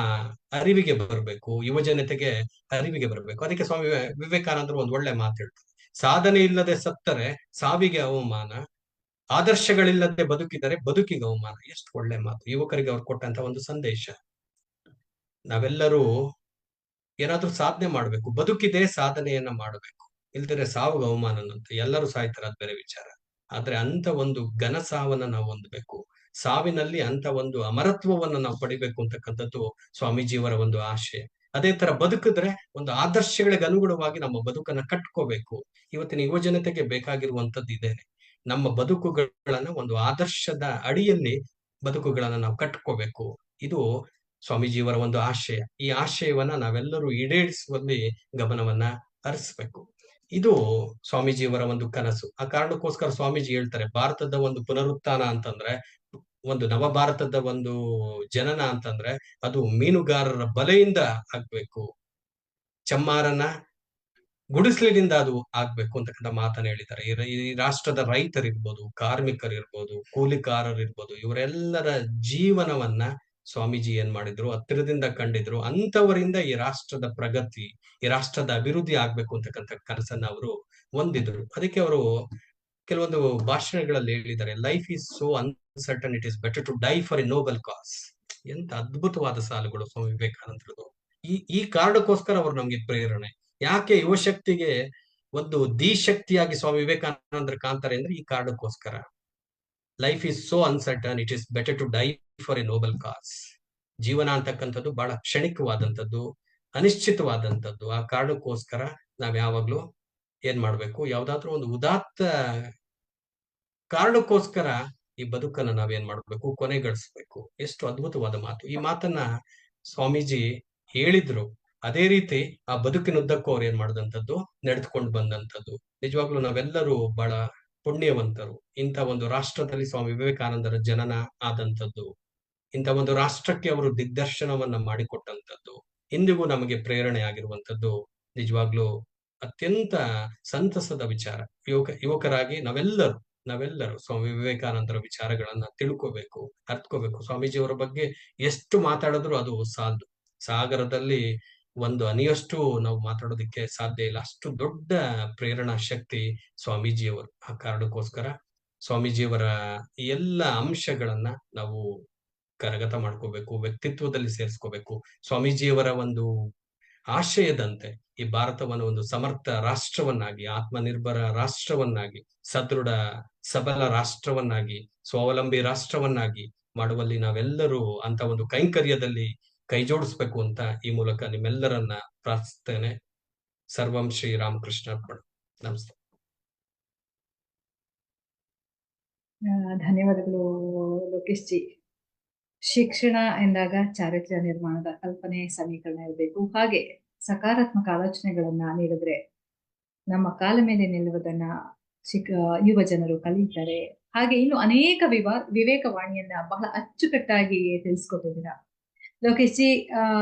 ಅರಿವಿಗೆ ಬರಬೇಕು, ಯುವ ಜನತೆಗೆ ಅರಿವಿಗೆ ಬರಬೇಕು. ಅದಕ್ಕೆ ಸ್ವಾಮಿ ವಿವೇಕಾನಂದರು ಒಂದು ಒಳ್ಳೆ ಮಾತು ಹೇಳ್ತಾರೆ, ಸಾಧನೆ ಇಲ್ಲದೆ ಸತ್ತರೆ ಸಾವಿಗೆ ಅವಮಾನ, ಆದರ್ಶಗಳಿಲ್ಲದೆ ಬದುಕಿದರೆ ಬದುಕಿಗೆ ಅವಮಾನ. ಎಷ್ಟು ಒಳ್ಳೆ ಮಾತು. ಯುವಕರಿಗೆ ಅವ್ರು ಕೊಟ್ಟಂತ ಒಂದು ಸಂದೇಶ. ನಾವೆಲ್ಲರೂ ಏನಾದ್ರೂ ಸಾಧನೆ ಮಾಡ್ಬೇಕು, ಬದುಕಿದೆ ಸಾಧನೆಯನ್ನ ಮಾಡಬೇಕು, ಇಲ್ದಿರೆ ಸಾವಿಗೆ ಅವಮಾನನಂತ. ಎಲ್ಲರೂ ಸಾಯ್ತಾರೆ, ಅದ್ ಬೇರೆ ವಿಚಾರ. ಆದ್ರೆ ಅಂತ ಒಂದು ಘನ ಸಾವನ್ನ ನಾವು ಹೊಂದಬೇಕು. ಸಾವಿನಲ್ಲಿ ಅಂತ ಒಂದು ಅಮರತ್ವವನ್ನ ನಾವು ಪಡಿಬೇಕು ಅಂತಕ್ಕಂಥದ್ದು ಸ್ವಾಮೀಜಿಯವರ ಒಂದು ಆಶೆ. ಅದೇ ತರ ಬದುಕಿದ್ರೆ ಒಂದು ಆದರ್ಶಗಳಿಗೆ ಅನುಗುಣವಾಗಿ ನಮ್ಮ ಬದುಕನ್ನ ಕಟ್ಕೋಬೇಕು. ಇವತ್ತಿನ ಯುವ ಜನತೆಗೆ ಬೇಕಾಗಿರುವಂತದ್ದು ಇದೇನೆ. ನಮ್ಮ ಬದುಕುಗಳನ್ನ ಒಂದು ಆದರ್ಶದ ಅಡಿಯಲ್ಲಿ ಬದುಕುಗಳನ್ನ ನಾವು ಕಟ್ಕೋಬೇಕು. ಇದು ಸ್ವಾಮೀಜಿಯವರ ಒಂದು ಆಶಯ. ಈ ಆಶಯವನ್ನ ನಾವೆಲ್ಲರೂ ಈಡೇರಿಸುವಲ್ಲಿ ಗಮನವನ್ನ ಹರಿಸ್ಬೇಕು. ಇದು ಸ್ವಾಮೀಜಿಯವರ ಒಂದು ಕನಸು. ಆ ಕಾರಣಕ್ಕೋಸ್ಕರ ಸ್ವಾಮೀಜಿ ಹೇಳ್ತಾರೆ, ಭಾರತದ ಒಂದು ಪುನರುತ್ಥಾನ ಅಂತಂದ್ರೆ, ಒಂದು ನವ ಭಾರತದ ಒಂದು ಜನನ ಅಂತಂದ್ರೆ ಅದು ಮೀನುಗಾರರ ಬಲೆಯಿಂದ ಆಗ್ಬೇಕು, ಚಮ್ಮಾರನ ಗುಡಿಸ್ಲಿನಿಂದ ಅದು ಆಗ್ಬೇಕು ಅಂತಕ್ಕಂಥ ಮಾತನ್ನ ಹೇಳಿದ್ದಾರೆ. ಈ ರಾಷ್ಟ್ರದ ರೈತರಿರ್ಬೋದು, ಕಾರ್ಮಿಕರಿರ್ಬೋದು, ಕೂಲಿಕಾರರಿರ್ಬೋದು, ಇವರೆಲ್ಲರ ಜೀವನವನ್ನ ಸ್ವಾಮೀಜಿ ಏನ್ ಮಾಡಿದ್ರು, ಹತ್ತಿರದಿಂದ ಕಂಡಿದ್ರು. ಅಂತವರಿಂದ ಈ ರಾಷ್ಟ್ರದ ಪ್ರಗತಿ, ಈ ರಾಷ್ಟ್ರದ ಅಭಿವೃದ್ಧಿ ಆಗ್ಬೇಕು ಅಂತಕ್ಕಂಥ ಕನಸನ್ನ ಅವರು ಹೊಂದಿದ್ರು. ಅದಕ್ಕೆ ಅವರು ಕೆಲವೊಂದು ಭಾಷಣಗಳಲ್ಲಿ ಹೇಳಿದ್ದಾರೆ, life is so uncertain, it is better to die for a noble cause. ಎಂತ ಅದ್ಭುತವಾದ ಸಾಲುಗಳು ಸ್ವಾಮಿ ವಿವೇಕಾನಂದರದು. ಈ ಕಾರಣಕ್ಕೋಸ್ಕರ ಅವರು ನಮ್ಗೆ ಪ್ರೇರಣೆ. ಯಾಕೆ ಯುವಶಕ್ತಿಗೆ ಒಂದು ಶಕ್ತಿಯಾಗಿ ಸ್ವಾಮಿ ವಿವೇಕಾನಂದರು ಕಾಣ್ತಾರೆ ಅಂದ್ರೆ ಈ ಕಾರಣಕ್ಕೋಸ್ಕರ. Life is so uncertain, it is better to die for a noble cause. ಜೀವನ ಅಂತಕ್ಕಂಥದ್ದು ಬಹಳ ಕ್ಷಣಿಕವಾದಂಥದ್ದು, ಅನಿಶ್ಚಿತವಾದಂಥದ್ದು. ಆ ಕಾರಣಕ್ಕೋಸ್ಕರ ನಾವ್ ಯಾವಾಗ್ಲೂ ಏನ್ ಮಾಡ್ಬೇಕು, ಯಾವ್ದಾದ್ರು ಒಂದು ಉದಾತ್ತ ಕಾರಣಕ್ಕೋಸ್ಕರ ಈ ಬದುಕನ್ನ ನಾವೇನ್ ಮಾಡ್ಬೇಕು, ಕೊನೆಗಳಿಸ್ಬೇಕು. ಎಷ್ಟು ಅದ್ಭುತವಾದ ಮಾತು. ಈ ಮಾತನ್ನ ಸ್ವಾಮೀಜಿ ಹೇಳಿದ್ರು. ಅದೇ ರೀತಿ ಆ ಬದುಕಿನುದ್ದಕ್ಕೂ ಅವ್ರು ಏನ್ ಮಾಡಿದಂಥದ್ದು, ನಡೆದುಕೊಂಡು ಬಂದಂಥದ್ದು. ನಿಜವಾಗ್ಲೂ ನಾವೆಲ್ಲರೂ ಬಹಳ ಪುಣ್ಯವಂತರು. ಇಂಥ ಒಂದು ರಾಷ್ಟ್ರದಲ್ಲಿ ಸ್ವಾಮಿ ವಿವೇಕಾನಂದರ ಜನನ ಆದಂಥದ್ದು, ಇಂಥ ಒಂದು ರಾಷ್ಟ್ರಕ್ಕೆ ಅವರು ದಿಗ್ದರ್ಶನವನ್ನ ಮಾಡಿಕೊಟ್ಟಂಥದ್ದು, ಇಂದಿಗೂ ನಮಗೆ ಪ್ರೇರಣೆ ಆಗಿರುವಂತದ್ದು ನಿಜವಾಗ್ಲೂ ಅತ್ಯಂತ ಸಂತಸದ ವಿಚಾರ. ಯುವಕರಾಗಿ ನಾವೆಲ್ಲರೂ ಸ್ವಾಮಿ ವಿವೇಕಾನಂದರ ವಿಚಾರಗಳನ್ನ ತಿಳ್ಕೋಬೇಕು, ಅರ್ಥಕೋಬೇಕು. ಸ್ವಾಮೀಜಿಯವರ ಬಗ್ಗೆ ಎಷ್ಟು ಮಾತಾಡಿದ್ರು ಅದು ಸಾಲದು. ಸಾಗರದಲ್ಲಿ ಒಂದು ಹನಿಯಷ್ಟು ನಾವು ಮಾತಾಡೋದಕ್ಕೆ ಸಾಧ್ಯ ಇಲ್ಲ. ಅಷ್ಟು ದೊಡ್ಡ ಪ್ರೇರಣಾ ಶಕ್ತಿ ಸ್ವಾಮೀಜಿಯವರು. ಆ ಕಾರಣಕ್ಕೋಸ್ಕರ ಸ್ವಾಮೀಜಿಯವರ ಎಲ್ಲ ಅಂಶಗಳನ್ನ ನಾವು ಕರಗತ ಮಾಡ್ಕೋಬೇಕು, ವ್ಯಕ್ತಿತ್ವದಲ್ಲಿ ಸೇರಿಸ್ಕೋಬೇಕು. ಸ್ವಾಮೀಜಿಯವರ ಒಂದು ಆಶಯದಂತೆ ಈ ಭಾರತವನ್ನು ಒಂದು ಸಮರ್ಥ ರಾಷ್ಟ್ರವನ್ನಾಗಿ, ಆತ್ಮನಿರ್ಭರ ರಾಷ್ಟ್ರವನ್ನಾಗಿ, ಸದೃಢ ಸಬಲ ರಾಷ್ಟ್ರವನ್ನಾಗಿ, ಸ್ವಾವಲಂಬಿ ರಾಷ್ಟ್ರವನ್ನಾಗಿ ಮಾಡುವಲ್ಲಿ ನಾವೆಲ್ಲರೂ ಅಂತ ಒಂದು ಕೈಂಕರ್ಯದಲ್ಲಿ ಕೈ ಜೋಡಿಸ್ಬೇಕು ಅಂತ ಈ ಮೂಲಕ ನಿಮ್ಮೆಲ್ಲರನ್ನ ಪ್ರಾರ್ಥಿಸ್ತೇನೆ. ಸರ್ವಂ ಶ್ರೀ ರಾಮಕೃಷ್ಣ ಅರ್ಪಣ. ನಮಸ್ತೆ. ಧನ್ಯವಾದಗಳು ಲೋಕೇಶ್ ಜಿ. ಶಿಕ್ಷಣ ಎಂದಾಗ ಚಾರಿತ್ರ್ಯ ನಿರ್ಮಾಣದ ಕಲ್ಪನೆ ಸಮೀಕರಣ ಇರಬೇಕು. ಹಾಗೆ ಸಕಾರಾತ್ಮಕ ಆಲೋಚನೆಗಳನ್ನ ನೀಡಿದ್ರೆ ನಮ್ಮ ಕಾಲ ಮೇಲೆ ನಿಲ್ಲುವುದನ್ನ ಯುವ ಜನರು ಕಲಿತಾರೆ. ಹಾಗೆ ಇನ್ನು ಅನೇಕ ವಿವೇಕವಾಣಿಯನ್ನ ಬಹಳ ಅಚ್ಚುಕಟ್ಟಾಗಿ ತಿಳಿಸ್ಕೊಟ್ಟಿದ್ದೀರಾ ಲೋಕೇಶ್ ಜಿ.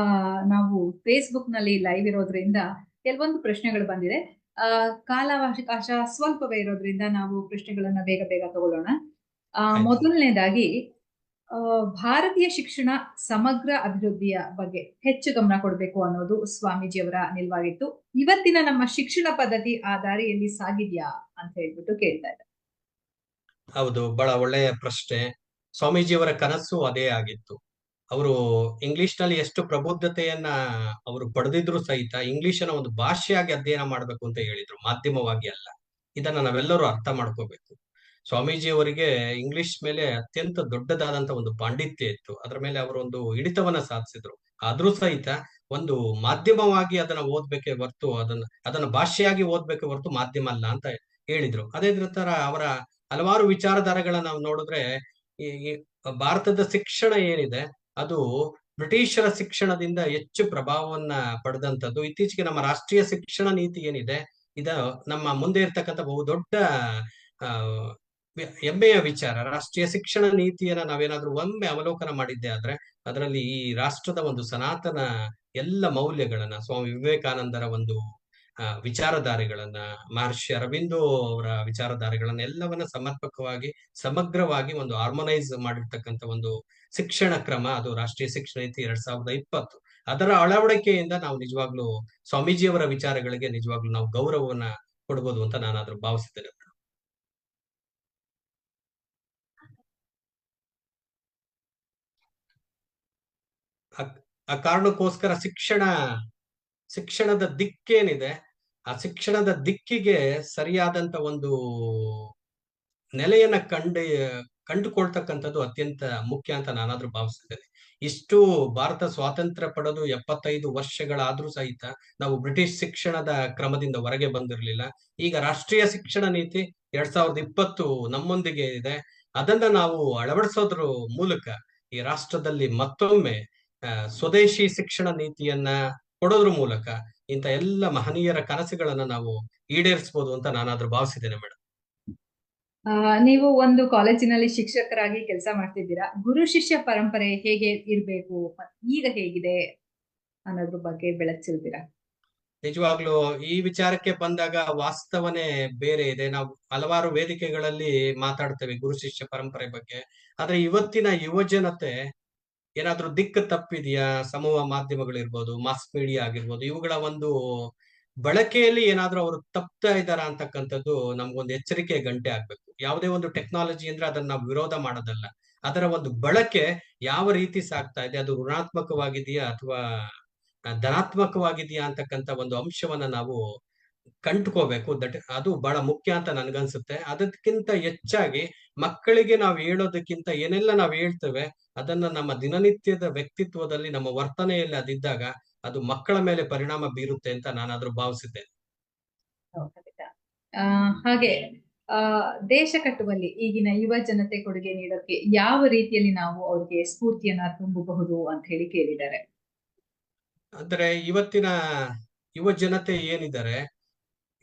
ನಾವು ಫೇಸ್ಬುಕ್ ನಲ್ಲಿ ಲೈವ್ ಇರೋದ್ರಿಂದ ಕೆಲವೊಂದು ಪ್ರಶ್ನೆಗಳು ಬಂದಿದೆ. ಕಾಲಾವಕಾಶ ಸ್ವಲ್ಪವೇ ಇರೋದ್ರಿಂದ ನಾವು ಪ್ರಶ್ನೆಗಳನ್ನ ಬೇಗ ಬೇಗ ತಗೊಳ್ಳೋಣ. ಮೊದಲನೇದಾಗಿ ಭಾರತೀಯ ಶಿಕ್ಷಣ ಸಮಗ್ರ ಅಭಿವೃದ್ಧಿಯ ಬಗ್ಗೆ ಹೆಚ್ಚು ಗಮನ ಕೊಡಬೇಕು ಅನ್ನೋದು ಸ್ವಾಮೀಜಿಯವರ ನಿಲುವಾಗಿತ್ತು. ಇವತ್ತಿನ ನಮ್ಮ ಶಿಕ್ಷಣ ಪದ್ಧತಿ ಆ ದಾರಿಯಲ್ಲಿ ಸಾಗಿದ್ಯಾ ಅಂತ ಹೇಳ್ಬಿಟ್ಟು ಕೇಳ್ತಾ ಇದ್ದಾರೆ. ಹೌದು, ಬಹಳ ಒಳ್ಳೆಯ ಪ್ರಶ್ನೆ. ಸ್ವಾಮೀಜಿಯವರ ಕನಸು ಅದೇ ಆಗಿತ್ತು. ಅವರು ಇಂಗ್ಲಿಷ್ ನಲ್ಲಿ ಎಷ್ಟು ಪ್ರಬುದ್ಧತೆಯನ್ನ ಅವರು ಪಡೆದಿದ್ರು ಸಹಿತ ಇಂಗ್ಲಿಷನ್ನ ಒಂದು ಭಾಷೆಯಾಗಿ ಅಧ್ಯಯನ ಮಾಡ್ಬೇಕು ಅಂತ ಹೇಳಿದ್ರು, ಮಾಧ್ಯಮವಾಗಿ ಅಲ್ಲ. ಇದನ್ನ ನಾವೆಲ್ಲರೂ ಅರ್ಥ ಮಾಡ್ಕೋಬೇಕು. ಸ್ವಾಮೀಜಿಯವರಿಗೆ ಇಂಗ್ಲಿಷ್ ಮೇಲೆ ಅತ್ಯಂತ ದೊಡ್ಡದಾದಂತ ಒಂದು ಪಾಂಡಿತ್ಯ ಇತ್ತು. ಅದರ ಮೇಲೆ ಅವರು ಒಂದು ಹಿಡಿತವನ್ನ ಸಾಧಿಸಿದ್ರು. ಆದ್ರೂ ಸಹಿತ ಒಂದು ಮಾಧ್ಯಮವಾಗಿ ಅದನ್ನ ಓದ್ಬೇಕೆ ಹೊರತು ಅದನ್ನ ಭಾಷೆಯಾಗಿ ಓದ್ಬೇಕೆ ಹೊರತು ಮಾಧ್ಯಮ ಅಲ್ಲ ಅಂತ ಹೇಳಿದ್ರು. ಅದೇ ತರ ಅವರ ಹಲವಾರು ವಿಚಾರಧಾರೆಗಳನ್ನ ನಾವು ನೋಡಿದ್ರೆ, ಈ ಭಾರತದ ಶಿಕ್ಷಣ ಏನಿದೆ ಅದು ಬ್ರಿಟಿಷರ ಶಿಕ್ಷಣದಿಂದ ಹೆಚ್ಚು ಪ್ರಭಾವವನ್ನ ಪಡೆದಂತದ್ದು. ಇತ್ತೀಚೆಗೆ ನಮ್ಮ ರಾಷ್ಟ್ರೀಯ ಶಿಕ್ಷಣ ನೀತಿ ಏನಿದೆ, ಇದ ನಮ್ಮ ಮುಂದೆ ಇರ್ತಕ್ಕಂಥ ಬಹುದೊಡ್ಡ ಆ ಹೆಮ್ಮೆಯ ವಿಚಾರ. ರಾಷ್ಟ್ರೀಯ ಶಿಕ್ಷಣ ನೀತಿಯನ್ನ ನಾವೇನಾದ್ರೂ ಒಮ್ಮೆ ಅವಲೋಕನ ಮಾಡಿದ್ದೆ ಆದ್ರೆ ಅದರಲ್ಲಿ ಈ ರಾಷ್ಟ್ರದ ಒಂದು ಸನಾತನ ಎಲ್ಲ ಮೌಲ್ಯಗಳನ್ನ, ಸ್ವಾಮಿ ವಿವೇಕಾನಂದರ ಒಂದು ವಿಚಾರಧಾರೆಗಳನ್ನ, ಮಹರ್ಷಿ ಅರವಿಂದೋ ಅವರ ವಿಚಾರಧಾರೆಗಳನ್ನ ಎಲ್ಲವನ್ನ ಸಮರ್ಪಕವಾಗಿ ಸಮಗ್ರವಾಗಿ ಒಂದು ಹಾರ್ಮೋನೈಸ್ ಮಾಡಿರ್ತಕ್ಕಂಥ ಒಂದು ಶಿಕ್ಷಣ ಕ್ರಮ ಅದು ರಾಷ್ಟ್ರೀಯ ಶಿಕ್ಷಣ ನೀತಿ 2020. ಅದರ ಅಳವಡಿಕೆಯಿಂದ ನಾವು ನಿಜವಾಗ್ಲೂ ಸ್ವಾಮೀಜಿಯವರ ವಿಚಾರಗಳಿಗೆ ನಿಜವಾಗ್ಲೂ ನಾವು ಗೌರವವನ್ನ ಕೊಡ್ಬೋದು ಅಂತ ನಾನಾದ್ರೂ ಭಾವಿಸಿದ್ದೇನೆ. ಆ ಕಾರಣಕ್ಕೋಸ್ಕರ ಶಿಕ್ಷಣದ ದಿಕ್ಕೇನಿದೆ, ಆ ಶಿಕ್ಷಣದ ದಿಕ್ಕಿಗೆ ಸರಿಯಾದಂತ ಒಂದು ನೆಲೆಯನ್ನ ಕಂಡುಕೊಳ್ತಕ್ಕಂಥದ್ದು ಅತ್ಯಂತ ಮುಖ್ಯ ಅಂತ ನಾನಾದ್ರೂ ಭಾವಿಸಿದ್ದೇನೆ. ಇಷ್ಟು ಭಾರತ ಸ್ವಾತಂತ್ರ್ಯ ಪಡೆದು 75 ವರ್ಷಗಳಾದ್ರೂ ಸಹಿತ ನಾವು ಬ್ರಿಟಿಷ್ ಶಿಕ್ಷಣದ ಕ್ರಮದಿಂದ ಹೊರಗೆ ಬಂದಿರಲಿಲ್ಲ. ಈಗ ರಾಷ್ಟ್ರೀಯ ಶಿಕ್ಷಣ ನೀತಿ 2020 ನಮ್ಮೊಂದಿಗೆ ಇದೆ. ಅದನ್ನ ನಾವು ಅಳವಡಿಸೋದ್ರ ಮೂಲಕ ಈ ರಾಷ್ಟ್ರದಲ್ಲಿ ಮತ್ತೊಮ್ಮೆ ಸ್ವದೇಶಿ ಶಿಕ್ಷಣ ನೀತಿಯನ್ನ ಕೊಡೋದ್ರ ಮೂಲಕ ಇಂಥ ಎಲ್ಲ ಮಹನೀಯರ ಕನಸುಗಳನ್ನ ನಾವು ಈಡೇರಿಸಬಹುದು ಅಂತ ನಾನಾದ್ರೂ ಭಾವಿಸಿದ್ದೇನೆ ಮೇಡಮ್. ನೀವು ಒಂದು ಕಾಲೇಜಿನಲ್ಲಿ ಶಿಕ್ಷಕರಾಗಿ ಕೆಲಸ ಮಾಡ್ತಿದ್ದೀರಾ. ಗುರು ಶಿಷ್ಯ ಪರಂಪರೆ ಹೇಗೆ ಇರ್ಬೇಕು, ಈಗ ಹೇಗಿದೆ ಅನ್ನೋದ್ರ ಬಗ್ಗೆ ಬೆಳಕು ಚೆಲ್ತೀರಾ? ನಿಜವಾಗ್ಲೂ ಈ ವಿಚಾರಕ್ಕೆ ಬಂದಾಗ ವಾಸ್ತವನೇ ಬೇರೆ ಇದೆ. ನಾವು ಹಲವಾರು ವೇದಿಕೆಗಳಲ್ಲಿ ಮಾತಾಡ್ತೇವೆ ಗುರು ಶಿಷ್ಯ ಪರಂಪರೆ ಬಗ್ಗೆ. ಆದ್ರೆ ಇವತ್ತಿನ ಯುವ ಜನತೆ ಏನಾದ್ರೂ ದಿಕ್ಕು ತಪ್ಪಿದೆಯಾ, ಸಮೂಹ ಮಾಧ್ಯಮಗಳಿರ್ಬೋದು, ಮಾಸ್ ಮೀಡಿಯಾ ಆಗಿರ್ಬೋದು, ಇವುಗಳ ಒಂದು ಬಳಕೆಯಲ್ಲಿ ಏನಾದ್ರೂ ಅವರು ತಪ್ತಾ ಇದ್ದಾರಾ ಅಂತಕ್ಕಂಥದ್ದು ನಮ್ಗೊಂದು ಎಚ್ಚರಿಕೆ ಗಂಟೆ ಆಗ್ಬೇಕು. ಯಾವುದೇ ಒಂದು ಟೆಕ್ನಾಲಜಿ ಅಂದ್ರೆ ಅದನ್ನ ನಾವು ವಿರೋಧ ಮಾಡೋದಲ್ಲ, ಅದರ ಒಂದು ಬಳಕೆ ಯಾವ ರೀತಿ ಸಾಗ್ತಾ ಇದೆ, ಅದು ಋಣಾತ್ಮಕವಾಗಿದೆಯಾ ಅಥವಾ ಧನಾತ್ಮಕವಾಗಿದೆಯಾ ಅಂತಕ್ಕಂಥ ಒಂದು ಅಂಶವನ್ನ ನಾವು ಕಂಡುಕೋಬೇಕು. ಅದು ಬಹಳ ಮುಖ್ಯ ಅಂತ ನನ್ಗನ್ಸುತ್ತೆ. ಅದಕ್ಕಿಂತ ಹೆಚ್ಚಾಗಿ ಮಕ್ಕಳಿಗೆ ನಾವು ಹೇಳೋದಕ್ಕಿಂತ ಏನೆಲ್ಲ ನಾವು ಹೇಳ್ತೇವೆ ಅದನ್ನ ನಮ್ಮ ದಿನನಿತ್ಯದ ವ್ಯಕ್ತಿತ್ವದಲ್ಲಿ, ನಮ್ಮ ವರ್ತನೆಯಲ್ಲಿ ಅದಿದ್ದಾಗ ಅದು ಮಕ್ಕಳ ಮೇಲೆ ಪರಿಣಾಮ ಬೀರುತ್ತೆ ಅಂತ ನಾನಾದ್ರೂ ಭಾವಿಸಿದ್ದೇನೆ. ಹಾಗೆ ದೇಶ ಕಟ್ಟುವಲ್ಲಿ ಈಗಿನ ಯುವ ಜನತೆ ಕೊಡುಗೆ ನೀಡೋಕೆ ಯಾವ ರೀತಿಯಲ್ಲಿ ನಾವು ಅವ್ರಿಗೆ ಸ್ಫೂರ್ತಿಯನ್ನ ತುಂಬಬಹುದು ಅಂತ ಹೇಳಿ ಕೇಳಿದ್ದಾರೆ. ಅಂದ್ರೆ ಇವತ್ತಿನ ಯುವ ಜನತೆ ಏನಿದ್ದಾರೆ,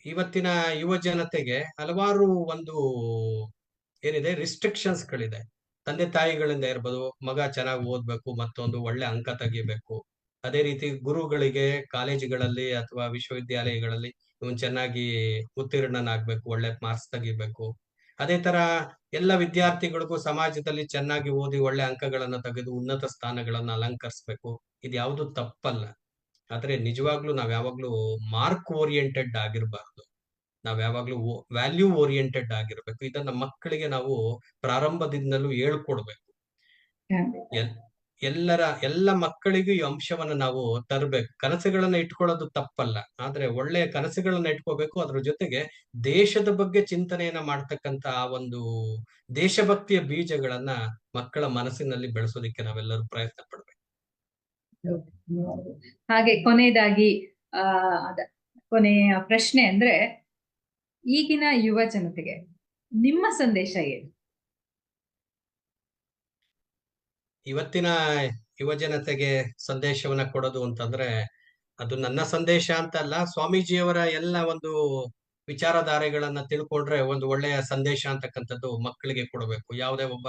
ಇವತ್ತಿನ ಯುವ ಜನತೆಗೆ ಹಲವಾರು ಒಂದು ಏನಿದೆ ರಿಸ್ಟ್ರಿಕ್ಷನ್ಸ್ ಗಳಿದೆ. ತಂದೆ ತಾಯಿಗಳಿಂದ ಇರ್ಬೋದು, ಮಗ ಚೆನ್ನಾಗಿ ಓದ್ಬೇಕು, ಮತ್ತೊಂದು ಒಳ್ಳೆ ಅಂಕ ತೆಗಿಬೇಕು. ಅದೇ ರೀತಿ ಗುರುಗಳಿಗೆ ಕಾಲೇಜುಗಳಲ್ಲಿ ಅಥವಾ ವಿಶ್ವವಿದ್ಯಾಲಯಗಳಲ್ಲಿ ಇವನ್ ಚೆನ್ನಾಗಿ ಉತ್ತೀರ್ಣನಾಗ್ಬೇಕು, ಒಳ್ಳೆ ಮಾರ್ಕ್ಸ್ ತೆಗಿಬೇಕು. ಅದೇ ತರ ಎಲ್ಲ ವಿದ್ಯಾರ್ಥಿಗಳಿಗೂ ಸಮಾಜದಲ್ಲಿ ಚೆನ್ನಾಗಿ ಓದಿ ಒಳ್ಳೆ ಅಂಕಗಳನ್ನ ತೆಗೆದು ಉನ್ನತ ಸ್ಥಾನಗಳನ್ನ ಅಲಂಕರಿಸ್ಬೇಕು. ಇದು ಯಾವುದು ತಪ್ಪಲ್ಲ. ಆದ್ರೆ ನಿಜವಾಗ್ಲೂ ನಾವ್ ಯಾವಾಗ್ಲೂ ಮಾರ್ಕ್ ಓರಿಯೆಂಟೆಡ್ ಆಗಿರ್ಬಾರ್ದು. ನಾವ್ ಯಾವಾಗ್ಲೂ ವ್ಯಾಲ್ಯೂ ಓರಿಯೆಂಟೆಡ್ ಆಗಿರ್ಬೇಕು. ಇದನ್ನ ಮಕ್ಕಳಿಗೆ ನಾವು ಪ್ರಾರಂಭದಿಂದಲೂ ಹೇಳ್ಕೊಡ್ಬೇಕು. ಎಲ್- ಎಲ್ಲ ಮಕ್ಕಳಿಗೂ ಈ ಅಂಶವನ್ನ ನಾವು ತರಬೇಕು. ಕನಸುಗಳನ್ನ ಇಟ್ಕೊಳ್ಳೋದು ತಪ್ಪಲ್ಲ, ಆದ್ರೆ ಒಳ್ಳೆಯ ಕನಸುಗಳನ್ನ ಇಟ್ಕೋಬೇಕು. ಅದ್ರ ಜೊತೆಗೆ ದೇಶದ ಬಗ್ಗೆ ಚಿಂತನೆಯನ್ನ ಮಾಡ್ತಕ್ಕಂತ ಆ ಒಂದು ದೇಶಭಕ್ತಿಯ ಬೀಜಗಳನ್ನ ಮಕ್ಕಳ ಮನಸ್ಸಿನಲ್ಲಿ ಬೆಳೆಸೋದಿಕ್ಕೆ ನಾವೆಲ್ಲರೂ ಪ್ರಯತ್ನ ಪಡ್ಬೇಕು. ಹಾಗೆ ಕೊನೆಯದಾಗಿ ಕೊನೆಯ ಪ್ರಶ್ನೆ ಅಂದ್ರೆ, ಈಗಿನ ಯುವ ಜನತೆಗೆ ನಿಮ್ಮ ಸಂದೇಶ ಏನು? ಇವತ್ತಿನ ಯುವ ಜನತೆಗೆ ಸಂದೇಶವನ್ನ ಕೊಡೋದು ಅಂತಂದ್ರೆ, ಅದು ನನ್ನ ಸಂದೇಶ ಅಂತಲ್ಲ, ಸ್ವಾಮೀಜಿಯವರ ಎಲ್ಲ ಒಂದು ವಿಚಾರಧಾರೆಗಳನ್ನ ತಿಳ್ಕೊಂಡ್ರೆ ಒಂದು ಒಳ್ಳೆಯ ಸಂದೇಶ ಅಂತಕ್ಕಂಥದ್ದು ಮಕ್ಕಳಿಗೆ ಕೊಡಬೇಕು. ಯಾವುದೇ ಒಬ್ಬ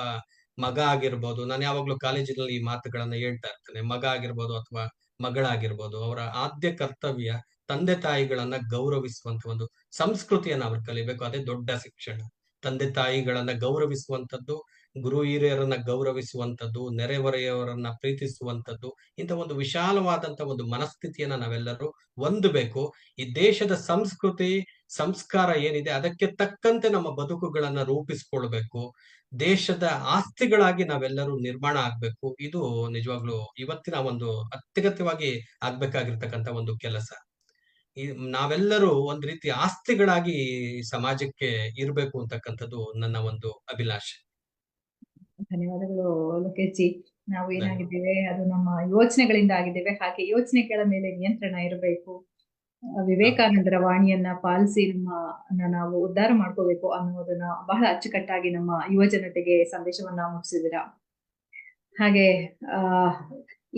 ಮಗ ಆಗಿರ್ಬೋದು, ನಾನು ಯಾವಾಗ್ಲೂ ಕಾಲೇಜಿನಲ್ಲಿ ಈ ಮಾತುಗಳನ್ನ ಹೇಳ್ತಾ ಇರ್ತೇನೆ. ಮಗ ಆಗಿರ್ಬೋದು ಅಥವಾ ಮಗಳಾಗಿರ್ಬೋದು, ಅವರ ಆದ್ಯ ಕರ್ತವ್ಯ ತಂದೆ ತಾಯಿಗಳನ್ನ ಗೌರವಿಸುವಂತ ಒಂದು ಸಂಸ್ಕೃತಿಯನ್ನ ಅವ್ರು ಕಲಿಬೇಕು. ಅದೇ ದೊಡ್ಡ ಶಿಕ್ಷಣ. ತಂದೆ ತಾಯಿಗಳನ್ನ ಗೌರವಿಸುವಂತದ್ದು, ಗುರು ಹಿರಿಯರನ್ನ ಗೌರವಿಸುವಂತದ್ದು, ನೆರೆಹೊರೆಯವರನ್ನ ಪ್ರೀತಿಸುವಂತದ್ದು, ಇಂಥ ಒಂದು ವಿಶಾಲವಾದಂತ ಒಂದು ಮನಸ್ಥಿತಿಯನ್ನ ನಾವೆಲ್ಲರೂ ಹೊಂದಬೇಕು. ಈ ದೇಶದ ಸಂಸ್ಕೃತಿ ಸಂಸ್ಕಾರ ಏನಿದೆ ಅದಕ್ಕೆ ತಕ್ಕಂತೆ ನಮ್ಮ ಬದುಕುಗಳನ್ನ ರೂಪಿಸ್ಕೊಳ್ಬೇಕು. ದೇಶದ ಆಸ್ತಿಗಳಾಗಿ ನಾವೆಲ್ಲರೂ ನಿರ್ಮಾಣ ಆಗ್ಬೇಕು. ಇದು ನಿಜವಾಗ್ಲೂ ಇವತ್ತಿನ ಒಂದು ಅತ್ಯಗತ್ಯವಾಗಿ ಆಗ್ಬೇಕಾಗಿರ್ತಕ್ಕಂಥ ಒಂದು ಕೆಲಸ. ಈ ನಾವೆಲ್ಲರೂ ಒಂದ್ ರೀತಿ ಆಸ್ತಿಗಳಾಗಿ ಸಮಾಜಕ್ಕೆ ಇರ್ಬೇಕು ಅಂತಕ್ಕಂಥದ್ದು ನನ್ನ ಒಂದು ಅಭಿಲಾಷೆ. ಧನ್ಯವಾದಗಳು ಲೋಕೇಶ್ ಜಿ. ನಾವು ಏನಾಗಿದ್ದೇವೆ ಅದು ನಮ್ಮ ಯೋಚನೆಗಳಿಂದ ಆಗಿದ್ದೇವೆ. ಹಾಗೆ ಯೋಚನೆಗಳ ಮೇಲೆ ನಿಯಂತ್ರಣ ಇರಬೇಕು. ವಿವೇಕಾನಂದರ ವಾಣಿಯನ್ನ ಪಾಲಿಸಿ ನಾವು ಉದ್ಧಾರ ಮಾಡ್ಕೋಬೇಕು ಅನ್ನೋದನ್ನ ಬಹಳ ಅಚ್ಚುಕಟ್ಟಾಗಿ ನಮ್ಮ ಯುವ ಜನತೆಗೆ ಸಂದೇಶವನ್ನ ಮುಟ್ಟಿಸಿದಿರ. ಹಾಗೆ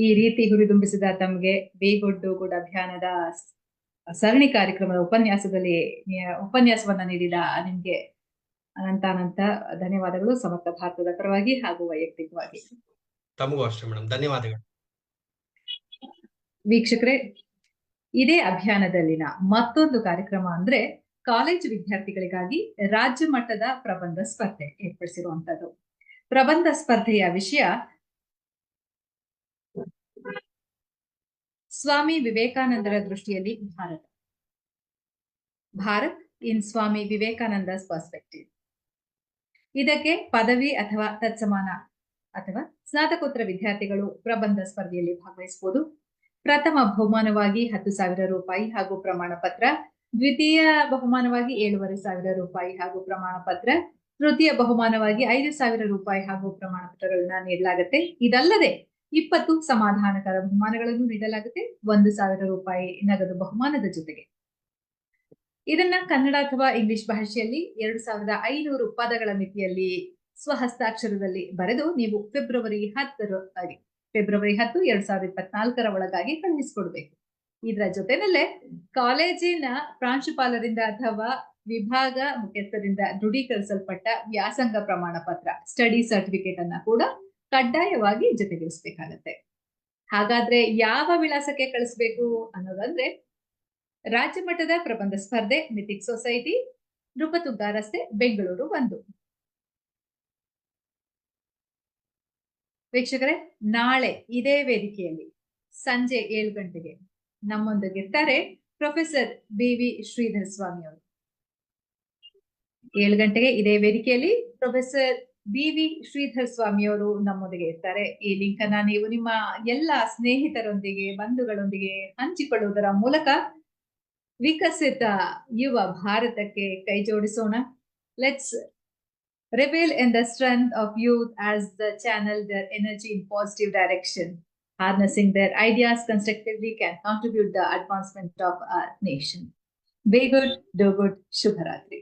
ಈ ರೀತಿ ಹುರಿದುಂಬಿಸಿದ ತಮ್ಗೆ ಬಿ ಗುಡ್ ಡೂ ಗುಡ್ ಅಭಿಯಾನದ ಸರಣಿ ಕಾರ್ಯಕ್ರಮದ ಉಪನ್ಯಾಸವನ್ನ ನೀಡಿದ ನಿಮ್ಗೆ ಅನಂತ ಧನ್ಯವಾದಗಳು, ಸಮರ್ಥ ಭಾರತದ ಪರವಾಗಿ ಹಾಗೂ ವೈಯಕ್ತಿಕವಾಗಿ. ತಮಗೂ ಅಷ್ಟೇ ಮೇಡಮ್, ಧನ್ಯವಾದಗಳು. ವೀಕ್ಷಕರೇ, ಇದೇ ಅಭಿಯಾನದಲ್ಲಿನ ಮತ್ತೊಂದು ಕಾರ್ಯಕ್ರಮ ಅಂದ್ರೆ ಕಾಲೇಜು ವಿದ್ಯಾರ್ಥಿಗಳಿಗಾಗಿ ರಾಜ್ಯ ಮಟ್ಟದ ಪ್ರಬಂಧ ಸ್ಪರ್ಧೆ ಏರ್ಪಡಿಸಿರುವಂತದ್ದು. ಪ್ರಬಂಧ ಸ್ಪರ್ಧೆಯ ವಿಷಯ ಸ್ವಾಮಿ ವಿವೇಕಾನಂದರ ದೃಷ್ಟಿಯಲ್ಲಿ ಭಾರತ್ ಇನ್ ಸ್ವಾಮಿ ವಿವೇಕಾನಂದಸ್ ಪರ್ಸ್ಪೆಕ್ಟಿವ್. ಇದಕ್ಕೆ ಪದವಿ ಅಥವಾ ತತ್ಸಮಾನ ಅಥವಾ ಸ್ನಾತಕೋತ್ತರ ವಿದ್ಯಾರ್ಥಿಗಳು ಪ್ರಬಂಧ ಸ್ಪರ್ಧೆಯಲ್ಲಿ ಭಾಗವಹಿಸಬಹುದು. ಪ್ರಥಮ ಬಹುಮಾನವಾಗಿ 10,000 ರೂಪಾಯಿ ಹಾಗೂ ಪ್ರಮಾಣ ಪತ್ರ, ದ್ವಿತೀಯ ಬಹುಮಾನವಾಗಿ 7,500 ರೂಪಾಯಿ ಹಾಗೂ ಪ್ರಮಾಣ ಪತ್ರ, ತೃತೀಯ ಬಹುಮಾನವಾಗಿ 5,000 ರೂಪಾಯಿ ಹಾಗೂ ಪ್ರಮಾಣ ಪತ್ರಗಳನ್ನ ನೀಡಲಾಗುತ್ತೆ. ಇದಲ್ಲದೆ 20 ಸಮಾಧಾನಕರ ಬಹುಮಾನಗಳನ್ನು ನೀಡಲಾಗುತ್ತೆ, 1,000 ರೂಪಾಯಿ ನಗದು ಬಹುಮಾನದ ಜೊತೆಗೆ. ಇದನ್ನ ಕನ್ನಡ ಅಥವಾ ಇಂಗ್ಲಿಷ್ ಭಾಷೆಯಲ್ಲಿ 2,500 ಪದಗಳ ಮಿತಿಯಲ್ಲಿ ಸ್ವಹಸ್ತಾಕ್ಷರದಲ್ಲಿ ಬರೆದು ನೀವು ಫೆಬ್ರವರಿ 10, 2024 ಒಳಗಾಗಿ ಕಳುಹಿಸಿಕೊಡ್ಬೇಕು. ಇದರ ಜೊತೆನಲ್ಲೇ ಕಾಲೇಜಿನ ಪ್ರಾಂಶುಪಾಲರಿಂದ ಅಥವಾ ವಿಭಾಗ ಮುಖ್ಯಸ್ಥರಿಂದ ದೃಢೀಕರಿಸಲ್ಪಟ್ಟ ವ್ಯಾಸಂಗ ಪ್ರಮಾಣ ಪತ್ರ, ಸ್ಟಡಿ ಸರ್ಟಿಫಿಕೇಟ್ ಅನ್ನ ಕೂಡ ಕಡ್ಡಾಯವಾಗಿ ಜೊತೆಗಿರಿಸಬೇಕಾಗತ್ತೆ. ಹಾಗಾದ್ರೆ ಯಾವ ವಿಳಾಸಕ್ಕೆ ಕಳಿಸ್ಬೇಕು ಅನ್ನೋದಂದ್ರೆ, ರಾಜ್ಯ ಮಟ್ಟದ ಪ್ರಬಂಧ ಸ್ಪರ್ಧೆ, ಮಿಥಿಕ್ ಸೊಸೈಟಿ, ನೃಪತುಂಗ ರಸ್ತೆ, ಬೆಂಗಳೂರು 1. ವೀಕ್ಷಕರೇ, ನಾಳೆ ಇದೇ ವೇದಿಕೆಯಲ್ಲಿ ಸಂಜೆ 7 ಗಂಟೆಗೆ ನಮ್ಮೊಂದಿಗಿರ್ತಾರೆ ಪ್ರೊಫೆಸರ್ ಬಿ.ವಿ. ಶ್ರೀಧರ್ ಸ್ವಾಮಿ ಅವರು. 7 ಗಂಟೆಗೆ ಇದೇ ವೇದಿಕೆಯಲ್ಲಿ ಪ್ರೊಫೆಸರ್ ಬಿ.ವಿ. ಶ್ರೀಧರ್ ಸ್ವಾಮಿ ಅವರು ನಮ್ಮೊಂದಿಗೆ ಇರ್ತಾರೆ. ಈ ಲಿಂಕ್ ಅನ್ನ ನೀವು ನಿಮ್ಮ ಎಲ್ಲ ಸ್ನೇಹಿತರೊಂದಿಗೆ, ಬಂಧುಗಳೊಂದಿಗೆ ಹಂಚಿಕೊಳ್ಳುವುದರ ಮೂಲಕ ವಿಕಸಿತ ಯುವ ಭಾರತಕ್ಕೆ ಕೈ ಜೋಡಿಸೋಣ. Let's revel in the strength of youth as they channel their energy in positive direction. Harnessing their ideas constructively can contribute the advancement of our nation. Be good, do good. Shubharatri.